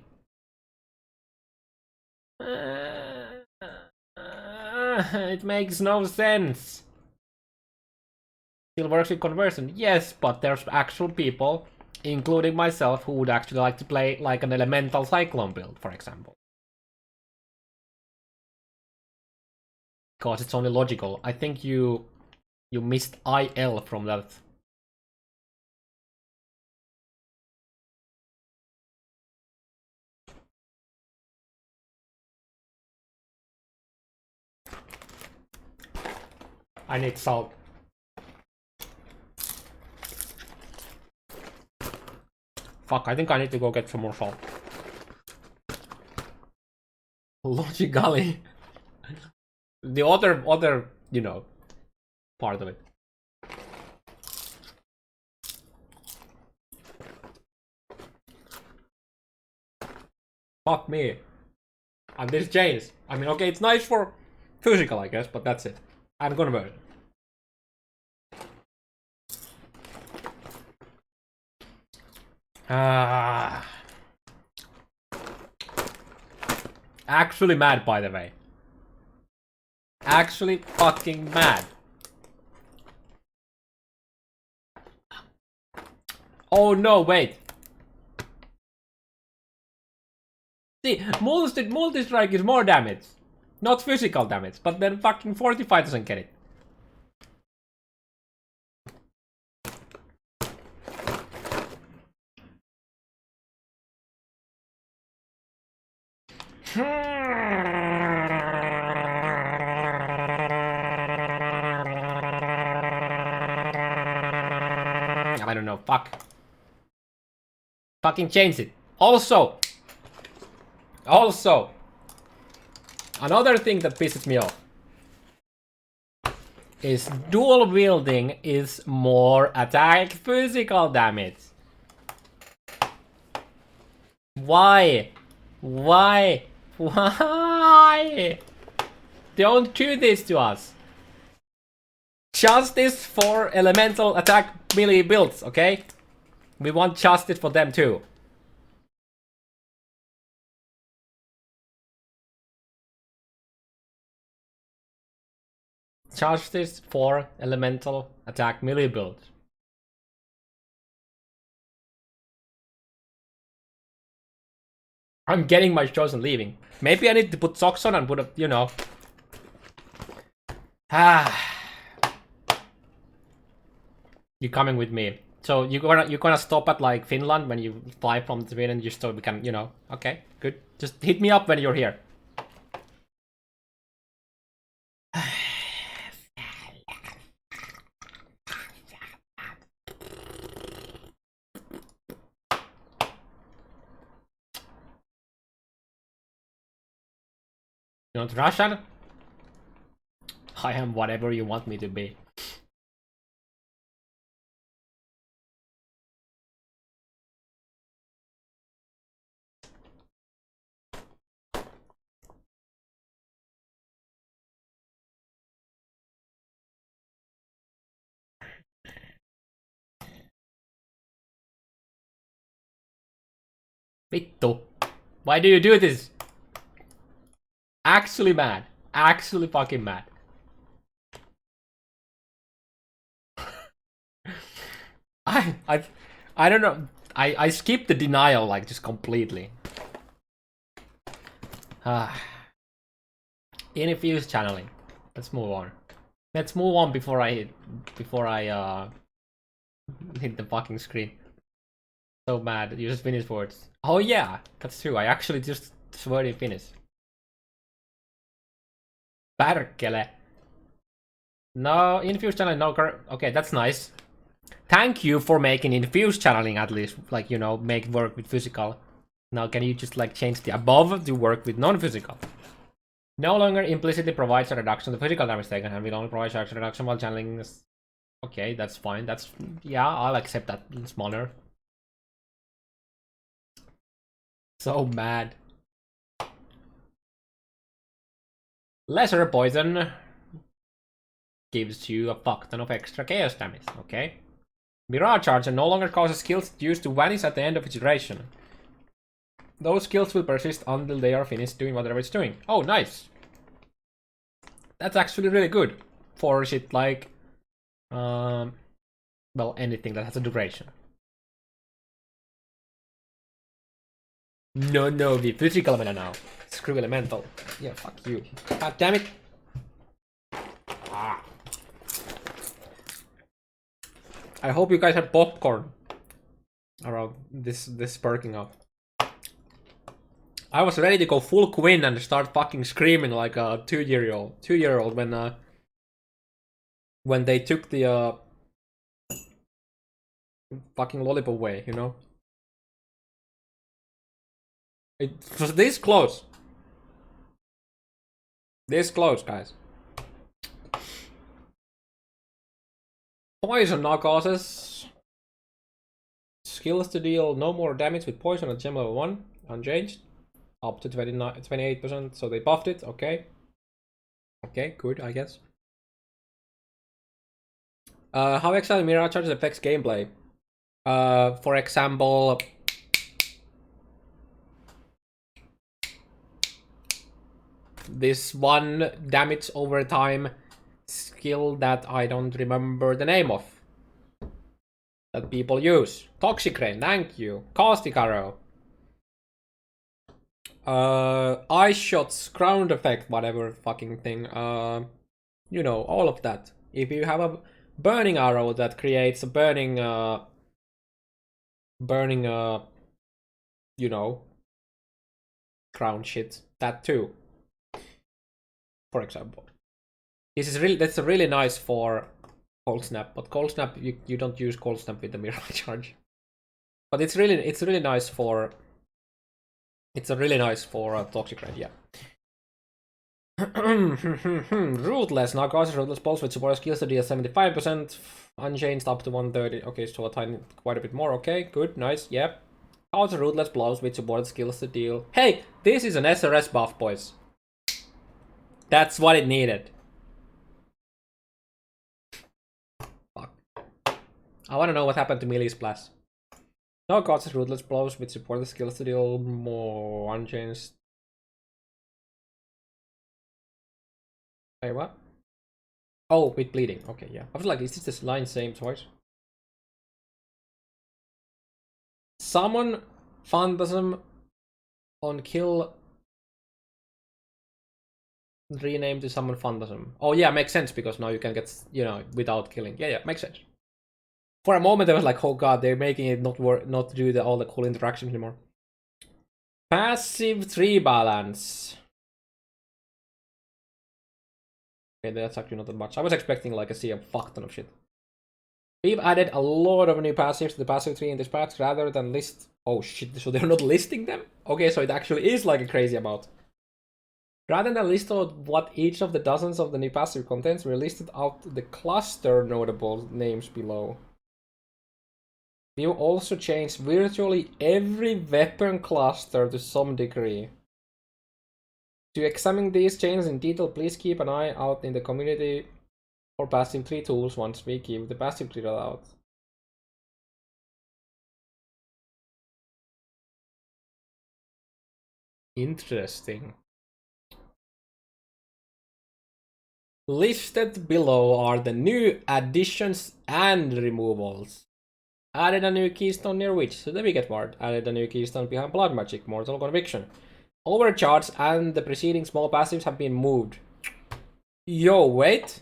It makes no sense. Still works with conversion, yes, but there's actual people, including myself, who would actually like to play like an elemental cyclone build, for example. Because it's only logical. I think you missed IL from that. I need salt. Fuck, I think I need to go get some more salt. Logically. The other, you know, part of it. Fuck me. And this chains. I mean, okay, it's nice for physical, I guess, but that's it. I'm gonna burn it. Actually mad, by the way. Actually fucking mad. Oh no, wait. See, multi-strike is more damage. Not physical damage, but then fucking Fortify doesn't get it. I don't know, fuck. Fucking change it. Also, another thing that pisses me off is dual wielding is more attack physical damage. Why? Why? Why? Don't do this to us. Justice for elemental attack melee builds, okay? We want justice for them too. Justice for elemental attack melee builds. I'm getting my shows and leaving. Maybe I need to put socks on and put a, you know. You're coming with me. So you're gonna stop at like Finland when you fly from Sweden, just so we can, you know. Okay, good. Just hit me up when you're here. You're not Russian? I am whatever you want me to be. Vittu. Why do you do this? Actually mad. Actually fucking mad. I don't know. I skipped the denial like just completely. Infused channeling. Let's move on. Let's move on before I hit the fucking screen. So mad. You just finished words. Oh yeah, that's true. I actually just swear in Finnish. Perkele. No, infused channeling, no. Okay, that's nice. Thank you for making infused channeling at least, like, you know, make work with physical. Now, can you just like change the above to work with non-physical? No longer implicitly provides a reduction to physical damage taken, and will only provide charge reduction while channeling. Okay, that's fine. That's, yeah, I'll accept that. Smaller. So mad. Lesser poison gives you a fuck ton of extra chaos damage, okay? Mirage Charger no longer causes skills used to vanish at the end of its duration. Those skills will persist until they are finished doing whatever it's doing. Oh, nice! That's actually really good for shit like, well, anything that has a duration. No, the physical mana now. Screw elemental. Yeah, fuck you. God damn it! Ah. I hope you guys had popcorn around this perking up. I was ready to go full Quinn and start fucking screaming like a 2-year-old when they took the fucking lollipop away, you know? It was this close. This close, guys. Poison now causes skills to deal no more damage with poison at gem level 1, unchanged, up to 28%, so they buffed it, okay. Okay, good, I guess. How Exile Mirage Charge affects gameplay. For example, this one damage over time skill that I don't remember the name of that people use. Toxic Rain, thank you. Caustic Arrow. Ice Shots, Ground Effect, whatever fucking thing. You know, all of that. If you have a burning arrow that creates a burning, you know, ground shit, that too. For example. That's really nice for Cold Snap, but Cold Snap you don't use Cold Snap with the Mirage Charge. But it's really nice for Toxic Rain, yeah. Rootless now causes Rootless Pulse with support skills to deal 75%, unchanged up to 130. Okay, so quite a bit more. Okay, good, nice, yep. Causes Rootless Blows with support skills to deal. Hey, this is an SRS buff, boys. That's what it needed. Fuck. I wanna know what happened to Melee Splash. Now causes Rootless Blows with support skills to deal more unchanged. Wait, what? Oh, with bleeding. Okay, yeah. I was like, is this line same twice? Summon Phantasm on kill. Rename to Summon Phantasm. Oh yeah, makes sense because now you can get, you know, without killing. Yeah, makes sense. For a moment I was like, oh god, they're making it not do all the cool interactions anymore. Passive 3 balance. Okay, that's actually not that much. I was expecting like a sea of fuck ton of shit. We've added a lot of new passives to the passive 3 in this patch rather than list. Oh shit, so they're not listing them? Okay, so it actually is like a crazy amount. Rather than list out what each of the dozens of the new passive contains, we listed out the cluster notable names below. We also changed virtually every weapon cluster to some degree. To examine these changes in detail, please keep an eye out in the community for passive tree tools once we give the passive tree out. Interesting. Listed below are the new additions and removals. Added a new keystone near Witch, so the Wicked Ward. Added a new keystone behind Blood Magic, Mortal Conviction. Overcharge and the preceding small passives have been moved. Yo, wait.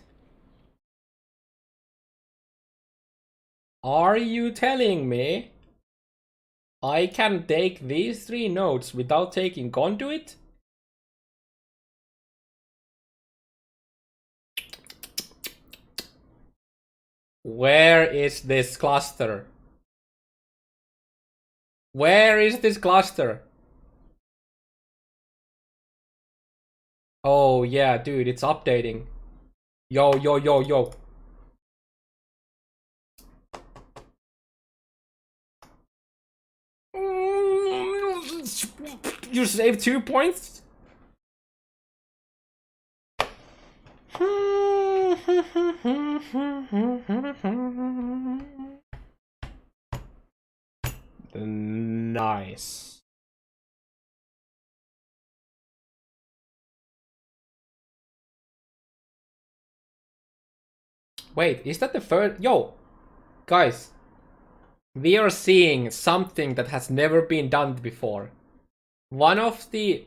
Are you telling me I can take these 3 nodes without taking Conduit? Where is this cluster? Where is this cluster? Oh yeah, dude, it's updating. Yo, yo, yo, yo. You saved 2 points? Nice. Wait, is that the first? Yo, guys, we are seeing something that has never been done before. One of these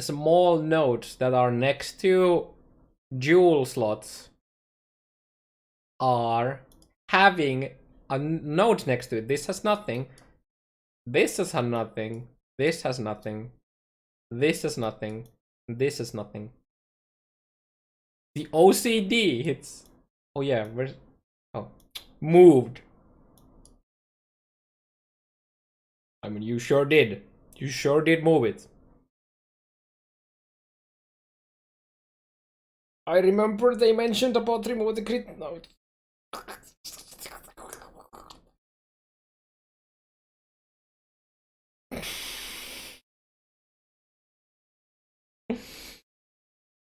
small nodes that are next to jewel slots are having a node next to it. This has nothing. This has nothing. This has nothing. This has nothing. This is nothing. The OCD hits. Oh yeah, where's... Oh. Moved. I mean, you sure did. You sure did move it. I remember they mentioned about remove the crit node.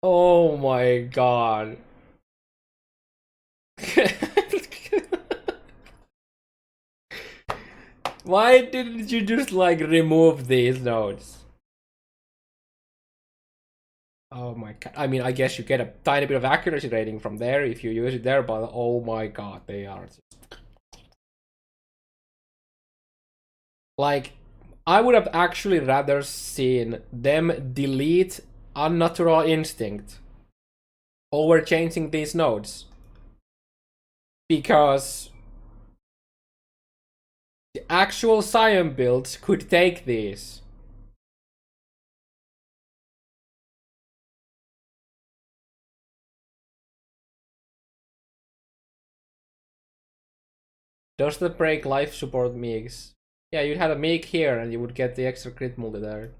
Oh my god. Why didn't you just like remove these nodes? Oh my god. I mean, I guess you get a tiny bit of accuracy rating from there if you use it there, but oh my god, they are just... Like, I would have actually rather seen them delete Unnatural Instinct over changing these nodes. Because the actual Scion builds could take these. Does the break life support Meeks? Yeah, you'd have a Meek here and you would get the extra crit multi there.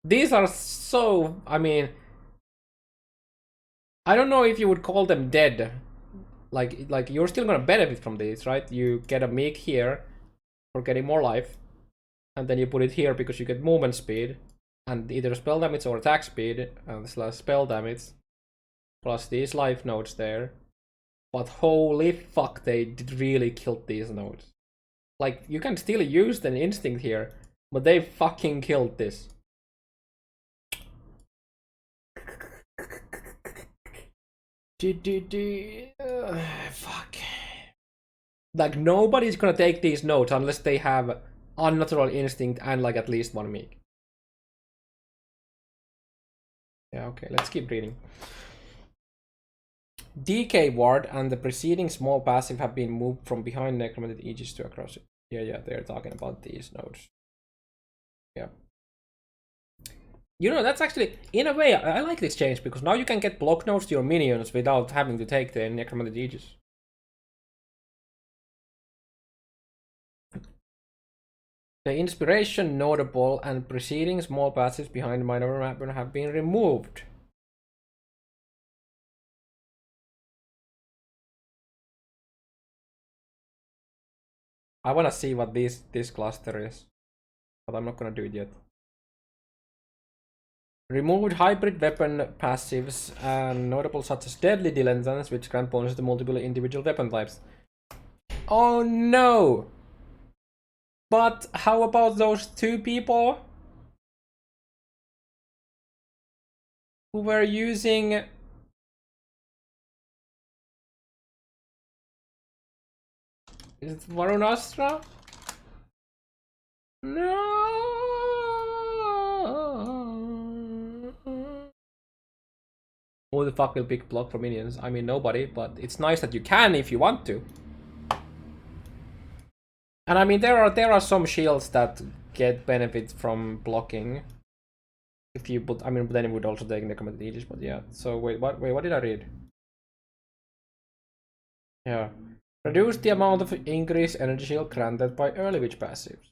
These are so... I mean... I don't know if you would call them dead. Like you're still gonna benefit from these, right? You get a Meek here for getting more life. And then you put it here because you get movement speed. And either spell damage or attack speed. And slash spell damage. Plus these life nodes there. But holy fuck, they did really killed these nodes. Like, you can still use the instinct here, but they fucking killed this. Fuck. Like, nobody's gonna take these nodes unless they have Unnatural Instinct and like at least 1 Meek. Yeah, okay, let's keep reading. DK Ward and the preceding small passive have been moved from behind Necromantic Aegis to across it. Yeah, they're talking about these nodes. Yeah. You know, that's actually, in a way, I like this change because now you can get block nodes to your minions without having to take the Necromantic Aegis. The inspiration notable and preceding small passages behind minor map have been removed. I wanna see what this cluster is, but I'm not gonna do it yet. Removed hybrid weapon passives and notable such as deadly dilettantes, which grant bonuses to multiple individual weapon types. Oh no! But how about those 2 people who were using is it Varunastra? No. Who the fuck will pick block for minions? I mean nobody, but it's nice that you can if you want to. And I mean there are some shields that get benefit from blocking. If you put, I mean then it would also take necromantic aegis, but yeah. So wait, what did I read? Yeah. Reduce the amount of increased energy shield granted by early witch passives.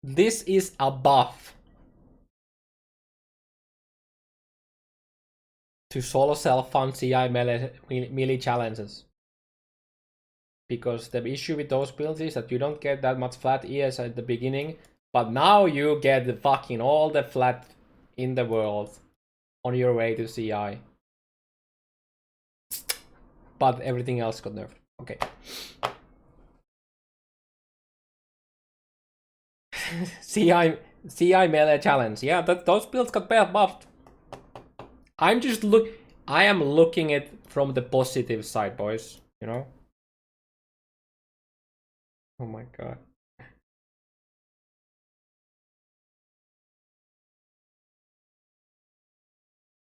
This is a buff to solo self-fund CI melee challenges. Because the issue with those builds is that you don't get that much flat ES at the beginning, but now you get the fucking all the flat in the world on your way to CI. But everything else got nerfed. Okay. CI melee challenge. Yeah, those builds got buffed. I am looking at from the positive side, boys. You know. Oh my god.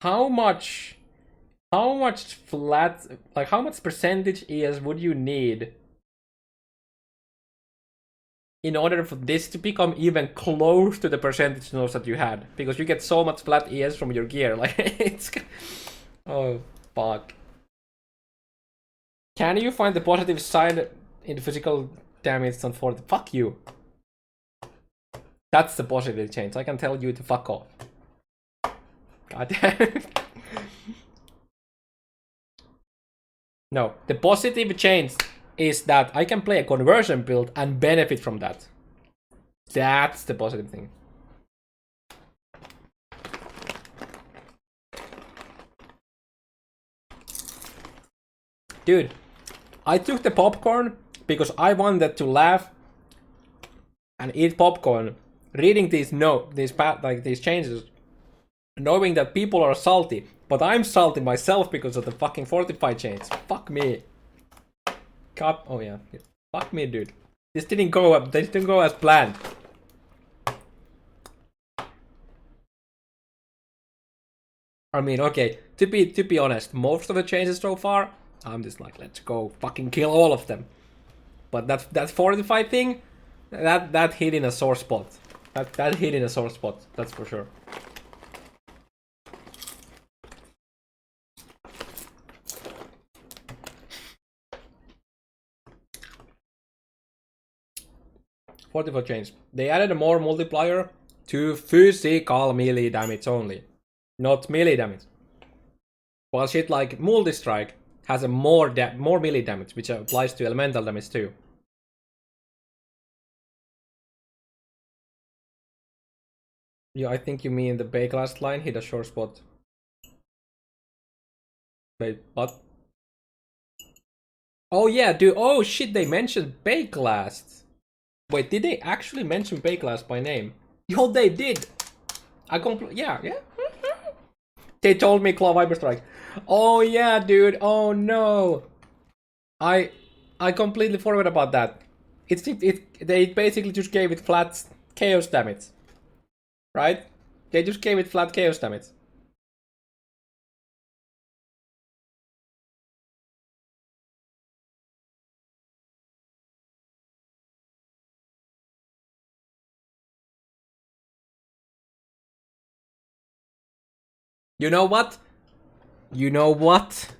How much flat, like how much percentage ES would you need in order for this to become even close to the percentage nodes that you had? Because you get so much flat ES from your gear, like it's... Oh, fuck. Can you find the positive side in the physical damage on 40? Fuck you. That's the positive change. I can tell you to fuck off. God damn. No, the positive change is that I can play a conversion build and benefit from that. That's the positive thing. Dude, I took the popcorn because I wanted to laugh and eat popcorn, reading these changes, knowing that people are salty, but I'm salty myself because of the fucking fortify change. Fuck me. Oh yeah. Fuck me, dude. This didn't go as planned. I mean, okay, to be honest, most of the changes so far, I'm just like, let's go fucking kill all of them. But that fortify thing, that hit in a sore spot. That hit in a sore spot, that's for sure. Fortify change. They added a more multiplier to physical melee damage only, not melee damage. While shit like multi-strike has a more melee damage, which applies to elemental damage too. Yeah, I think you mean the Bakelast line hit a sore spot. Wait, what? Oh yeah, dude. Oh shit, they mentioned Bakelast. Wait, did they actually mention Bakelast by name? Yo, they did. Yeah. They told me Claw Viper Strike. Oh yeah, dude. Oh no. I completely forgot about that. They basically just gave it flat chaos damage. Right? They just gave it flat chaos damage. You know what? You know what?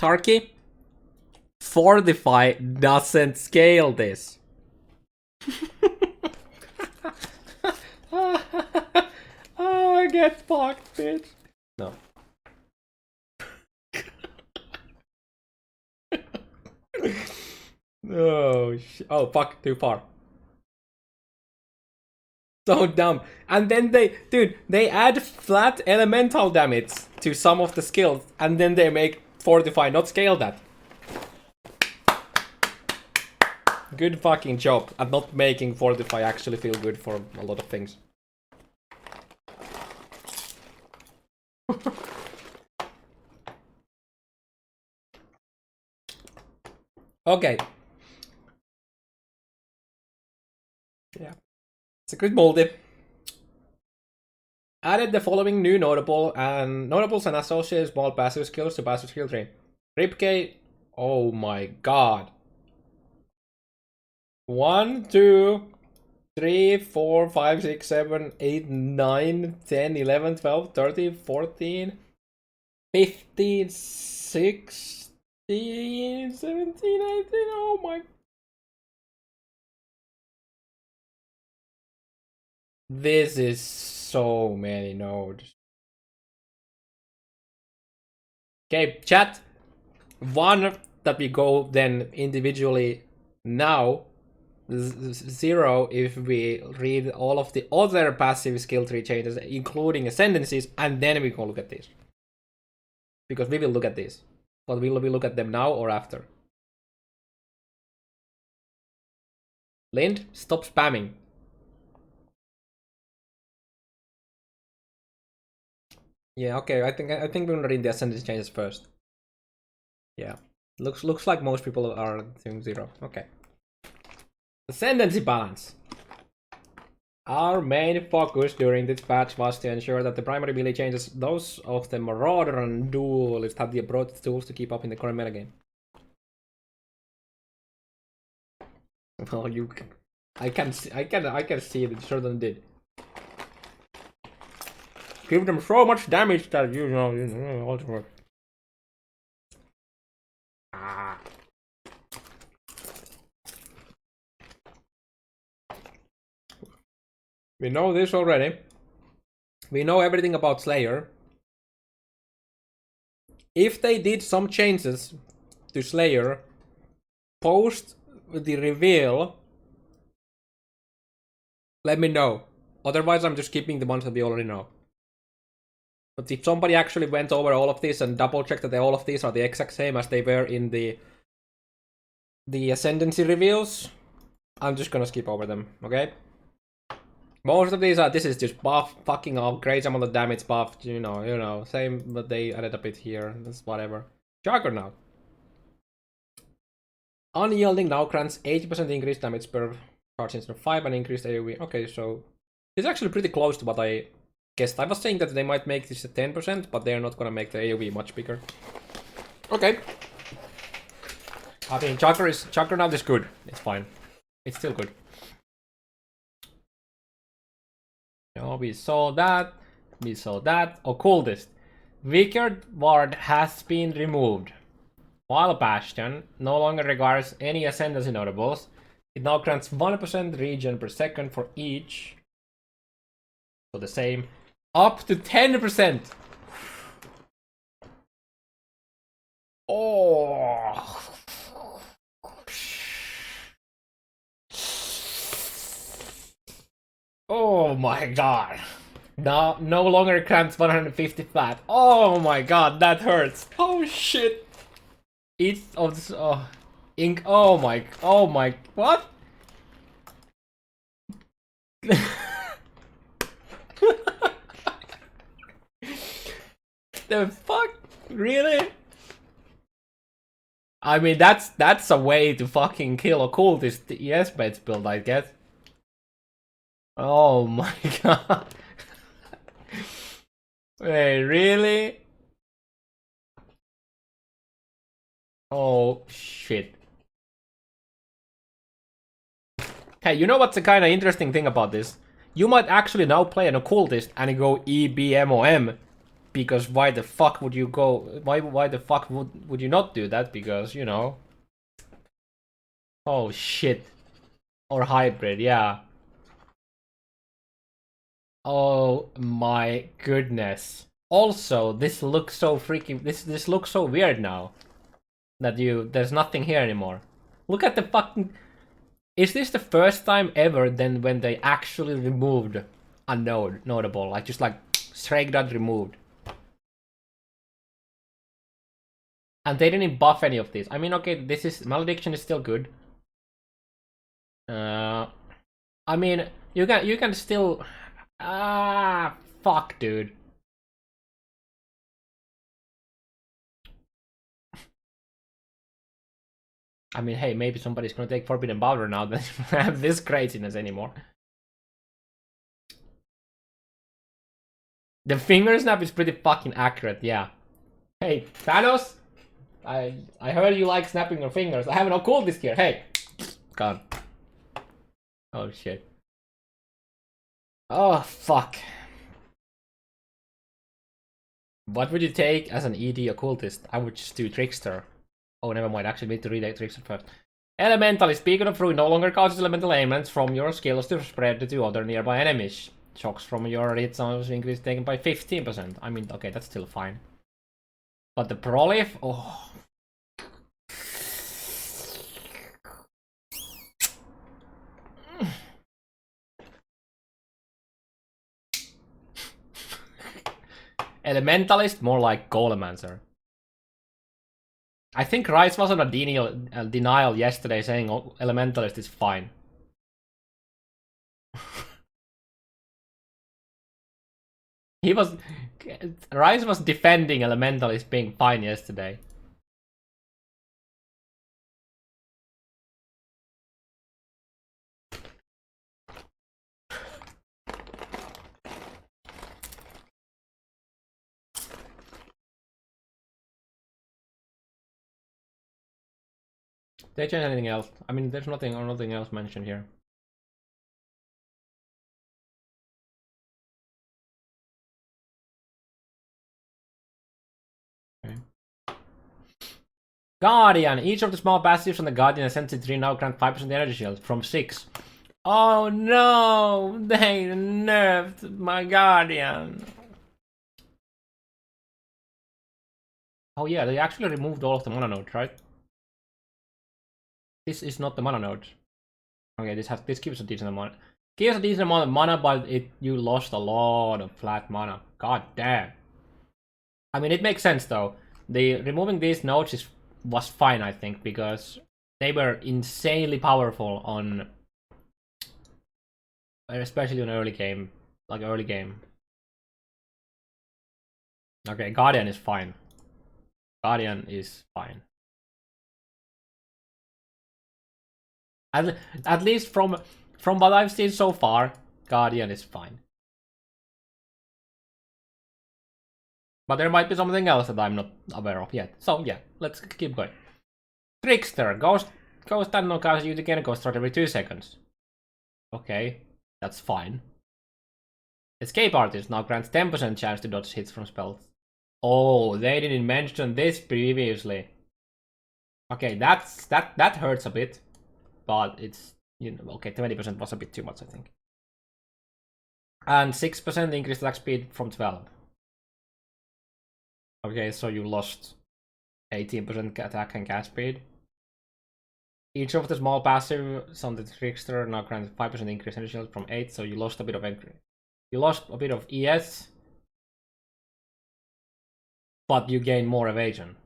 Tarky? Fortify doesn't scale this. Oh, I get fucked, bitch. No. Oh, oh, fuck, too far. So dumb. And then they add flat elemental damage to some of the skills, and then they make Fortify not scale that. Good fucking job at not making Fortify actually feel good for a lot of things. Okay. Yeah. It's a good moldy. Added the following new notables and associated small passive skills to passive skill tree. Ripkey. Oh my god. 1, 2, 3, 4, 5, 6, 7, 8, 9, 10, 11, 12, 13, 14, 15, 16, 17, 18. Oh my. This is so many nodes. Okay, chat. One that we go then individually now. 0 if we read all of the other passive skill tree changes, including ascendancies, and then we can look at this. Because we will look at this. But will we look at them now or after? Lind, stop spamming. Yeah, okay, I think we're gonna read the ascendancy changes first. Yeah. Looks like most people are doing 0. Okay. Ascendancy balance. Our main focus during this patch was to ensure that the primary melee changes, those of the Marauder and Duelist, had the appropriate tools to keep up in the current metagame. Well, I can see that Jordan did. Give them so much damage that you know all to work. We know this already. We know everything about Slayer. If they did some changes to Slayer post the reveal, let me know. Otherwise, I'm just keeping the ones that we already know. But if somebody actually went over all of this and double checked that all of these are the exact same as they were in the Ascendancy reveals, I'm just gonna skip over them, okay? Most of these are, this is just buff, fucking up, crazy amount of damage buff, you know, same, but they added a bit here, that's whatever. Juggernaut. Unyielding now grants 80% increased damage per charge instead of 5 and increased AoE. Okay, so it's actually pretty close to what I guessed. I was saying that they might make this a 10%, but they're not gonna make the AoE much bigger. Okay. I mean, Juggernaut is good. It's fine. It's still good. No, we saw that. We saw that. Occultist. Wicked Ward has been removed. While Bastion no longer requires any Ascendancy notables, it now grants 1% regen per second for each. So the same. Up to 10%! Oh! Oh my god. Now, no longer grants 150 flat. Oh my god, that hurts. Oh shit. Each of this, ink, oh my, what? The fuck? Really? I mean, that's a way to fucking kill occultist ES bets build, I guess. Oh my god. Wait, really? Oh shit. Hey, you know what's the kind of interesting thing about this? You might actually now play an occultist and go EBMOM, because why the fuck would you go? Why the fuck would you not do that? Because you know. Oh shit. Or hybrid, yeah. Oh my goodness. Also, this looks so freaking. This looks so weird now. That there's nothing here anymore. Look at the fucking. Is this the first time ever then when they actually removed a notable? Like just like straight out removed. And they didn't buff any of these. I mean, okay, this is malediction is still good. I mean, you can still. Fuck, dude. I mean, hey, maybe somebody's gonna take Forbidden Powder now that you don't have this craziness anymore. The finger snap is pretty fucking accurate, yeah. Hey, Thanos, I heard you like snapping your fingers. I have an occultist here. Hey, gone. Oh shit. Oh fuck. What would you take as an ED occultist? I would just do Trickster. Oh, never mind. Actually, need to read the Trickster first. Elementalist. Speaking of fruit, no longer causes elemental ailments from your skills to spread to other nearby enemies. Shocks from your hit zones increase taken by 15%. I mean, okay, that's still fine. But the prolif, oh. Elementalist, more like Golemancer. I think Rice was on a denial yesterday saying Elementalist is fine. Rice was defending Elementalist being fine yesterday. Did they change anything else? I mean, there's nothing else mentioned here. Okay. Guardian. Each of the small passives on the Guardian Ascendancy 3 now grant 5% energy shield from 6. Oh no! They nerfed my Guardian. Oh yeah, they actually removed all of the mana nodes, right? This is not the mana node. Okay, this gives a decent amount. Gives a decent amount of mana, but you lost a lot of flat mana. God damn. I mean, it makes sense though. Removing these nodes was fine, I think, because they were insanely powerful on, especially on early game, like early game. Okay, Guardian is fine. Guardian is fine. At least from what I've seen so far, Guardian is fine. But there might be something else that I'm not aware of yet. So yeah, let's keep going. Trickster. Ghost and no causes you to gain a ghost shot every 2 seconds. Okay, that's fine. Escape Artist now grants 10% chance to dodge hits from spells. Oh, they didn't mention this previously. Okay, that hurts a bit. But it's, you know, okay, 20% was a bit too much, I think. And 6% increased attack speed from 12. Okay, so you lost 18% attack and cast speed. Each of the small passives on the Trickster now grants 5% increase energy shield from 8, so you lost a bit of increase. You lost a bit of ES, but you gain more evasion.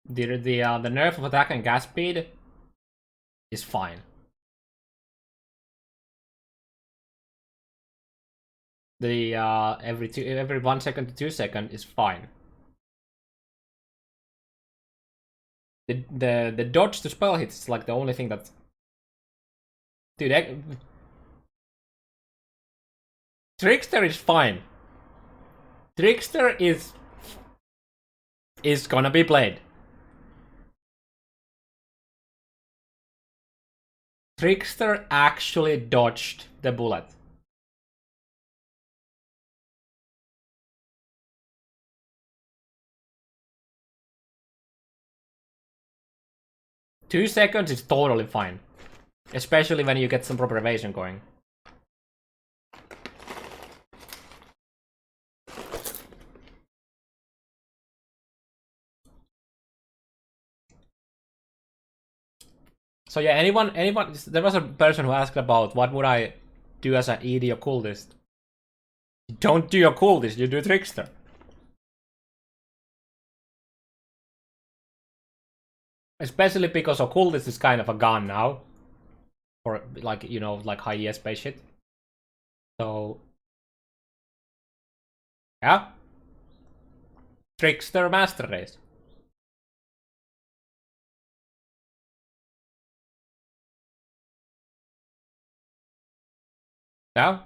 The nerf of attack and gas speed is fine. The every 1 second to 2 seconds is fine. The dodge to spell hits is like the only thing that, dude. Trickster is fine. Trickster is gonna be played. Trickster actually dodged the bullet. Two seconds is totally fine. Especially when you get some proper evasion going. So yeah, anyone, there was a person who asked about what would I do as an ED occultist. You don't do occultist, you do trickster. Especially because occultist is kind of a gun now. Or like, you know, like high ES shit. So yeah. Trickster master race. Yeah.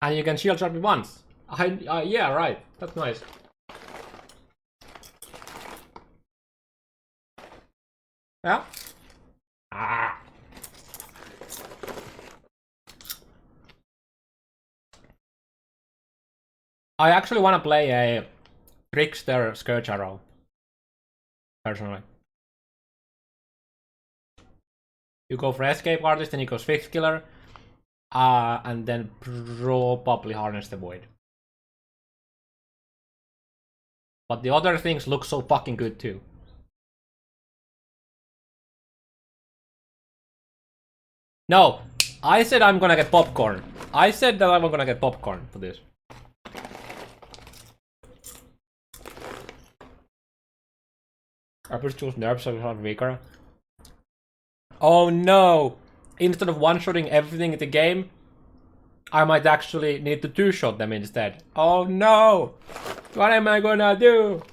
And you can shield shot me once. Yeah, right. That's nice. Yeah. Ah. I actually want to play a Trickster Scourge Arrow. Personally. You go for Escape Artist, then you go Sphinx Killer. And then probably Harness the Void. But the other things look so fucking good too. No, I said I'm gonna get popcorn. I said that I'm gonna get popcorn for this. I just choose nerfs so it's not weaker. Oh no! Instead of one-shotting everything in the game, I might actually need to two-shot them instead. Oh no! What am I gonna do?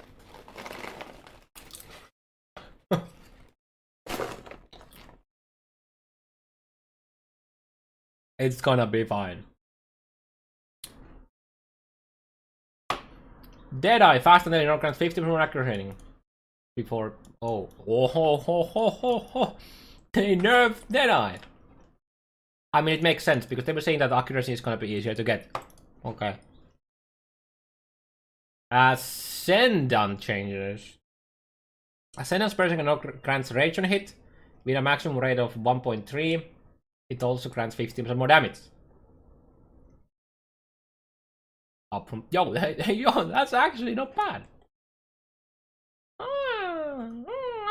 It's gonna be fine. Deadeye, faster than your grants 50% more accuracy rating. Before. Oh. Oh ho ho ho ho ho! They nerfed Deadeye! I mean, it makes sense because they were saying that accuracy is gonna be easier to get. Okay. Ascendant changes. Ascendant's person can now grants rage on hit with a maximum rate of 1.3. It also grants 15% more damage. Up from yo, yo, that's actually not bad.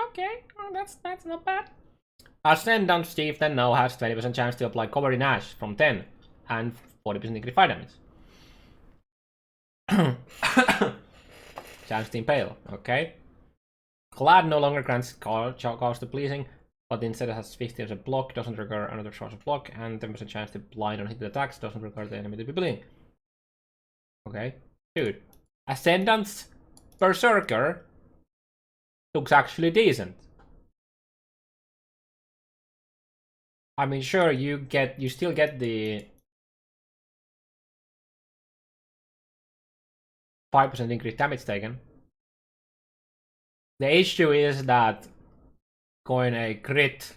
Okay, that's not bad. Ascendant Steve then now has 20% chance to apply Cover in Ash from 10 and 40% increase fire damage. Chance to Impale, okay. Clad no longer grants cause to pleasing, but instead it has 50% block, doesn't require another source of block, and 10% chance to blind on hit attacks, doesn't require the enemy to be bleeding. Okay, dude. Ascendant's Berserker looks actually decent. I mean, sure, you still get the 5% increased damage taken. The issue is that going a crit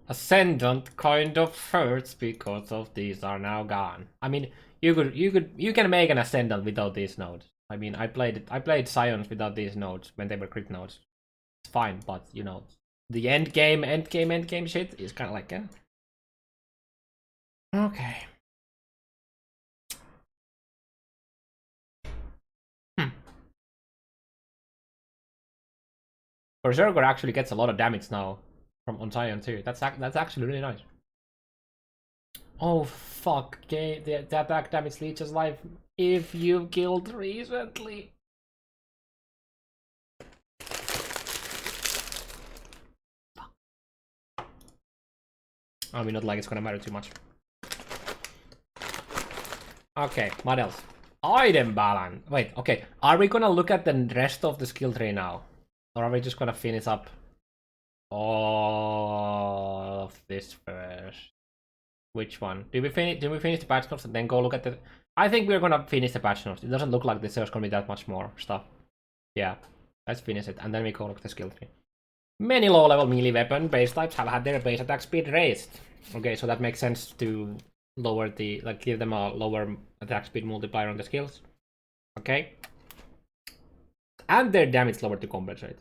Ascendant kind of hurts because of these are now gone. I mean, you can make an Ascendant without these nodes. I mean, I played Scions without these nodes when they were crit nodes. It's fine, but you know, the end game shit is kind of like okay. Berserker actually gets a lot of damage now from on Scion too. That's actually really nice. Oh fuck! Okay, the attack damage leeches life if you killed recently. I mean, not like it's gonna matter too much. Okay, what else? Item balance. Wait, okay. Are we gonna look at the rest of the skill tree now? Or are we just gonna finish up all of this first? Which one? Did we finish the patch notes and then go look at the... I think we're gonna finish the patch notes. It doesn't look like there's gonna be that much more stuff. Yeah, let's finish it and then we go look at the skill tree. Many low-level melee weapon base types have had their base attack speed raised. Okay, so that makes sense to lower the... like, give them a lower attack speed multiplier on the skills. Okay. And their damage lower to compensate.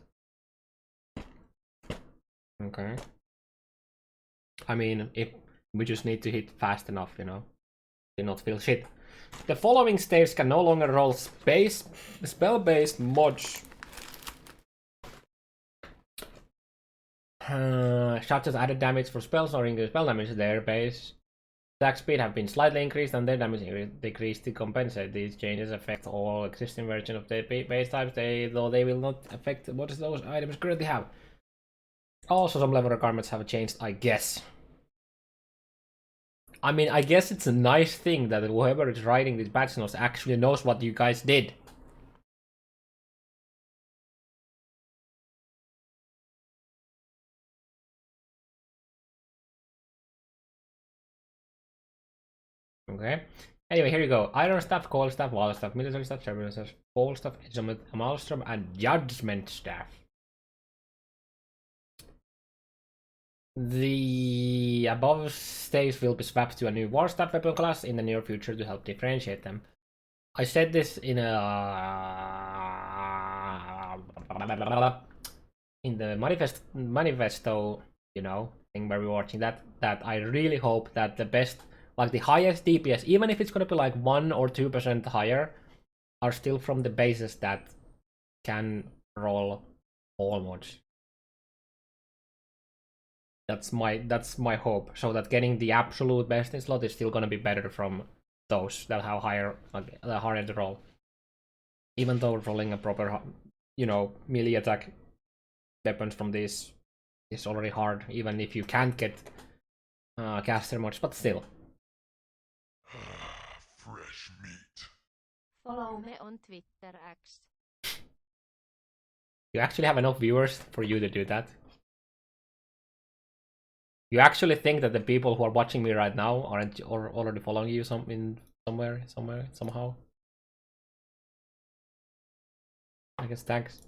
Okay. I mean, if we just need to hit fast enough, you know, to not feel shit. The following staves can no longer roll spell-based mods. Such as added damage for spells or increased spell damage. Their base attack speed have been slightly increased and their damage decreased to compensate. These changes affect all existing versions of the base types, though they will not affect what those items currently have. Also, some level requirements have changed, I guess. I mean, I guess it's a nice thing that whoever is writing these patch notes actually knows what you guys did. Okay. Anyway, here you go. Iron Staff, Cold Staff, Wall Staff, Military Staff, Turbulence Staff, Pole Staff, Maelstrom, and Judgment Staff. The above staves will be swapped to a new War Staff weapon class in the near future to help differentiate them. I said this in the manifesto, you know, thing where we were watching that I really hope that the best, like the highest DPS, even if it's gonna be like 1 or 2% higher, are still from the bases that can roll all mods. That's my hope, so that getting the absolute best in slot is still gonna be better from those that have higher, like, the harder to roll. Even though rolling a proper, you know, melee attack weapons from this is already hard, even if you can't get caster mods, but still. Fresh meat. Follow me on Twitter X. You actually have enough viewers for you to do that? You actually think that the people who are watching me right now aren't or already following you somewhere, somehow? I guess thanks.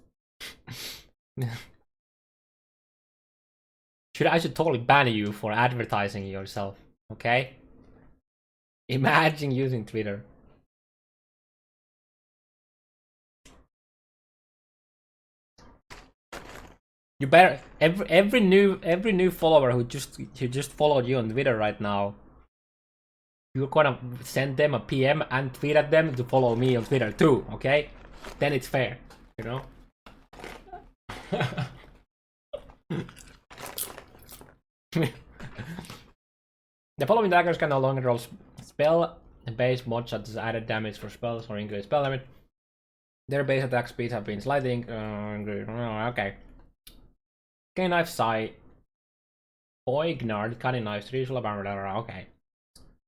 I should totally ban you for advertising yourself, okay? Imagine using Twitter. You better every new follower who just followed you on Twitter right now, you're gonna send them a PM and tweet at them to follow me on Twitter too, okay? Then it's fair, you know? The following daggers can no longer roll spell-based mods such as added damage for spells or increased spell damage. Their base attack speeds have been slightly okay. Okay, knife Sai. Poignard, cutting knives, usual armor, okay.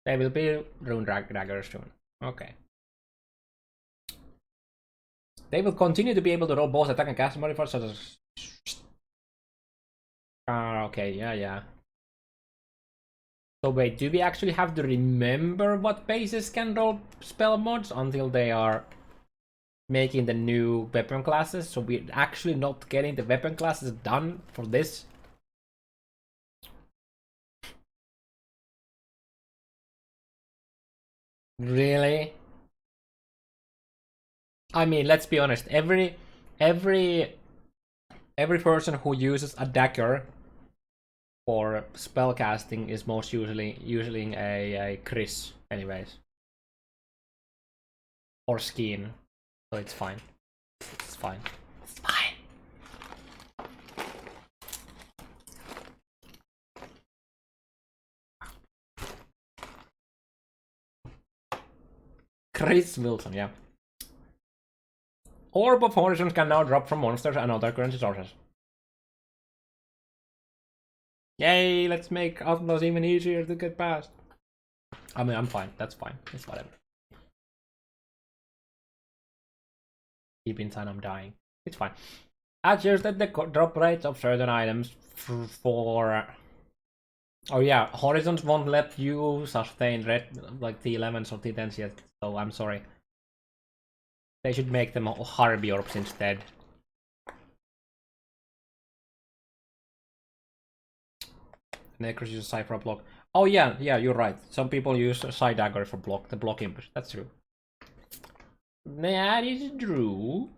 They will be rune daggers soon. Okay. They will continue to be able to roll both attack and cast modifiers such as... okay, yeah. So wait, do we actually have to remember what bases can roll spell mods until they are making the new weapon classes? So we're actually not getting the weapon classes done for this? Really? I mean, let's be honest. Every person who uses a dagger for spellcasting is most usually a Chris, anyways, or Skeen. So it's fine. It's fine. It's fine. Chris Wilson, yeah. Orb of Horizons can now drop from monsters and other currency sources. Yay, let's make Outlaws even easier to get past. I mean, I'm fine. That's fine. It's whatever. Deep inside, I'm dying. It's fine. Adjusted the drop rates of certain items for... Oh yeah, Horizons won't let you sustain red, like T11s or T10s yet, so I'm sorry. They should make them Harvey orbs instead. Necros use Cypher block. Oh yeah, you're right. Some people use Side Dagger for block, the block impush. That's true. That is true.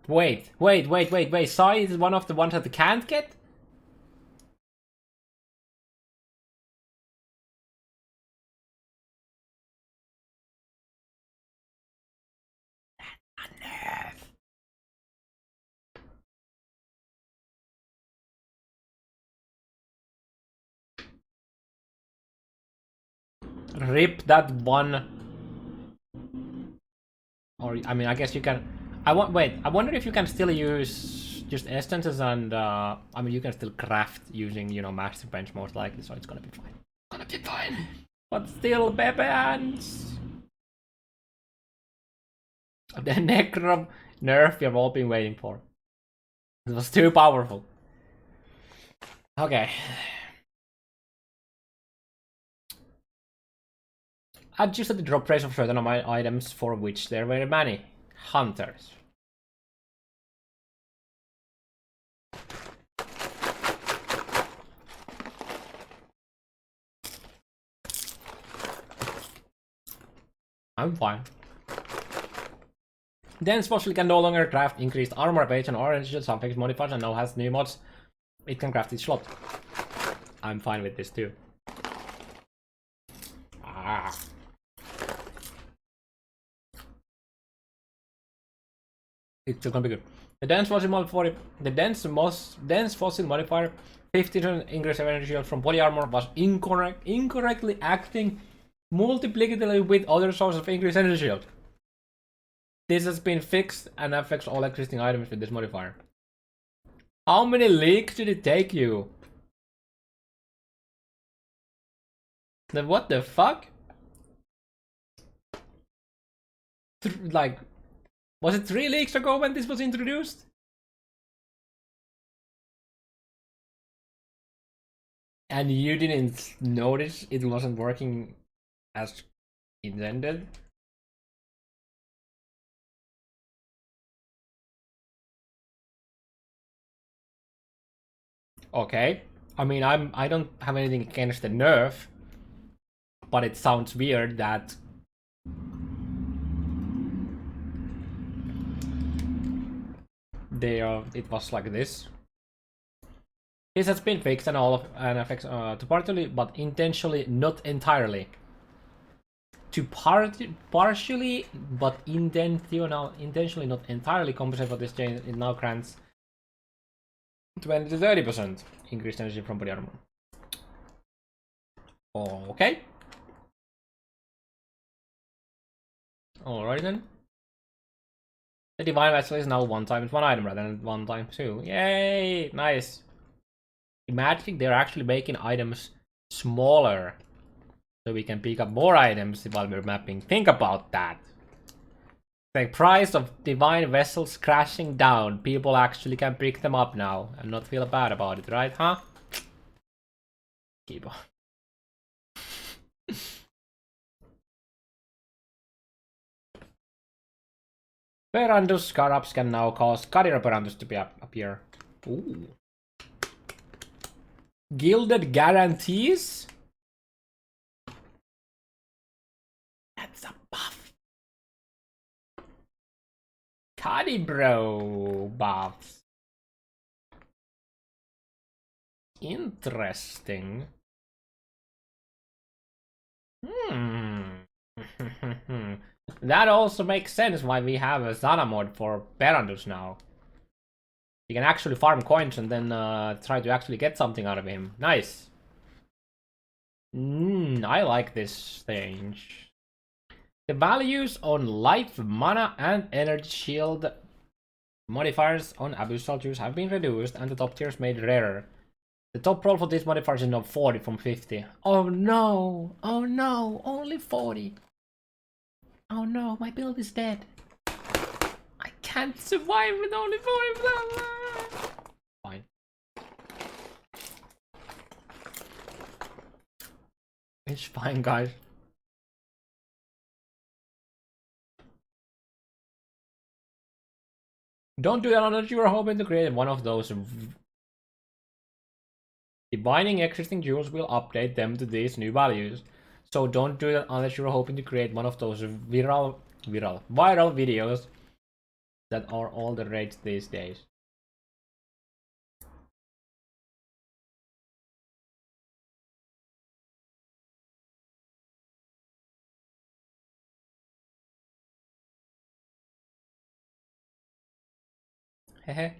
Wait. Sai is one of the ones that can't get? Rip that one. Or I mean, I guess you can. I wonder if you can still use just instances and I mean, you can still craft using master bench most likely, so it's gonna be fine. Gonna be fine. But still, Pepe hands. The Necrom nerf you've all been waiting for. It was too powerful. Okay. Adjusted the drop rates of certain items for which there were many hunters. I'm fine. Dense fossil can no longer craft increased armor based on orange, some fixed modifiers, and now has new mods. It can craft each slot. I'm fine with this too. It's still gonna be good. The dense fossil modifier, dense fossil modifier, 50% increase of energy shield from body armor was incorrectly acting multiplicatively with other sources of increased energy shield. This has been fixed and affects all existing items with this modifier. How many leaks did it take you? What the fuck? Like, was it 3 leaks ago when this was introduced? And you didn't notice it wasn't working as intended? Okay. I mean, I don't have anything against the nerf, but it sounds weird that it was like this. This has been fixed and all of and affects to partially, but intentionally not entirely. To partially, but intentionally not entirely compensate for this change, it now grants 20 to 30% increased energy from body armor. Okay. Alright then. The Divine Vessel is now 1 times 1 item rather than 1 times 2. Yay! Nice. Imagine they're actually making items smaller so we can pick up more items while we're mapping. Think about that. The price of Divine Vessels crashing down. People actually can pick them up now and not feel bad about it, right? Huh? Keep on. Perandus Scarabs can now cause Kadira Perandus to appear. Ooh. Gilded guarantees? That's a buff. Cadibro buffs. Interesting. That also makes sense why we have a Zana mod for Perandus now. You can actually farm coins and then try to actually get something out of him. Nice. I like this thing. The values on life, mana, and energy shield Modifiers on abyssal jewels have been reduced and the top tiers made rarer. The top roll for these modifiers is now 40 from 50. Oh no! Oh no! Only 40! Oh no, my build is dead. I can't survive with only 40. Fine. It's fine, guys. Don't do that unless you are hoping to create one of those. Combining existing jewels will update them to these new values. So don't do that unless you're hoping to create one of those viral videos that are all the rage these days. Hehe.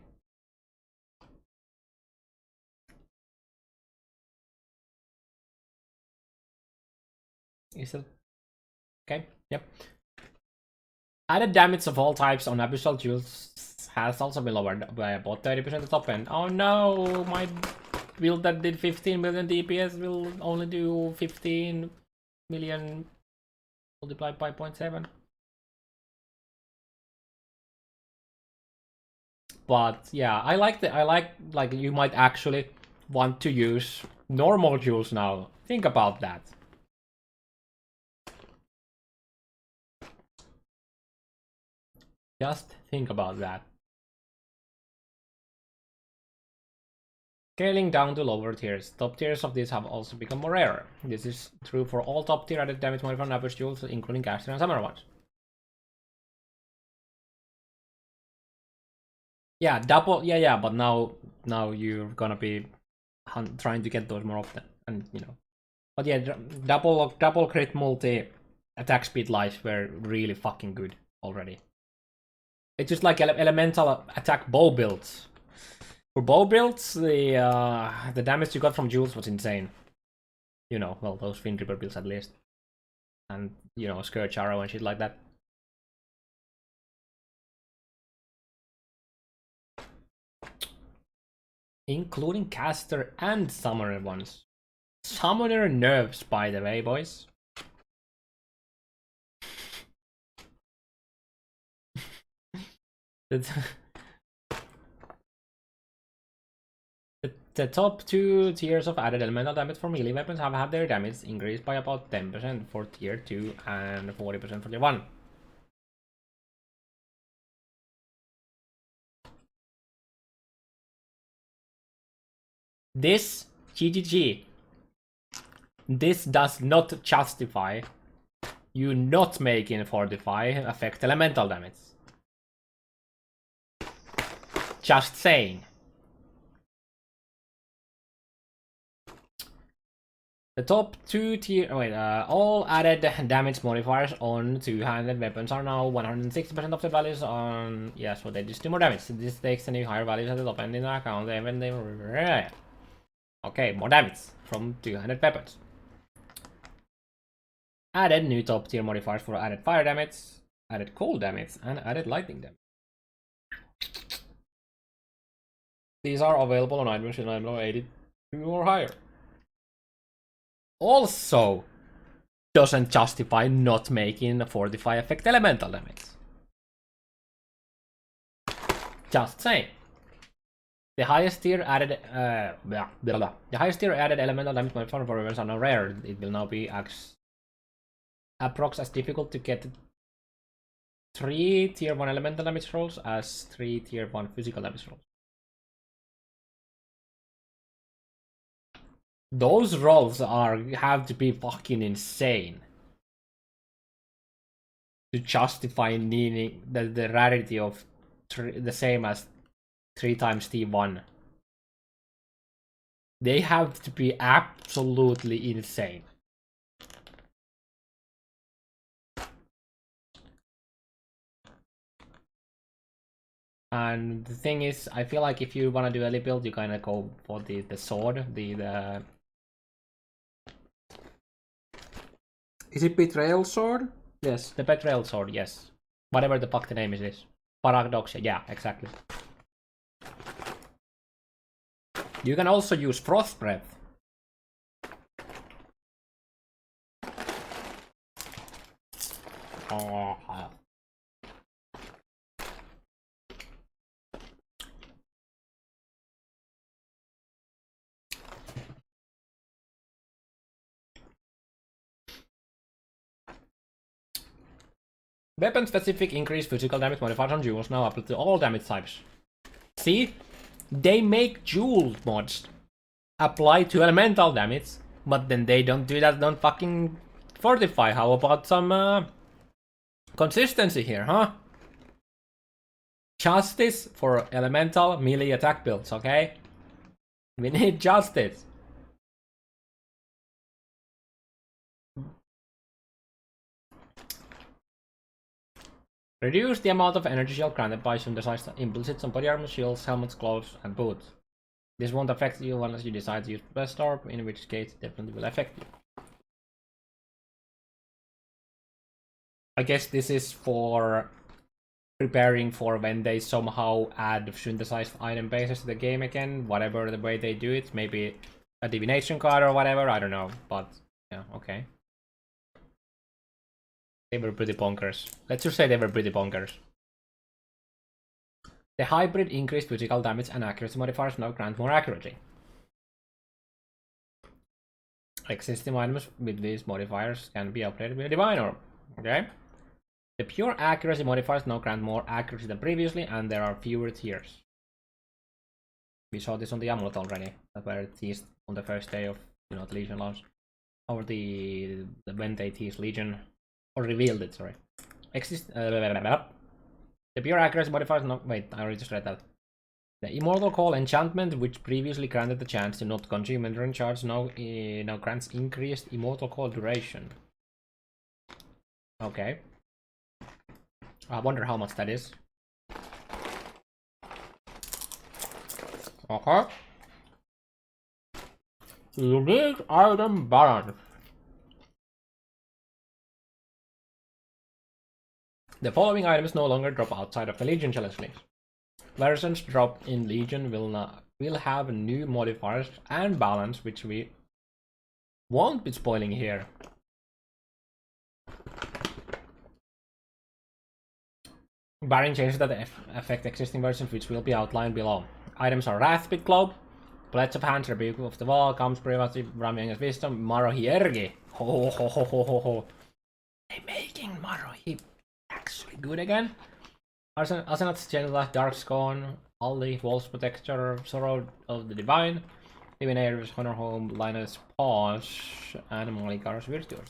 Is it okay? Yep. Added damage of all types on abyssal jewels has also been lowered by about 30% at the top end. Oh no, my build that did 15 million DPS will only do 15 million multiplied by 0.7. But yeah, I like you might actually want to use normal jewels now. Think about that. Just think about that. Scaling down to lower tiers. Top tiers of these have also become more rare. This is true for all top tier added damage modifier and average jewels, including caster and summoner ones. Yeah, double. Yeah, but now you're gonna be trying to get those more often, and you know. But yeah, double crit multi attack speed life were really fucking good already. It's just like elemental attack bow builds. For bow builds, the damage you got from jewels was insane. You know, well, those Fin Ripper builds at least, and you know, Scourge Arrow and shit like that. Including caster and summoner ones. Summoner nerfs, by the way, boys. The top two tiers of added elemental damage for melee weapons have had their damage increased by about 10% for tier 2 and 40% for tier 1. This GGG. This does not justify you not making Fortify affect elemental damage. Just saying. The top two tier, all added damage modifiers on two-handed weapons are now 160% of the values on, yeah, so they just do more damage. This takes any higher values at the top end in the account, even they okay, more damage from two-handed weapons. Added new top tier modifiers for added fire damage, added cold damage, and added lightning damage. These are available on items in level 82 or higher. Also doesn't justify not making a Fortify affect elemental damage. Just saying. The highest tier added the highest tier added elemental damage modifier for weapons are now rare. It will now be approx as difficult to get 3 tier 1 elemental damage rolls as 3 tier 1 physical damage rolls. Those rolls have to be fucking insane to justify needing the rarity of the same as 3 times T1. They have to be absolutely insane. And the thing is, I feel like if you want to do early build, you kind of go for the sword, the Is it Betrayal Sword? Yes, the Betrayal Sword, yes. Whatever the fuck the name is this. Paradox, yeah, exactly. You can also use Frost Breath. Oh. Weapon-specific increased physical damage modifiers on jewels now apply to all damage types. See? They make jewel mods apply to elemental damage, but then they don't do that on fucking Fortify. How about some consistency here, huh? Justice for elemental melee attack builds, okay? We need justice. Reduce the amount of energy shield granted by synthesized implicits on body armor, shields, helmets, gloves, and boots. This won't affect you unless you decide to use Best Orb, in which case it definitely will affect you. I guess this is for preparing for when they somehow add synthesized item bases to the game again, whatever the way they do it, maybe a divination card or whatever, I don't know, but yeah, okay. They were pretty bonkers. Let's just say they were pretty bonkers. The hybrid increased physical damage and accuracy modifiers now grant more accuracy. Existing items with these modifiers can be upgraded with a divine orb. Okay. The pure accuracy modifiers now grant more accuracy than previously, and there are fewer tiers. We saw this on the amulet already, where it teased on the first day of the Legion launch, or when they teased Legion, or revealed it. Sorry. The pure accuracy modifiers. No, wait, I already just read that. The Immortal Call enchantment, which previously granted the chance to not consume endurance charge, now grants increased Immortal Call duration. Okay. I wonder how much that is. Okay. Unique item balance. The following items no longer drop outside of the Legion challenge list. Versions dropped in Legion will have new modifiers and balance, which we won't be spoiling here. Barring changes that affect existing versions, which will be outlined below. Items are Wrathpit Globe, Pledge of Hands, Rebuke of the Wall, Comes Privacy, Ramyanga's Wisdom, Marohiergi. Ho ho ho ho ho ho. They're making Marohi actually good again. Arsenat's Gentle, Dark Scorn, Ali, Wolf's Protector, Sorrow of the Divine, Divinator's Honor Home, Linus Pause, and Malikar's Virtuous.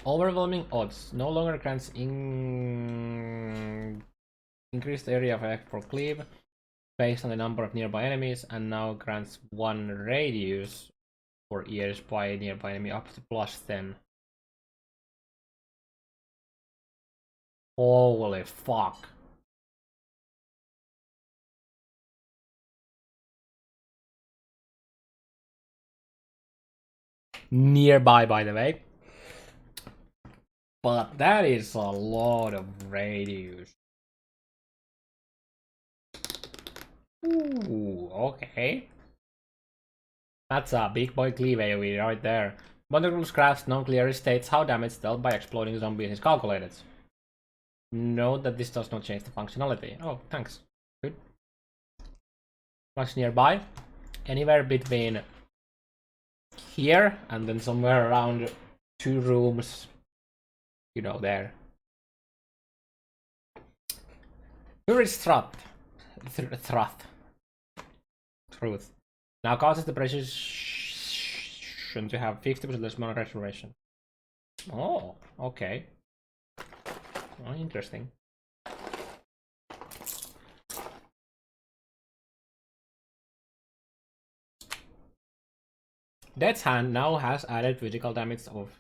Overwhelming Odds no longer grants increased area effect for cleave based on the number of nearby enemies, and now grants 1 radius for ears by nearby enemy up to +10. Holy fuck. Nearby, by the way. But that is a lot of radius. Ooh, okay. That's a big boy cleave AoE right there. Wonderful's Crafts now clearly states how damage dealt by exploding zombies is calculated. Note that this does not change the functionality. Oh, thanks. Good. What's nearby? Anywhere between here and then somewhere around 2 rooms, there. Fury's Truth now causes the precision to have 50% less mana restoration. Oh, okay. Oh, interesting. Death's Hand now has added physical damage of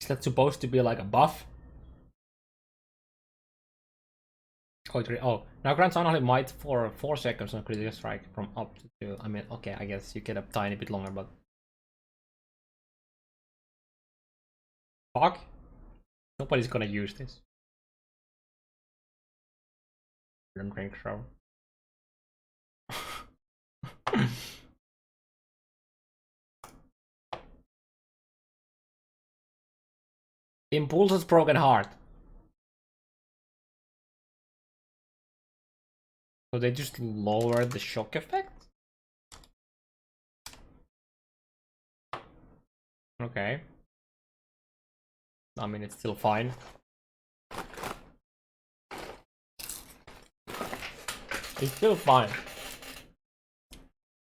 Is that supposed to be like a buff? Oh, now grants unholy might for 4 seconds on critical strike from up to 2. I mean, okay, I guess you get a tiny bit longer, but... Fuck? Nobody's gonna use this. I don't think so. Impulse's broken heart. So they just lowered the shock effect? Okay. I mean, it's still fine. It's still fine.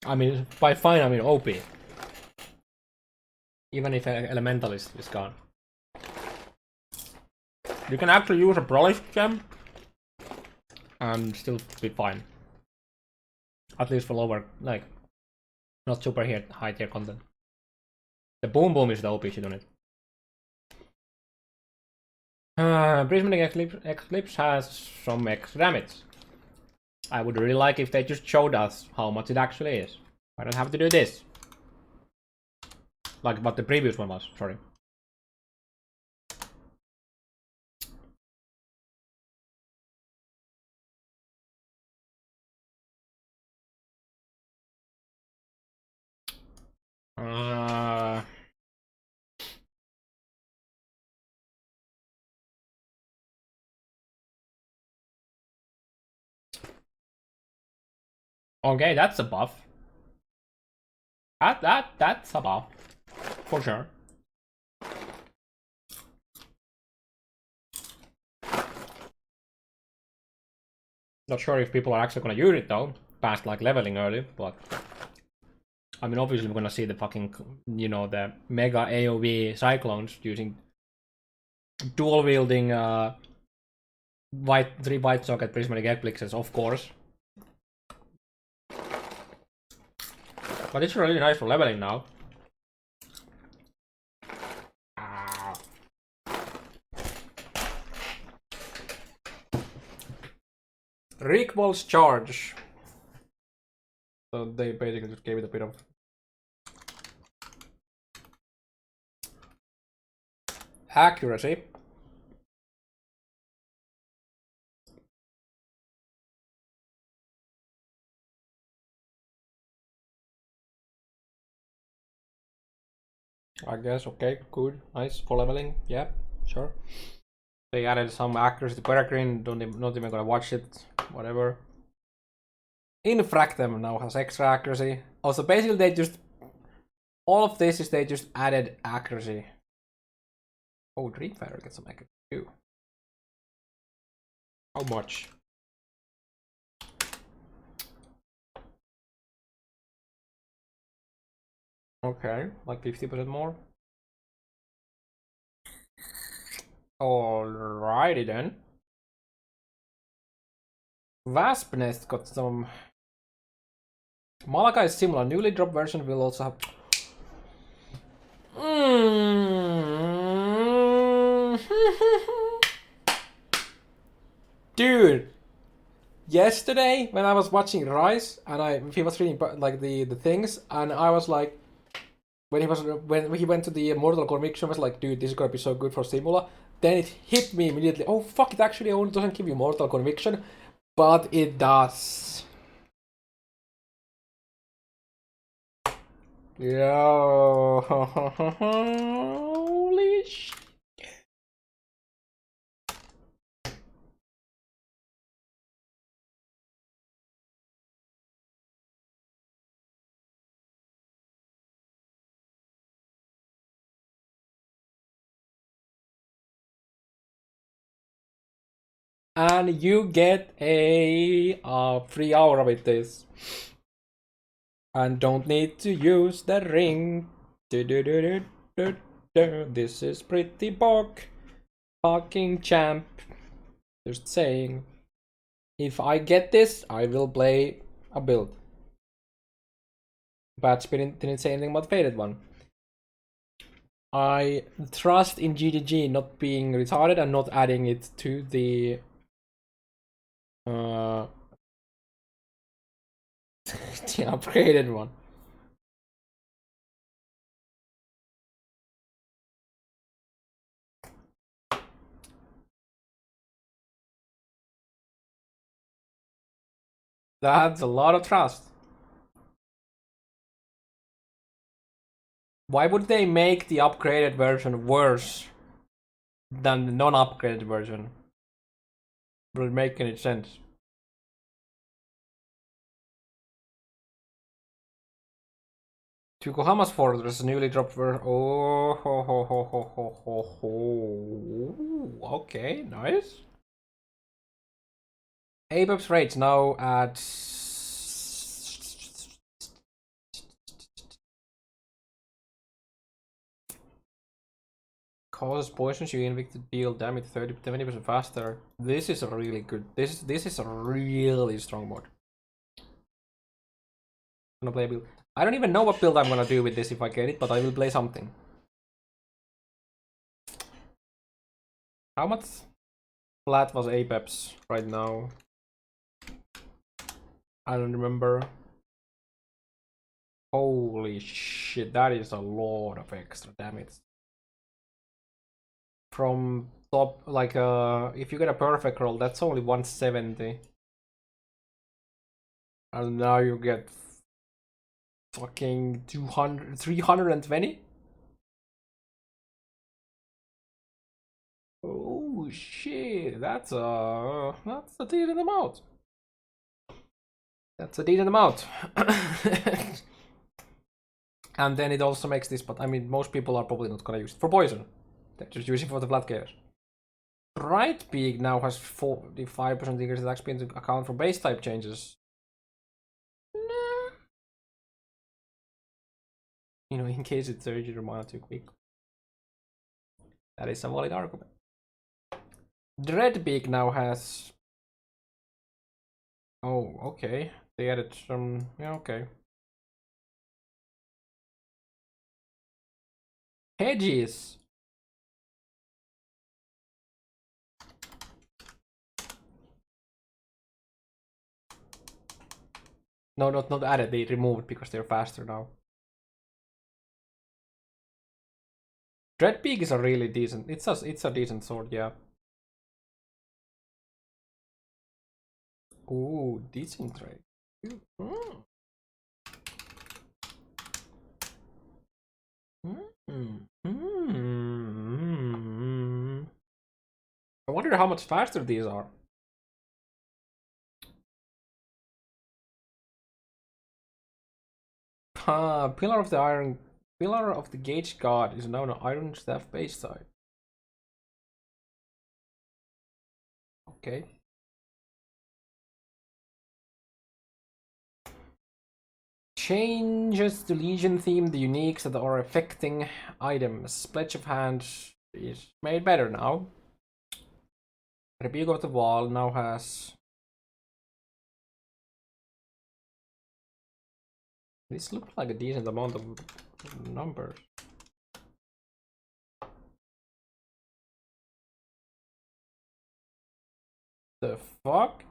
I mean, by fine, I mean OP. Even if Elemental is gone. You can actually use a Prolish gem and still be fine. At least for lower, like, not super high tier content. The Boom Boom is the OP shit on it. Prismatic Eclipse has some extra damage. I would really like if they just showed us how much it actually is. I don't have to do this. Like what the previous one was, sorry. Okay, that's a buff. That's a buff. For sure. Not sure if people are actually gonna use it though, past like leveling early, but I mean obviously we're gonna see the fucking, you know, the mega AoE cyclones using dual wielding 3 white socket prismatic eclipses, of course. But it's really nice for leveling now. Rickball's charge. So they basically just gave it a bit of accuracy. I guess, okay, good, nice for leveling, yeah, sure. They added some accuracy to Peregrine, not even gonna watch it, whatever. Infractem now has extra accuracy. Also, basically they just, all of this is they just added accuracy. Oh, Dreamfighter gets some accuracy too. How much? Okay, like 50% more. Alrighty then. Wasp Nest got some. Malaga is similar. Newly dropped version will also have. Dude, yesterday when I was watching Rise and he was reading like the things, and I was like, when he went to the Mortal Conviction, I was like, dude, this is gonna be so good for Simula. Then it hit me immediately. Oh fuck! It actually only doesn't give you Mortal Conviction, but it does. Yo, holy shit. And you get a free hour of it this. And don't need to use the ring. This is pretty bog. Fucking champ. Just saying. If I get this, I will play a build. But Spirit didn't say anything about Faded one. I trust in GDG not being retarded and not adding it to the the upgraded one. That's a lot of trust. Why would they make the upgraded version worse than the non-upgraded version? Would it make any sense? Yokohama's Fortress newly dropped version. Oh, ho, ho, ho, ho, ho, ho, ho. Okay, nice. ABEP's rates now at causes poisons you inflict to deal damage 20% faster. This is a really good. This is a really strong mod. I'm gonna play a build. I don't even know what build I'm gonna do with this if I get it, but I will play something. How much flat was Apex right now? I don't remember. Holy shit, that is a lot of extra damage. From top, like if you get a perfect roll, that's only 170. And now you get fucking 200, 320? Oh shit, that's a decent amount. That's a decent amount. And then it also makes this, but I mean, most people are probably not gonna use it for poison. They're just using it for the flat chaos. Right Peak now has 45% increased attack speed to account for base type changes. Nah. You know, in case it's urgent your mana too quick. That is a valid argument. Dreadbeak now has. Oh, okay. They added some. Yeah, okay. Hedges. No, not added. They removed because they're faster now. Dreadbeak is a really decent. It's a decent sword, yeah. Ooh, decent trade. Mm. I wonder how much faster these are. Pillar of the Gauge God is now an Iron Staff base type. Okay. Changes to Legion theme, the uniques that are affecting items. Pledge of Hand is made better now. Rebuke of the Wall now has. This looks like a decent amount of numbers. The fuck?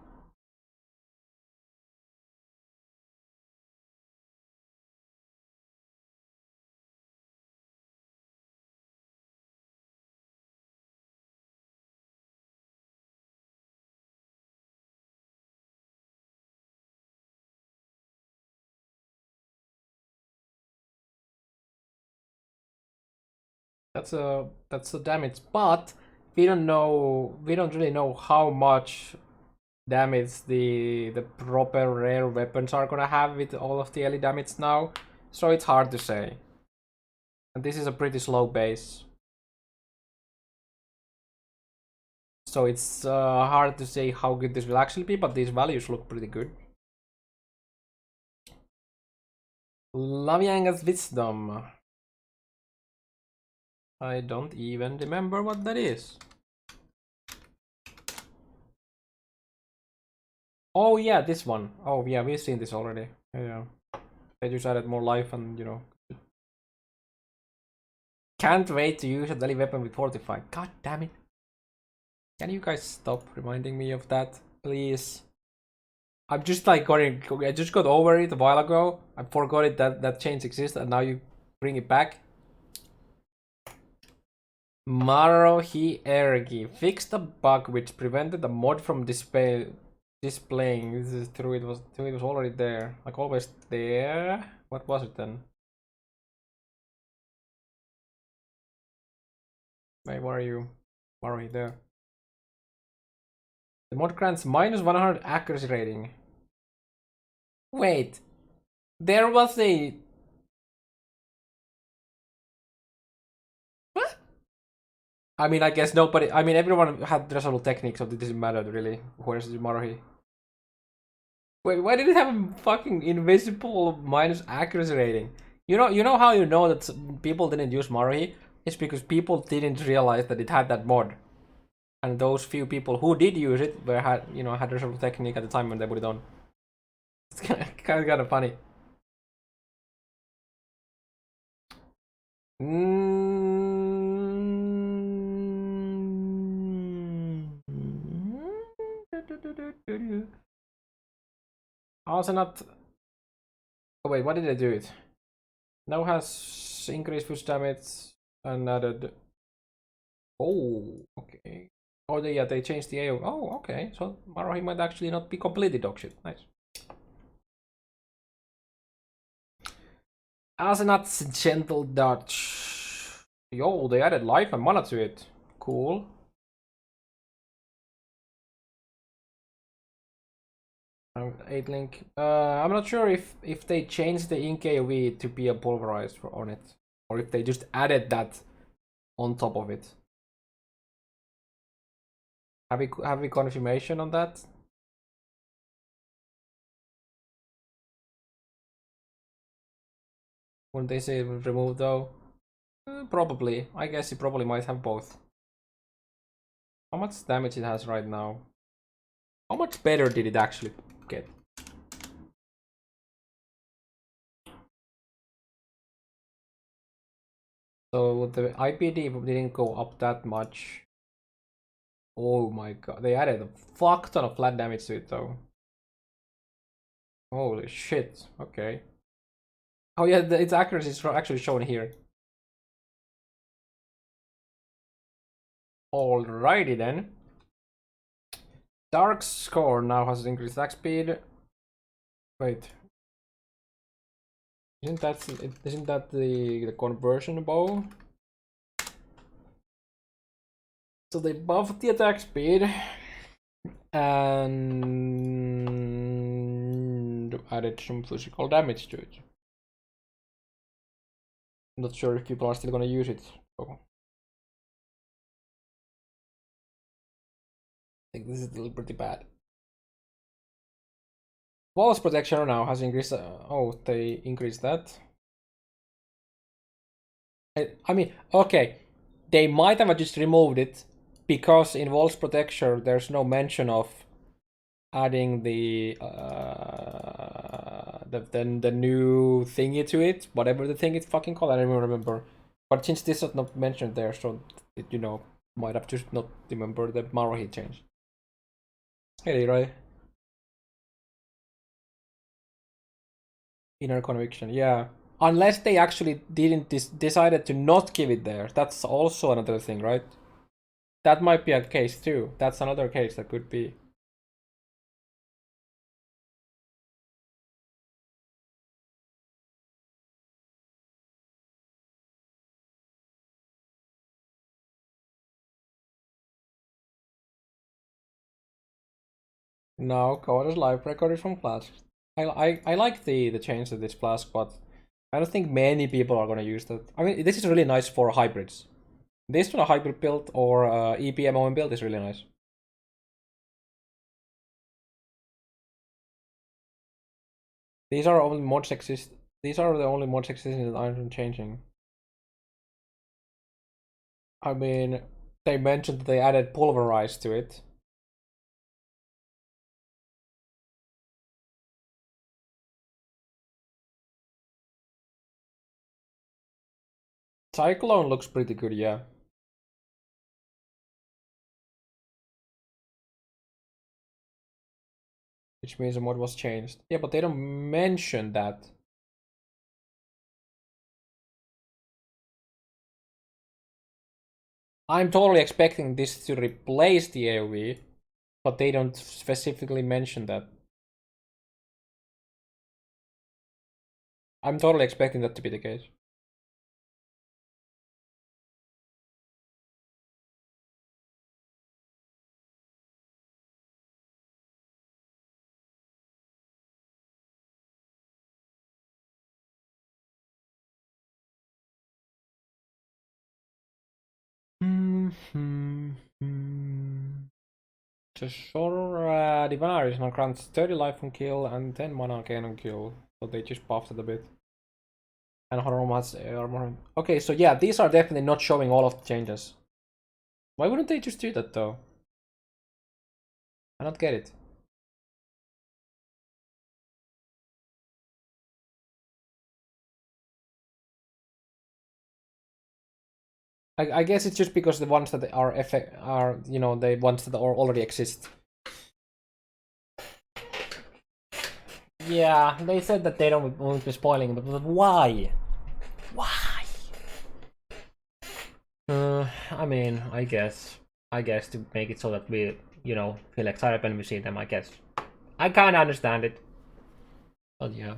That's a damage, but we don't really know how much damage the proper rare weapons are gonna have with all of the early damage now, so it's hard to say. And this is a pretty slow base, so it's hard to say how good this will actually be, but these values look pretty good. Lavianga's Wisdom. I don't even remember what that is. Oh yeah, this one. Oh yeah, we've seen this already. Yeah. They just added more life and, you know. Can't wait to use a daily weapon with Fortify. God damn it. Can you guys stop reminding me of that, please? I'm just like I just got over it a while ago. I forgot it that change exists and now you bring it back. Marohi Ergi fixed a bug which prevented the mod from displaying. This is true. It was already there, like always there. What was it then? Wait, where are you? Marohi there. The mod grants minus 100 accuracy rating. Wait, there was a. What? I mean, I guess nobody. I mean, everyone had resolve technique, so it doesn't matter really. Where's the Marohi? Wait, why did it have a fucking invisible minus accuracy rating? You know how you know that people didn't use Marohi? It's because people didn't realize that it had that mod, and those few people who did use it had resolve technique at the time when they put it on. It's kind of funny. Also not. Oh wait, what did I do it? Now has increased push damage and added. Oh, okay. Oh, they changed the AO. Oh, okay. So Marohi might actually not be completely dogshit. Nice. Asenat's gentle dodge. Yo, they added life and mana to it. Cool. Eight link. I'm not sure if they changed the ink AoE to be a pulverized on it, or if they just added that on top of it. Have we confirmation on that? When they say it was removed though? Probably. I guess it probably might have both. How much damage it has right now? How much better did it actually get? So the IPD didn't go up that much. Oh my god, they added a fuck ton of flat damage to it though. Holy shit, okay. Oh yeah, its accuracy is actually shown here. Alrighty then. Dark's score now has increased attack speed. Wait. Isn't that the conversion bow? So they buffed the attack speed and added some physical damage to it. I'm not sure if people are still gonna use it. So I think this is still pretty bad. Walls protection now has increased. Oh, they increased that. I mean, okay, they might have just removed it because in walls protection there's no mention of adding the new thingy to it, whatever the thing is fucking called. I don't even remember. But since this is not mentioned there, so it, might have just not remember the Marohi change. Hey, right? Inner conviction, yeah. Unless they actually didn't decided to not give it there. That's also another thing, right? That might be a case too. That's another case that could be. No, Coda's live record is from Flask. I like the change to this Flask, but I don't think many people are gonna use that. I mean, this is really nice for hybrids. This for a hybrid build or EPMOM build is really nice. These are only mods exist. These are the only mods existing that aren't changing. I mean, they mentioned that they added pulverize to it. Cyclone looks pretty good, yeah. Which means the mod was changed. Yeah, but they don't mention that. I'm totally expecting this to replace the AoE, but they don't specifically mention that. I'm totally expecting that to be the case. The Shore Divinaris now grants 30 life on kill and 10 mana again on kill. So they just buffed it a bit. And Horror has armor. Okay, so yeah, these are definitely not showing all of the changes. Why wouldn't they just do that though? I don't get it. I guess it's just because the ones that are you know, the ones that already exist. Yeah, they said that they don't want to be spoiling, but why? Why? I mean, I guess to make it so that we, you know, feel excited when we see them. I guess I kind of understand it, but yeah.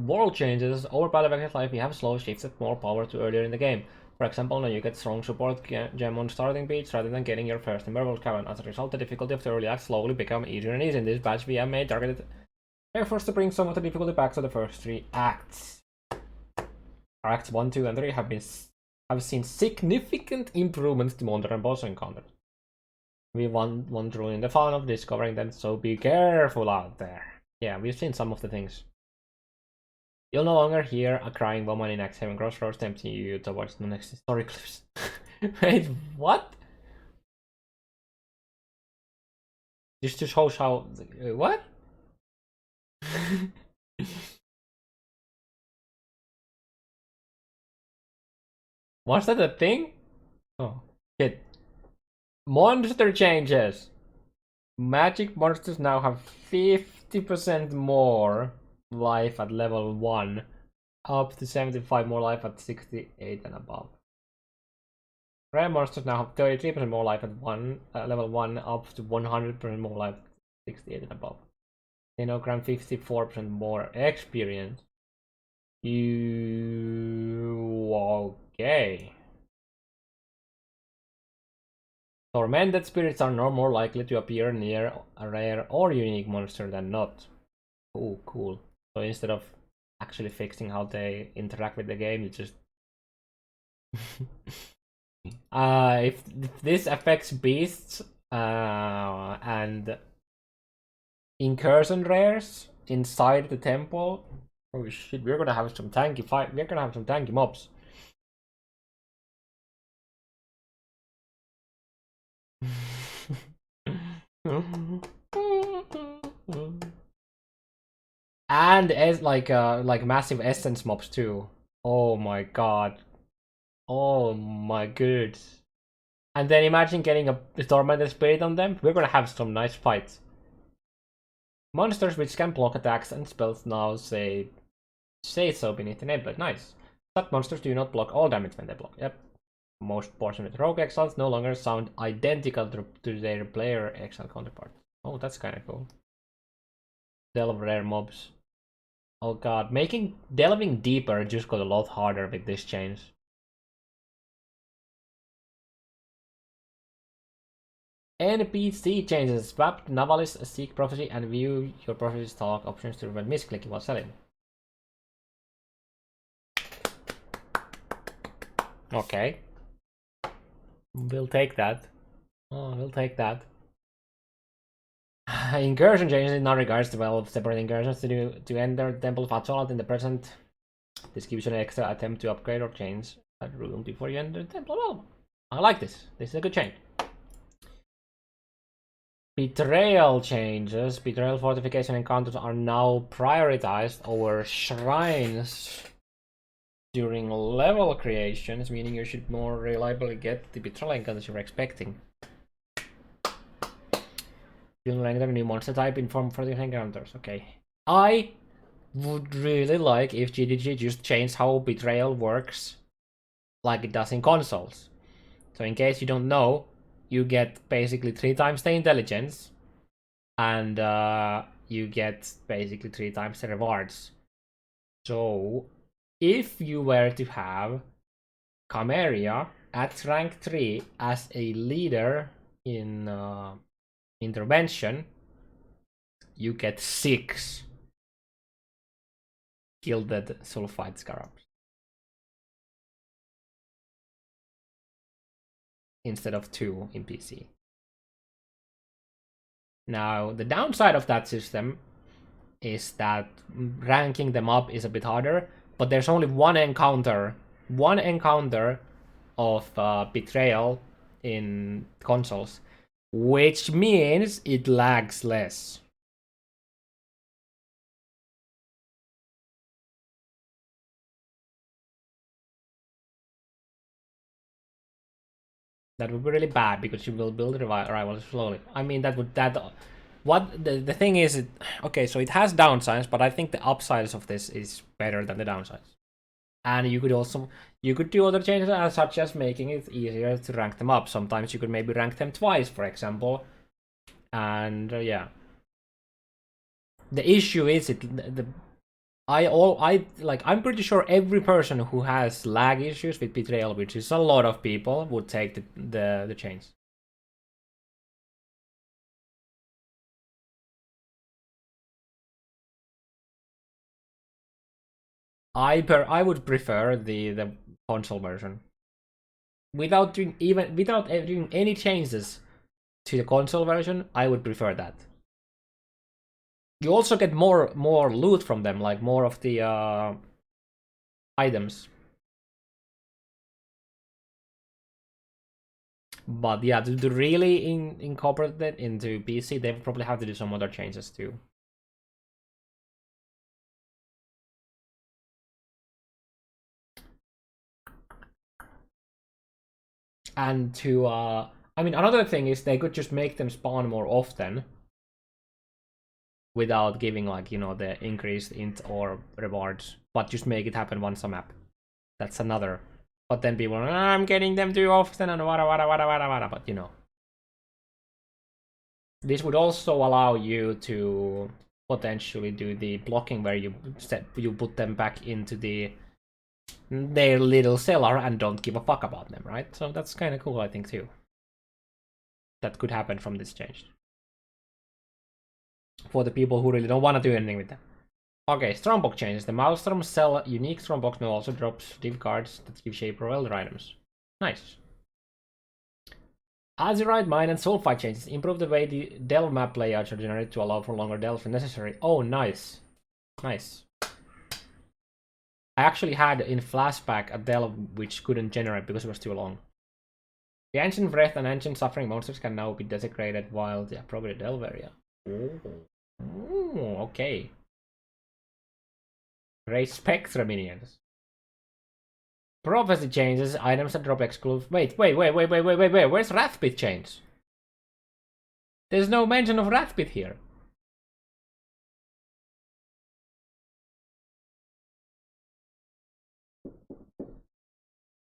World changes. Over battle back life, you have slow shifts at more power to earlier in the game. For example, now you get strong support gem on starting beats rather than getting your first in werewolf cavern. As a result, the difficulty of the early acts slowly become easier and easier. In this batch, we have made targeted efforts to bring some of the difficulty back to the first 3 acts. Acts 1, 2, and 3 have seen significant improvements to monster and boss encounters. We won through in the fun of discovering them, so be careful out there. Yeah, we've seen some of the things. You'll no longer hear a crying woman in Exile Crossroads tempting you towards the next story clips. Wait, what? This just shows how... what? Was that a thing? Oh, shit. Monster changes! Magic monsters now have 50% more life at level 1, up to 75 more life at 68 and above. Rare monsters now have 33% more life at level 1, up to 100% more life at 68 and above. They now grant 54% more experience. Okay. Tormented spirits are no more likely to appear near a rare or unique monster than not. Oh, cool. So instead of actually fixing how they interact with the game, you just... if this affects beasts and incursion rares inside the temple, oh shit, we're gonna have some tanky fight. We're gonna have some tanky mobs. And as like massive essence mobs too. Oh my god. Oh my good. And then imagine getting a tormented spirit on them. We're gonna have some nice fights. Monsters which can block attacks and spells now say so beneath the nameplate. Nice. But monsters do not block all damage when they block. Yep. Most portion with rogue exiles no longer sound identical to their player exile counterparts. Oh, that's kind of cool. Delve rare mobs. Oh god, delving deeper just got a lot harder with this change. NPC changes. Swap Navalis, Seek Prophecy, and view your prophecy's talk options to prevent misclicking while selling. Okay. We'll take that. Oh, we'll take that. Incursion changes in no regards to separate incursions to enter Temple of Atolat in the present. This gives you an extra attempt to upgrade or change that room before you enter the temple. Well, I like this. This is a good change. Betrayal changes. Betrayal fortification encounters are now prioritized over shrines during level creations, meaning you should more reliably get the betrayal encounters you're expecting. You'll learn a new monster type inform for the encounters. Okay. I would really like if GDG just changed how betrayal works like it does in consoles. So in case you don't know, you get basically 3 times the intelligence and you get basically 3 times the rewards. So if you were to have Cameria at rank 3 as a leader in intervention, you get 6 gilded sulfide scarabs instead of 2 in PC. Now, the downside of that system is that ranking them up is a bit harder, but there's only one encounter of betrayal in consoles, which means it lags less. That would be really bad because you will build rivals slowly. I mean, the thing is, okay, so it has downsides, but I think the upsides of this is better than the downsides. And you could do other changes such as making it easier to rank them up. Sometimes you could maybe rank them twice, for example. And yeah. The issue is I'm pretty sure every person who has lag issues with betrayal, which is a lot of people, would take the change. I would prefer the console version. Without doing any changes to the console version, I would prefer that. You also get more loot from them, like more of the items. But yeah, to really incorporate that into PC, they probably have to do some other changes too. And to I mean, another thing is they could just make them spawn more often without giving, like, you know, the increased int or rewards, but just make it happen once a map. That's another. But then people are, I'm getting them too often and wada, but you know. This would also allow you to potentially do the blocking where you put them back into their little cellar and don't give a fuck about them, right? So that's kind of cool, I think, too. That could happen from this change. For the people who really don't want to do anything with them. Okay, Strongbox changes. The Maelstrom sell unique Strongbox now also drops div cards that give shape or elder items. Nice. Azurite, Mine, and Sulfide changes. Improve the way the delve map layouts are generated to allow for longer delves when necessary. Oh, nice. Nice. I actually had in flashback a delve which couldn't generate because it was too long. The Ancient Breath and Ancient Suffering monsters can now be desecrated while the appropriate delve area. Ooh, okay. Raise Spectra minions. Prophecy changes, items that drop exclusive. Wait. Where's Wrathpit change? There's no mention of Wrathpit here.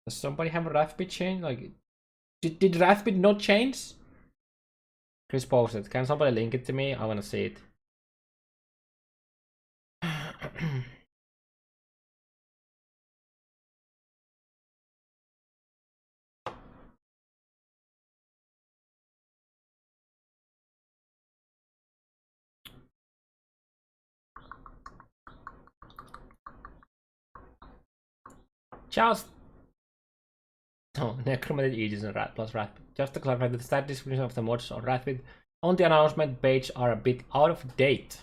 Does somebody have a Wrathpit change? Like, did Wrathpit not change? Chris posted. Can somebody link it to me? I want to see it. Just Necromantic Aegis and Rat plus Wrathpit. Just to clarify, the stat description of the mods on Wrathpit on the announcement page are a bit out of date.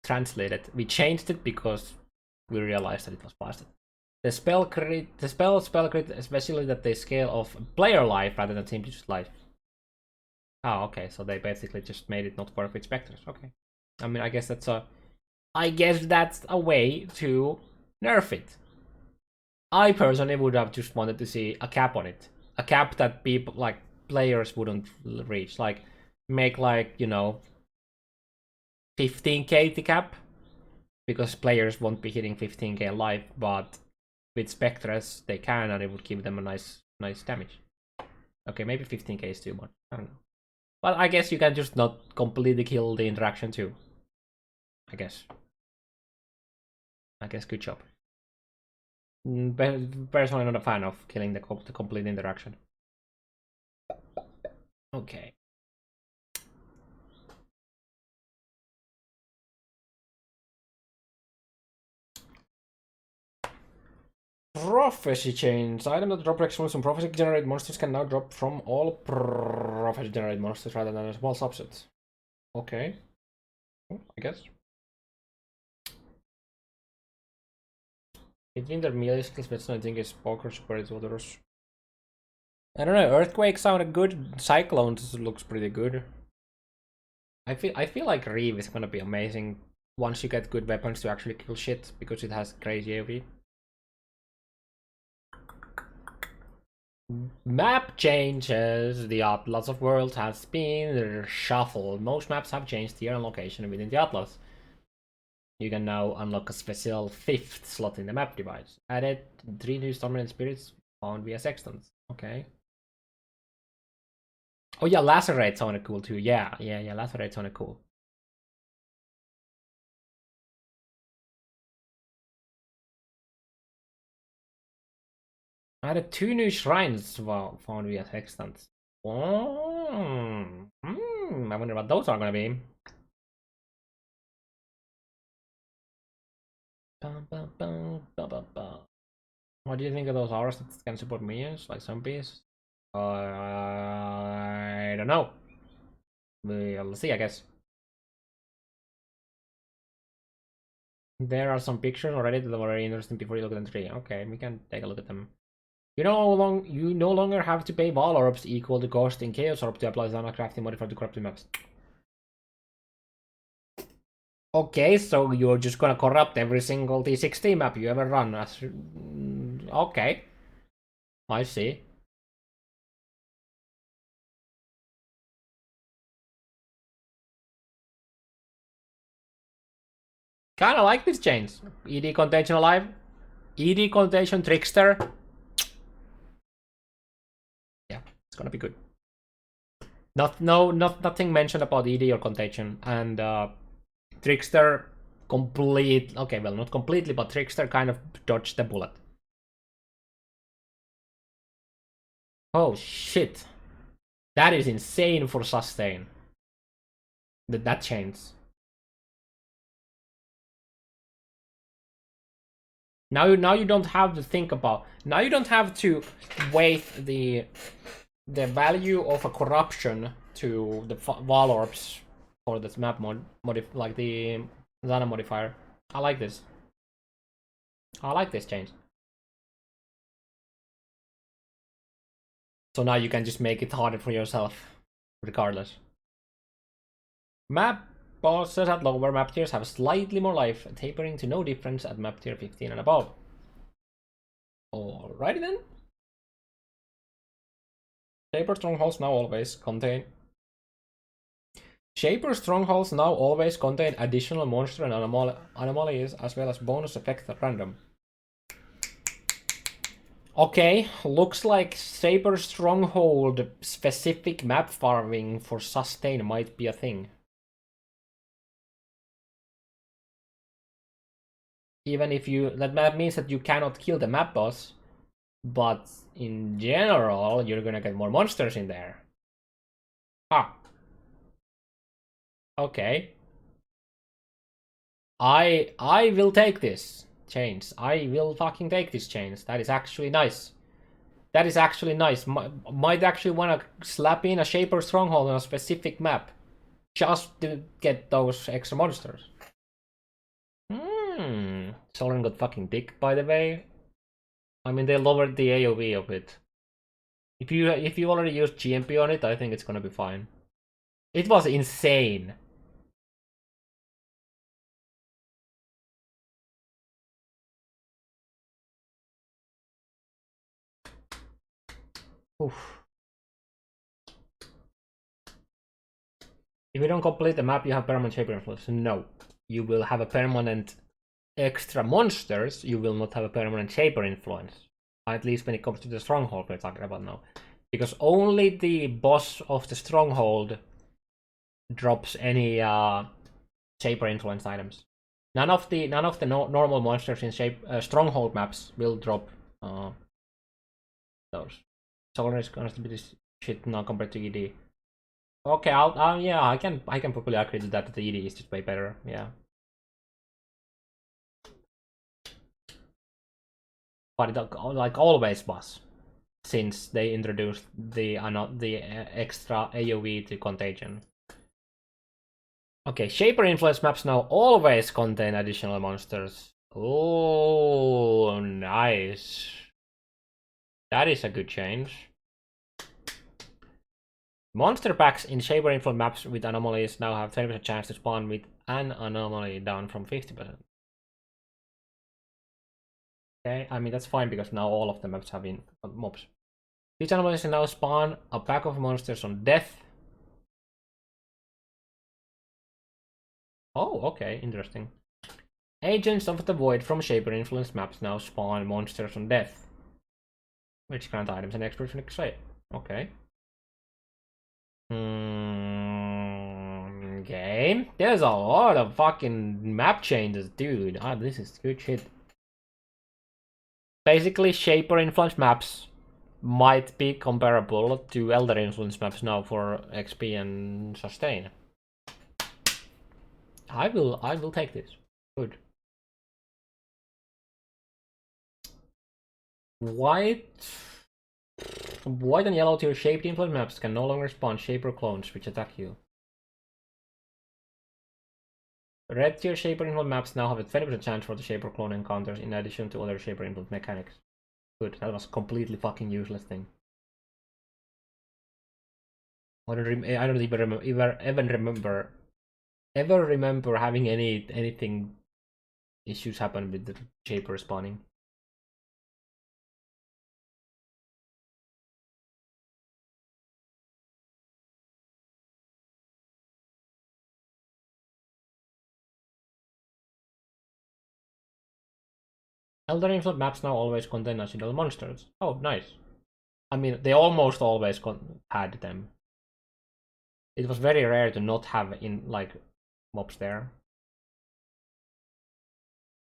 Translated. We changed it because we realized that it was busted. The spell crit, especially that they scale of player life rather than team life. Oh, okay, so they basically just made it not work with specters. Okay. I mean, I guess that's a way to nerf it. I personally would have just wanted to see a cap on it. A cap that people, like, players wouldn't reach. Like, make, like, you know, 15k the cap. Because players won't be hitting 15k live, but with Spectres, they can, and it would give them a nice damage. Okay, maybe 15k is too much. I don't know. But I guess you can just not completely kill the interaction too. I guess. Good job. Personally not a fan of killing the complete interaction. Okay. Prophecy chains. Item that drop extras from prophecy generate monsters can now drop from all prophecy generate monsters rather than a small subset. Okay. I guess. Between their melee skills, but I think is poker superior to others. I don't know. Earthquake sounded good. Cyclones looks pretty good. I feel like Reeve is gonna be amazing once you get good weapons to actually kill shit because it has crazy AoE. Map changes. The Atlas of Worlds has been shuffled. Most maps have changed tier and location within the Atlas. You can now unlock a special 5th slot in the map device. Added 3 new dominant spirits found via sextants. Okay. Oh yeah, lacerate sounded cool too. Yeah, lacerate sounded cool. Added 2 new shrines found via sextants. I wonder what those are gonna be. What do you think of those auras that can support minions, like zombies? I don't know. We'll see, I guess. There are some pictures already that are very interesting before you look at the tree. Okay, we can take a look at them. You no longer have to pay Val Orbs equal the cost in Chaos Orb to apply Zama crafting modifier to corrupted maps. Okay, so you're just gonna corrupt every single T16 map you ever run. Okay. I see. Kinda like these chains. ED Contagion Alive. ED Contagion Trickster. Yeah, it's gonna be good. Nothing mentioned about ED or Contagion. And Trickster okay, well, not completely, but Trickster kind of dodged the bullet. Oh shit. That is insane for sustain. That chains. Now you don't have to think about. Now you don't have to weight the value of a corruption to the Val Orbs for this map like the Zana modifier. I like this. I like this change. So now you can just make it harder for yourself, regardless. Map bosses at lower map tiers have slightly more life, tapering to no difference at map tier 15 and above. Alrighty then. Shaper strongholds now always contain additional monster and anomalies as well as bonus effects at random. Okay, looks like Saber Stronghold specific map farming for sustain might be a thing. Even if that means that you cannot kill the map boss, but in general, you're gonna get more monsters in there. Ah. Okay. I will take this chains. I will fucking take this chains. That is actually nice. That is actually nice. Might actually want to slap in a Shaper Stronghold on a specific map. Just to get those extra monsters. Soren got fucking dick, by the way. I mean, they lowered the AoE a bit. If you already used GMP on it, I think it's gonna be fine. It was insane. Oof. If you don't complete the map, you have permanent shaper influence. No. You will have a permanent extra monsters, you will not have a permanent shaper influence. At least when it comes to the stronghold we're talking about now. Because only the boss of the stronghold drops any shaper influence items. None of the normal monsters in stronghold maps will drop those. Solar is gonna be this shit now compared to ED. Okay, yeah, I can probably agree to that. The ED is just way better. Yeah. But it like always was, since they introduced the extra AoE to Contagion. Okay, Shaper Influence maps now always contain additional monsters. Oh, nice. That is a good change. Monster packs in Shaper Influence maps with anomalies now have 20% chance to spawn with an anomaly, down from 50%. Okay, I mean that's fine because now all of the maps have mobs. These anomalies now spawn a pack of monsters on death. Oh, okay, interesting. Agents of the Void from Shaper Influence maps now spawn monsters on death, which grant items and experts in Exile. Okay. Okay. There's a lot of fucking map changes, dude. Ah, this is good shit. Basically, Shaper Influence maps might be comparable to Elder Influence maps now for XP and sustain. I will take this. Good. White and yellow tier shaped influence maps can no longer spawn shaper clones which attack you. Red tier shaper influence maps now have a 20% chance for the shaper clone encounters in addition to other shaper influence mechanics. Good, that was a completely fucking useless thing. I don't ever remember having anything issues happen with the shaper spawning. Elder Influence maps now always contain additional monsters. Oh, nice. I mean, they almost always had them. It was very rare to not have mobs there.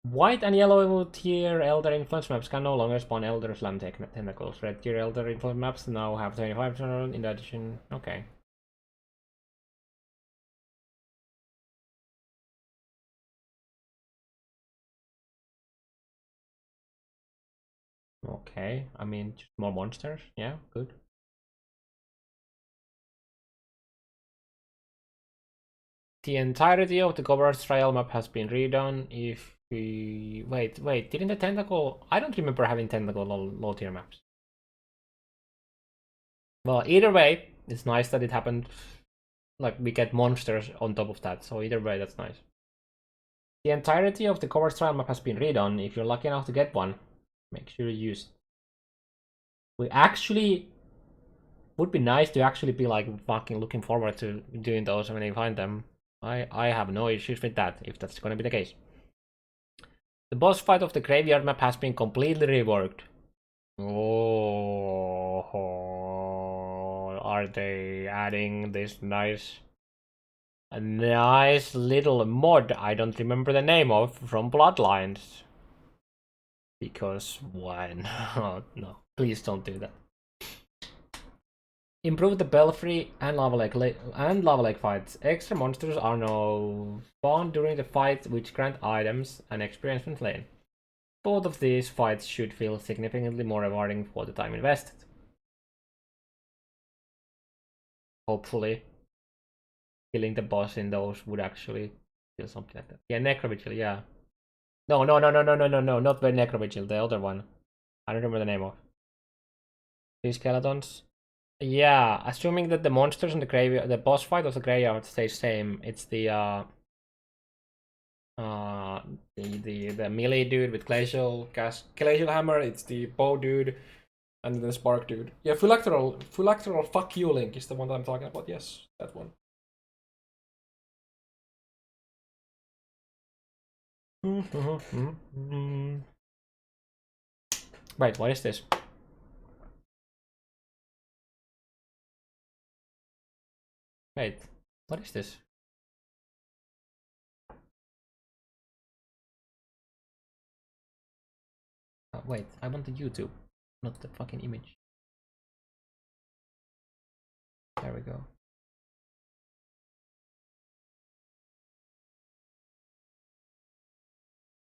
White and yellow tier Elder Influence maps can no longer spawn Elder Slam tentacles. Red tier Elder Influence maps now have 25% in addition. Okay. Okay, I mean, just more monsters. Yeah, good. The entirety of the Governor's Trial map has been redone. If we wait, didn't the tentacle? I don't remember having tentacle low tier maps. Well, either way, it's nice that it happened. Like we get monsters on top of that, so either way, that's nice. The entirety of the Governor's Trial map has been redone. If you're lucky enough to get one, make sure you use it. We actually would be nice to actually be like fucking looking forward to doing those when you find them. I have no issues with that, if that's gonna be the case. The boss fight of the graveyard map has been completely reworked. Oh, are they adding this a nice little mod I don't remember the name of from Bloodlines? Because why not? No, please don't do that. Improve the Belfry and Lava Lake fights. Extra monsters are now spawned during the fight, which grant items and experience from lane. Both of these fights should feel significantly more rewarding for the time invested. Hopefully, killing the boss in those would actually feel something like that. Yeah, Necrovigil, yeah. No, not the Necrovigil, the other one. I don't remember the name of. These skeletons. Yeah, assuming that the monsters in the graveyard, the boss fight of the graveyard stays same. It's the melee dude with glacial hammer. It's the bow dude, and the spark dude. Yeah, phylacteral. Fuck you, Link is the one that I'm talking about. Yes, that one. Wait, what is this? Wait, what is this? Wait, I want the YouTube, not the fucking image. There we go.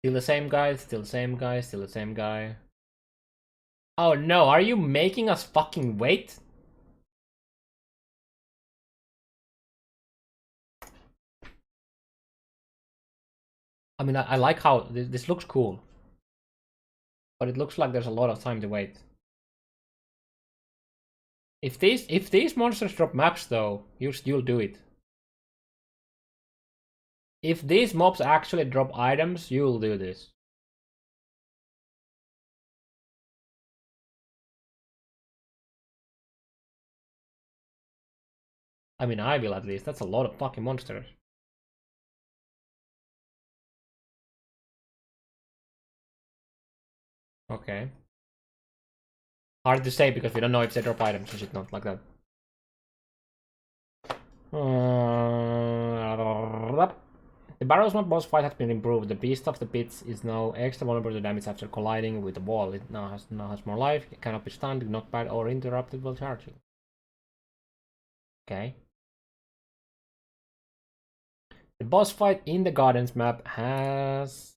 Still the same guy, still the same guy, still the same guy. Oh no, are you making us fucking wait? I mean, I like how this looks cool. But it looks like there's a lot of time to wait. If these monsters drop maps though, you'll do it. If these mobs actually drop items, you'll do this. I mean, I will at least. That's a lot of fucking monsters. Okay. Hard to say because we don't know if they drop items or shit, not like that. The Barrow's Map boss fight has been improved. The Beast of the Pits is now extra vulnerable to damage after colliding with the wall. It now has more life. It cannot be stunned, knocked back, or interrupted while charging. Okay. The boss fight in the Gardens map has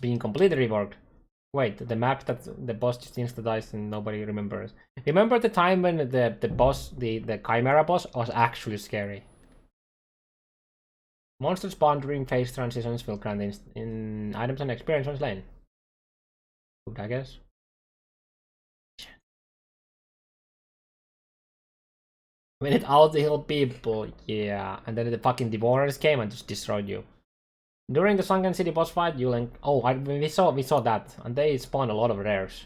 been completely reworked. Wait, the map that the boss just insta-dies and nobody remembers. Remember the time when the boss, the Chimera boss, was actually scary? Monsters spawn during phase transitions will grant in items and experience on slain. Good, I guess. When it out to heal people, yeah. And then the fucking Devourers came and just destroyed you. During the Sunken City boss fight, you'll we saw that, and they spawned a lot of rares.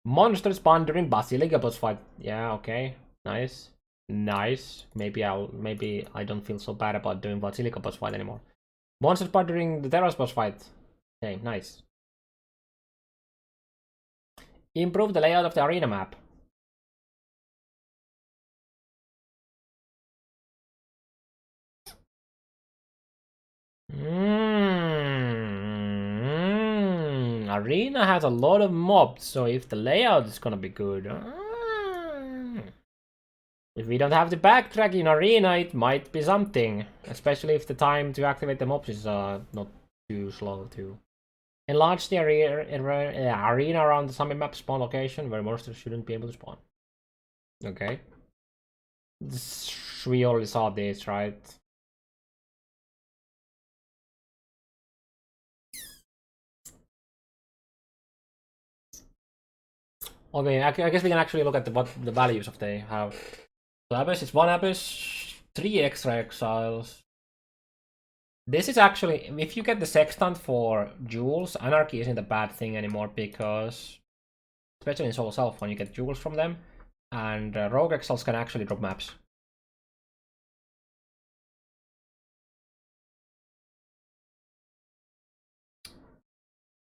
Monsters spawn during Basilica boss fight. Yeah, okay, nice, nice. Maybe I don't feel so bad about doing Basilica boss fight anymore. Monsters spawn during the Terrace boss fight. Okay, nice. Improve the layout of the arena map. Arena has a lot of mobs, so if the layout is gonna be good. If we don't have the backtrack in Arena, it might be something. Especially if the time to activate the mobs is not too slow too. Enlarge the arena around the summit map spawn location where monsters shouldn't be able to spawn. Okay. We already saw this, right? Okay, I guess we can actually look at what the values of they have. So Abyss is 1 Abyss, 3 extra exiles. This is actually, if you get the Sextant for jewels, Anarchy isn't a bad thing anymore because, especially in Solo Self, when you get jewels from them, and Rogue Exiles can actually drop maps.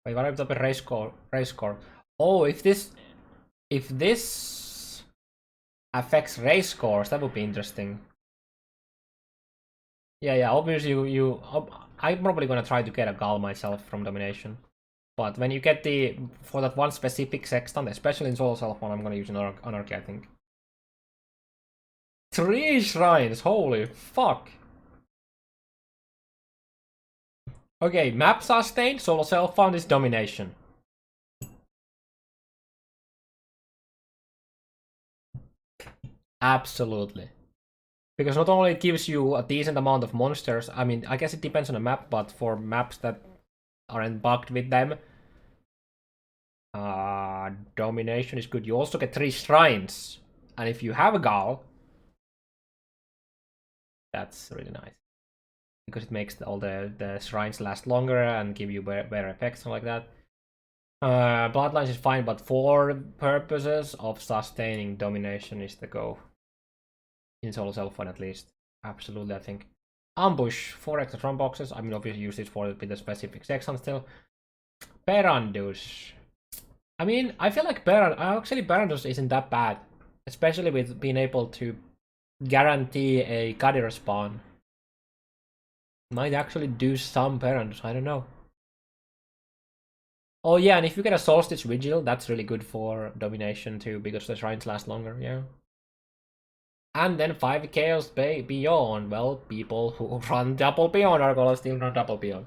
We gotta up a race score. Oh, if this affects race scores, that would be interesting. Yeah, obviously I'm probably gonna try to get a Gal myself from Domination. But when you get for that one specific Sextant, especially in Solo Self one, I'm gonna use an Anarchy, I think. 3 shrines, holy fuck. Okay, map sustain, Solo Self found is Domination. Absolutely. Because not only it gives you a decent amount of monsters, I mean, I guess it depends on the map, but for maps that aren't bugged with them, Domination is good. You also get 3 shrines. And if you have a Gal, that's really nice. Because it makes all the shrines last longer and give you better effects and like that. Bloodlines is fine, but for purposes of sustaining, domination is the go. In solo self-fun at least. Absolutely, I think. Ambush, 4 extra drum boxes. I mean, obviously use it for with a specific section still. Perandus. I mean, I feel like actually Perandus isn't that bad. Especially with being able to guarantee a Kadir spawn. Might actually do some Perandus, I don't know. Oh yeah, and if you get a Solstice Vigil, that's really good for domination too, because the shrines last longer, yeah. And then 5 Chaos Beyond. Well, people who run Double Beyond are gonna still run Double Beyond.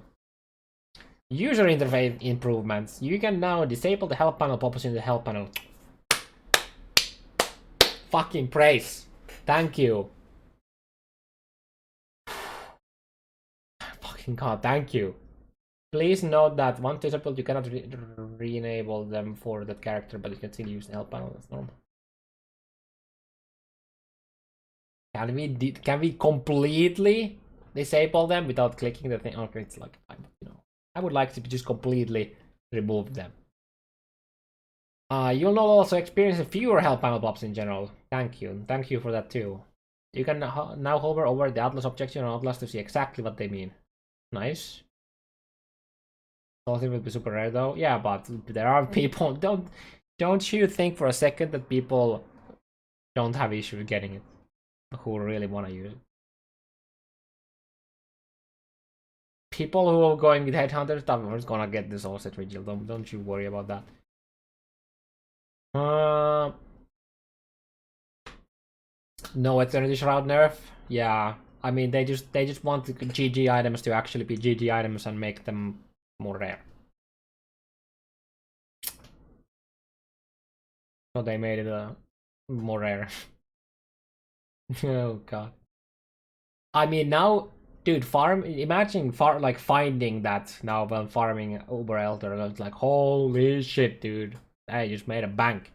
User interface improvements. You can now disable the help panel pop-ups in the help panel. Fucking praise. Thank you. Fucking god, thank you. Please note that once disabled, you cannot re-enable them for that character, but you can still use the help panel. That's normal. Can we completely disable them without clicking the thing? Okay, it's like, you know, I would like to just completely remove them. You'll not also experience fewer help panel pops in general. Thank you for that too. You can now hover over the Atlas objection on Atlas to see exactly what they mean. Nice. Something will be super rare though. Yeah, but there are people. Don't you think for a second that people don't have issue getting it, who really want to use it? People who are going with Headhunter stuff are gonna get this all set vigil. Don't you worry about that. No Eternity Shroud nerf. Yeah, I mean they just want the GG items to actually be GG items and make them more rare. So they made it more rare. Oh god. I mean now, dude, imagine like finding that now when farming Uber Elder. It's like, holy shit, dude. I just made a bank.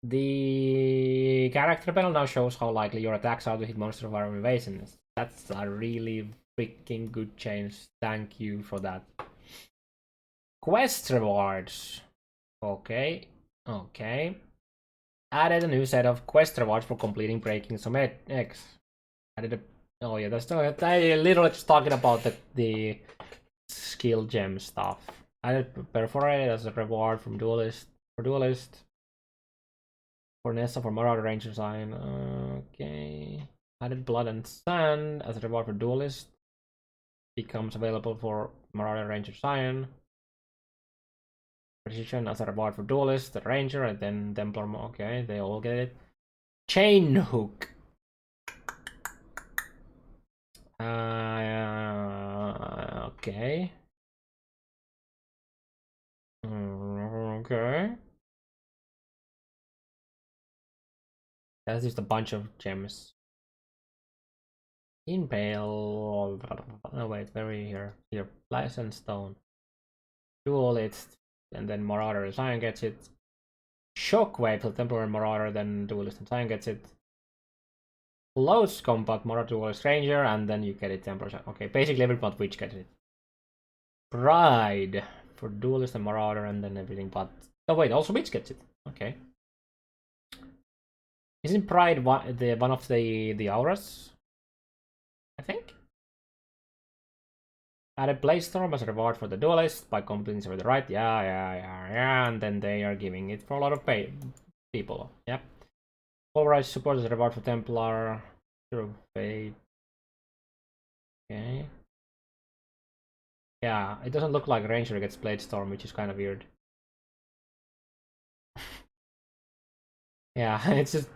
The character panel now shows how likely your attacks are to hit monster of our invasion. That's a really freaking good change. Thank you for that. Quest rewards. Okay. Added a new set of quest rewards for completing breaking some eggs. Added a... Oh yeah, that's not... I literally just talking about the skill gem stuff. Added perforated as a reward from duelist. For Nessa for Marauder Ranger Sign. Okay. Added blood and sand as a reward for duelist. Becomes available for Marauder Ranger Sign. Precision as a reward for duelist, the ranger, and then Templar. Okay, they all get it. Chain hook. Okay. Okay. That's just a bunch of gems. Impale. Oh wait, very here. Pleasant stone. Duelist, and then Marauder Zion gets it. Shockwave, so Templar and Marauder, then Duelist and Zion gets it. Close combat, Marauder Duelist Ranger, and then you get it Templar. Okay, basically every but which gets it. Pride for Duelist and Marauder, and then everything but... Oh wait, also Witch gets it. Okay. Isn't Pride one of the auras? I think. Added Bladestorm as a reward for the Duelist by completing with the right. Yeah. And then they are giving it for a lot of people. Yep. Pulverized support as a reward for Templar. True Fate. Okay. Yeah, it doesn't look like Ranger gets Bladestorm, which is kind of weird. Yeah, it's just...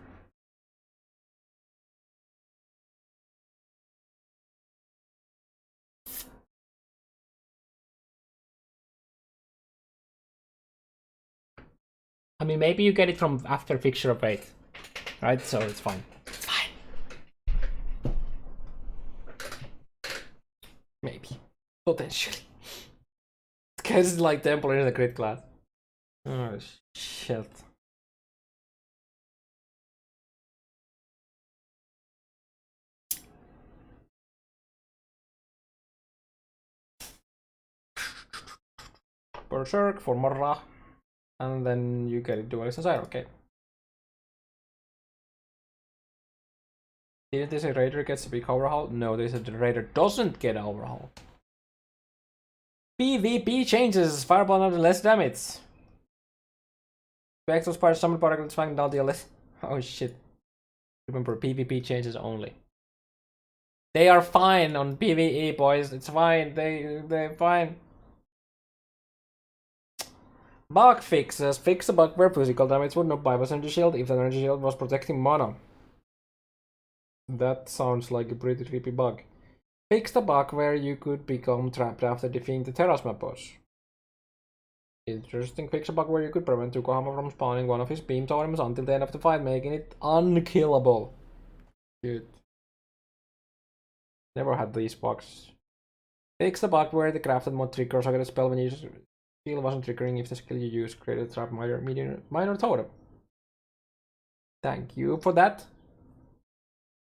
I mean, maybe you get it from after Fixture of Fate, right? So it's fine. It's fine. Maybe. Potentially. case it's like Templar in the crit class. Oh shit. Berserk for Morra. And then you get it to Exile, okay. Didn't they say Raider gets a big overhaul? No, they said the Raider doesn't get an overhaul. PvP changes, Fireball under less damage. Exos part summon particles flying down the less. Oh shit. Remember, PvP changes only. They are fine on PvE, boys. It's fine. They're fine. Bug fixes. Fix a bug where physical damage would not bypass energy shield if the energy shield was protecting mana. That sounds like a pretty creepy bug. Fix the bug where you could become trapped after defeating the Terrasma boss. Interesting. Fix a bug where you could prevent Yokohama from spawning one of his beam totems until the end of the fight, making it unkillable. Good. Never had these bugs. Fix the bug where the crafted mod triggers a spell when you skill wasn't triggering if the skill you used created a trap minor totem. Thank you for that.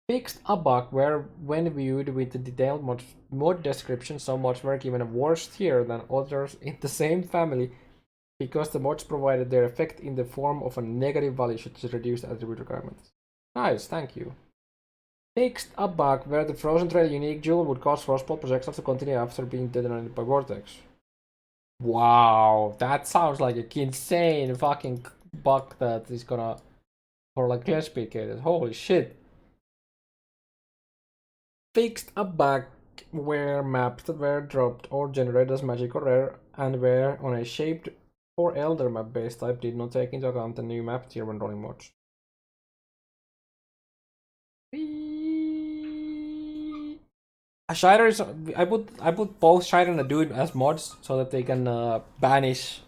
Fixed a bug where, when viewed with the detailed mod description, some mods were given a worse tier than others in the same family because the mods provided their effect in the form of a negative value such as reduced attribute requirements. Nice, thank you. Fixed a bug where the Frozen Trail unique jewel would cause Frostbolt projectiles to continue after being detonated by Vortex. Wow, that sounds like a insane fucking bug that is gonna, for like clear speed cases. Holy shit. Fixed a bug where maps that were dropped or generated as magic or rare and were on a shaped or elder map base type did not take into account the new map tier when rolling mods. Shider is, I put both Shider and Dude as mods so that they can banish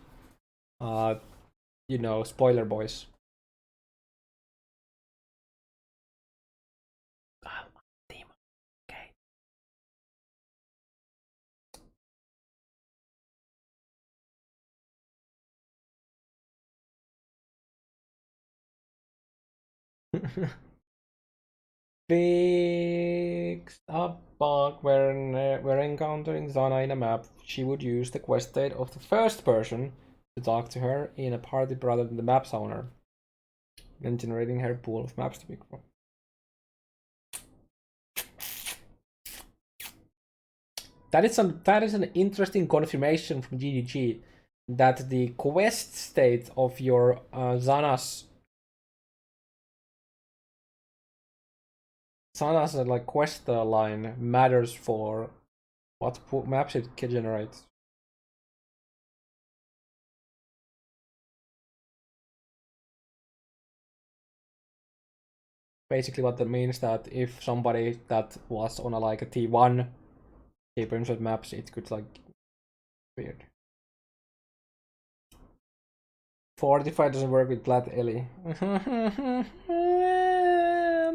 you know, spoiler boys. Fixed a bug where encountering Zana in a map, she would use the quest state of the first person to talk to her in a party rather than the map's owner, then generating her pool of maps to pick from. That is an interesting confirmation from GGG that the quest state of your Zana's like quest line matters for what maps it can generate. Basically what that means that if somebody that was on a like a T1 T-Princess maps, it could like weird. Fortify doesn't work with Plat Ellie.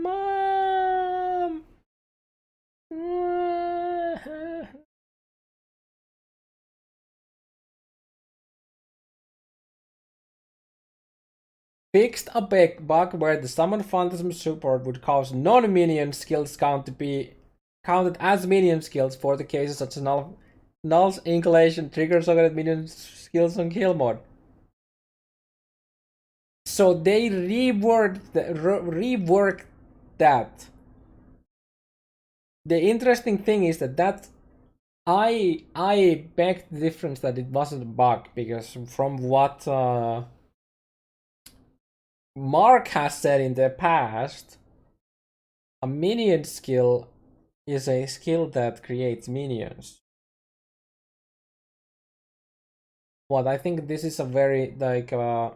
Mom! Fixed a bug where the summon phantasm support would cause non-minion skills count to be counted as minion skills for the cases such as Null's Inclination, Trigger Socketed minion skills on kill mod. So they reworked that. The interesting thing is that I beg the difference that it wasn't a bug, because from what Mark has said in the past, a minion skill is a skill that creates minions. But I think this is a very like all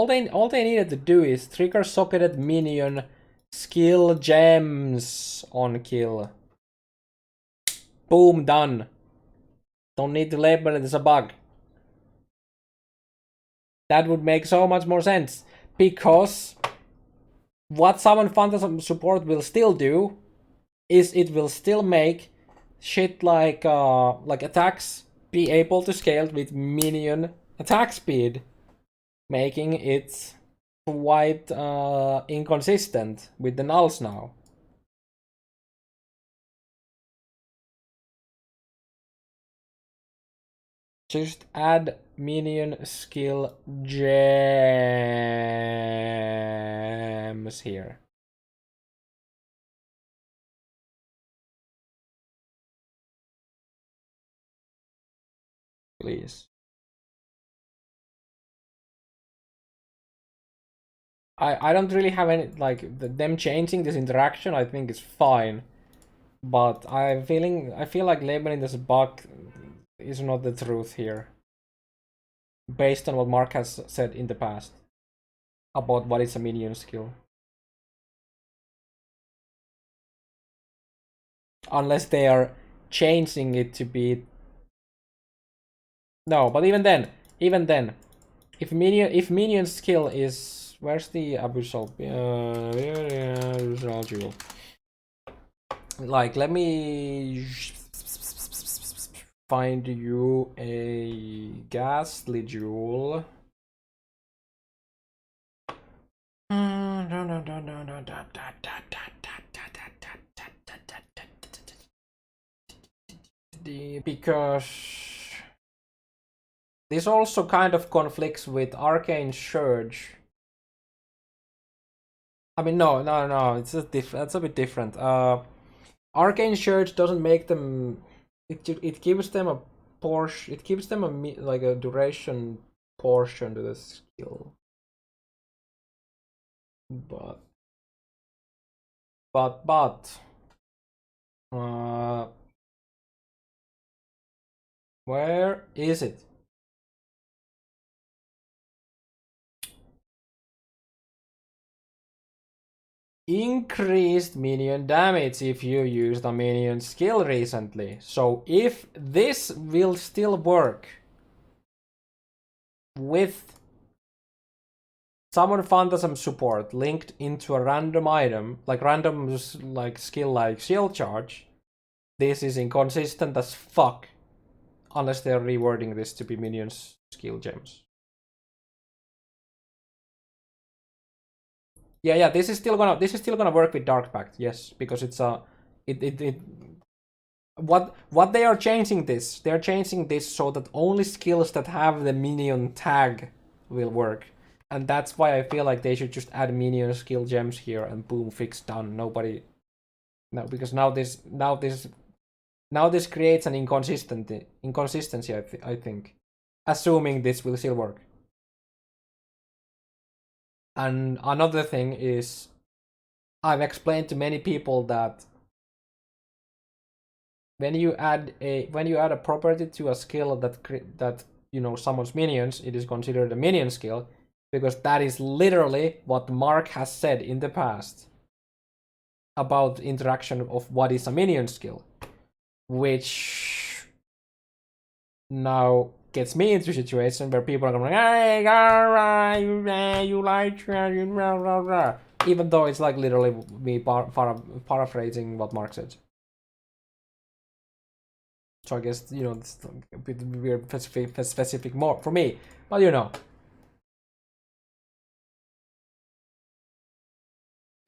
they needed to do is trigger socketed minion skill gems on kill. Boom, done. Don't need to label it as a bug. That would make so much more sense, because what Summon Phantasm support will still do is it will still make shit like attacks be able to scale with minion attack speed, making it quite inconsistent with the nulls now. Just add minion skill gems here. Please. I don't really have any, like, them changing this interaction I think is fine. But I feel like labeling this a bug is not the truth here. Based on what Mark has said in the past about what is a minion skill. Unless they are changing it to be... No, but even then, if minion skill is... Where's the abyssal jewel? Like, let me find you a ghastly jewel. Because this also kind of conflicts with Arcane Surge. I mean, no, it's that's a bit different. Arcane Surge doesn't make them. It gives them a portion. It gives them like a duration portion to the skill. But where is it? Increased minion damage if you used a minion skill recently. So if this will still work with Summon Phantasm support linked into a random item, like random like skill like shield charge, this is inconsistent as fuck. Unless they're rewording this to be minions skill gems. Yeah, this is still gonna work with Dark Pact, yes, because it's a what they are changing this, they're changing this so that only skills that have the minion tag will work. And that's why I feel like they should just add minion skill gems here and boom, fix, done. Nobody. No, because now this creates an inconsistency. I think, assuming this will still work. And another thing is, I've explained to many people that when you add a property to a skill that summons minions, it is considered a minion skill. Because that is literally what Mark has said in the past about the interaction of what is a minion skill. Which now gets me into a situation where people are going, hey, you like, even though it's like literally me paraphrasing what Mark said. So I guess, it's a bit weird, specific more for me, but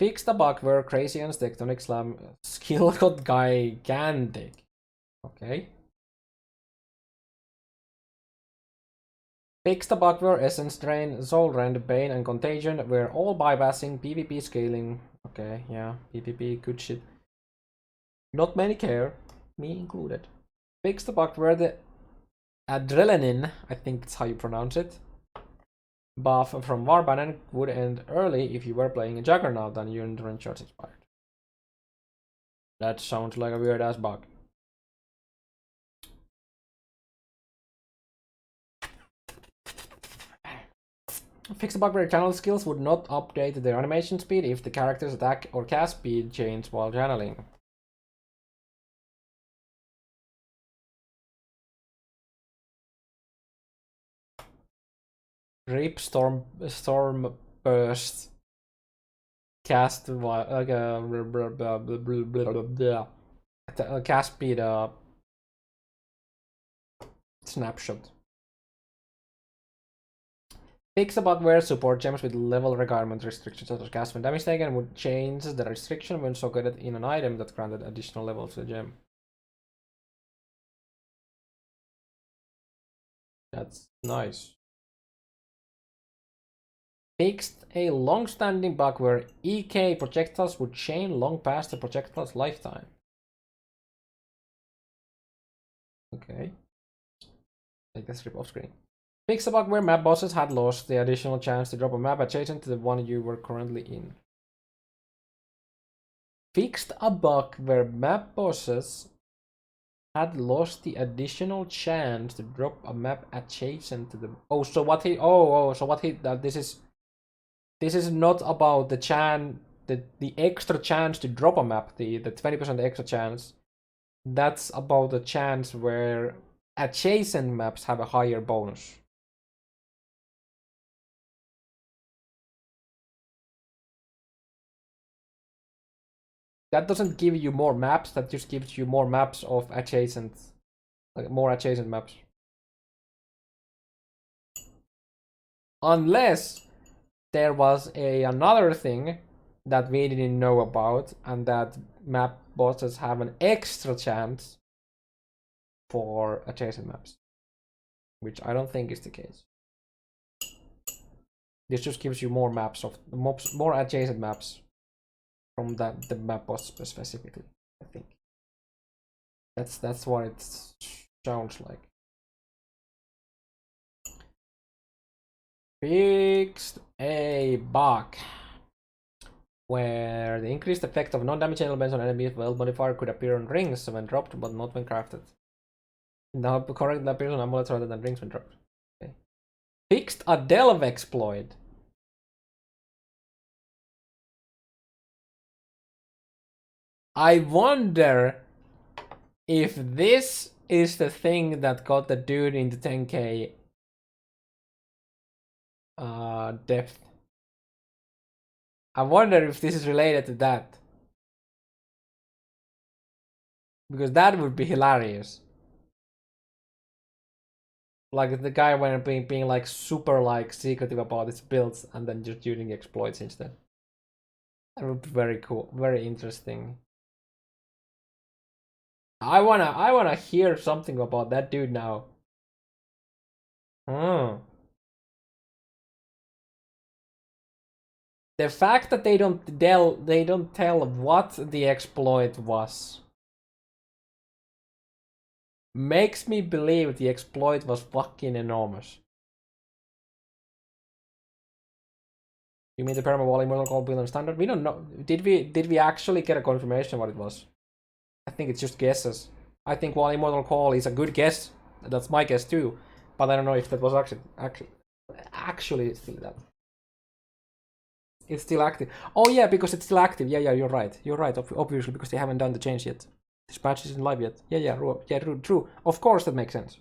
Fix the bug where Crazy and Tectonic Slam skill got gigantic. Okay. Fix the bug where Essence Drain, Soul Rend, Bane, and Contagion were all bypassing PvP scaling. Okay, yeah, PvP, good shit. Not many care, me included. Fix the bug where the Adrenaline, I think it's how you pronounce it, buff from Warbanner would end early if you were playing a Juggernaut and you weren't shot inspired. That sounds like a weird ass bug. Fix the bug where channel skills would not update their animation speed if the character's attack or cast speed changed while channeling. Rip Storm Burst cast like a cast speed snapshot. Fix a bug where support gems with level requirement restrictions such as cast when damage taken would change the restriction when socketed in an item that granted additional levels to the gem. That's nice. Fixed a long-standing bug where EK projectiles would chain long past the projectile's lifetime. Okay. Take the strip off screen. Fix a bug where map bosses had lost the additional chance to drop a map adjacent to the one you were currently in. Fixed a bug where map bosses had lost the additional chance to drop a map adjacent to the. Oh, so what he? So what he? This is not about the extra chance to drop a map, the 20% extra chance. That's about the chance where adjacent maps have a higher bonus. That doesn't give you more maps, that just gives you more maps of adjacent, like more adjacent maps. Unless there was another thing that we didn't know about, and that map bosses have an extra chance for adjacent maps, which I don't think is the case. This just gives you more maps of more adjacent maps from the map boss specifically. I think that's what it sounds like. Fixed a bug where the increased effect of non-damage elements on enemies well modifier could appear on rings when dropped but not when crafted. Now correct that appears on amulets rather than rings when dropped. Okay. Fixed a delve exploit. I wonder if this is the thing that got the dude into 10k depth. I wonder if this is related to that. Because that would be hilarious. Like the guy when being like super like secretive about his builds and then just using exploits instead. That would be very cool, very interesting. I wanna hear something about that dude now. The fact that they don't tell what the exploit was makes me believe the exploit was fucking enormous. You mean the perma wall immortal call build on standard? We don't know. Did we actually get a confirmation what it was? I think it's just guesses. I think Wall Immortal Call is a good guess. That's my guess too. But I don't know if that was actually still that. It's still active. Oh yeah, because it's still active. Yeah, you're right. You're right, obviously, because they haven't done the change yet. This patch isn't live yet. Yeah, true. Of course that makes sense.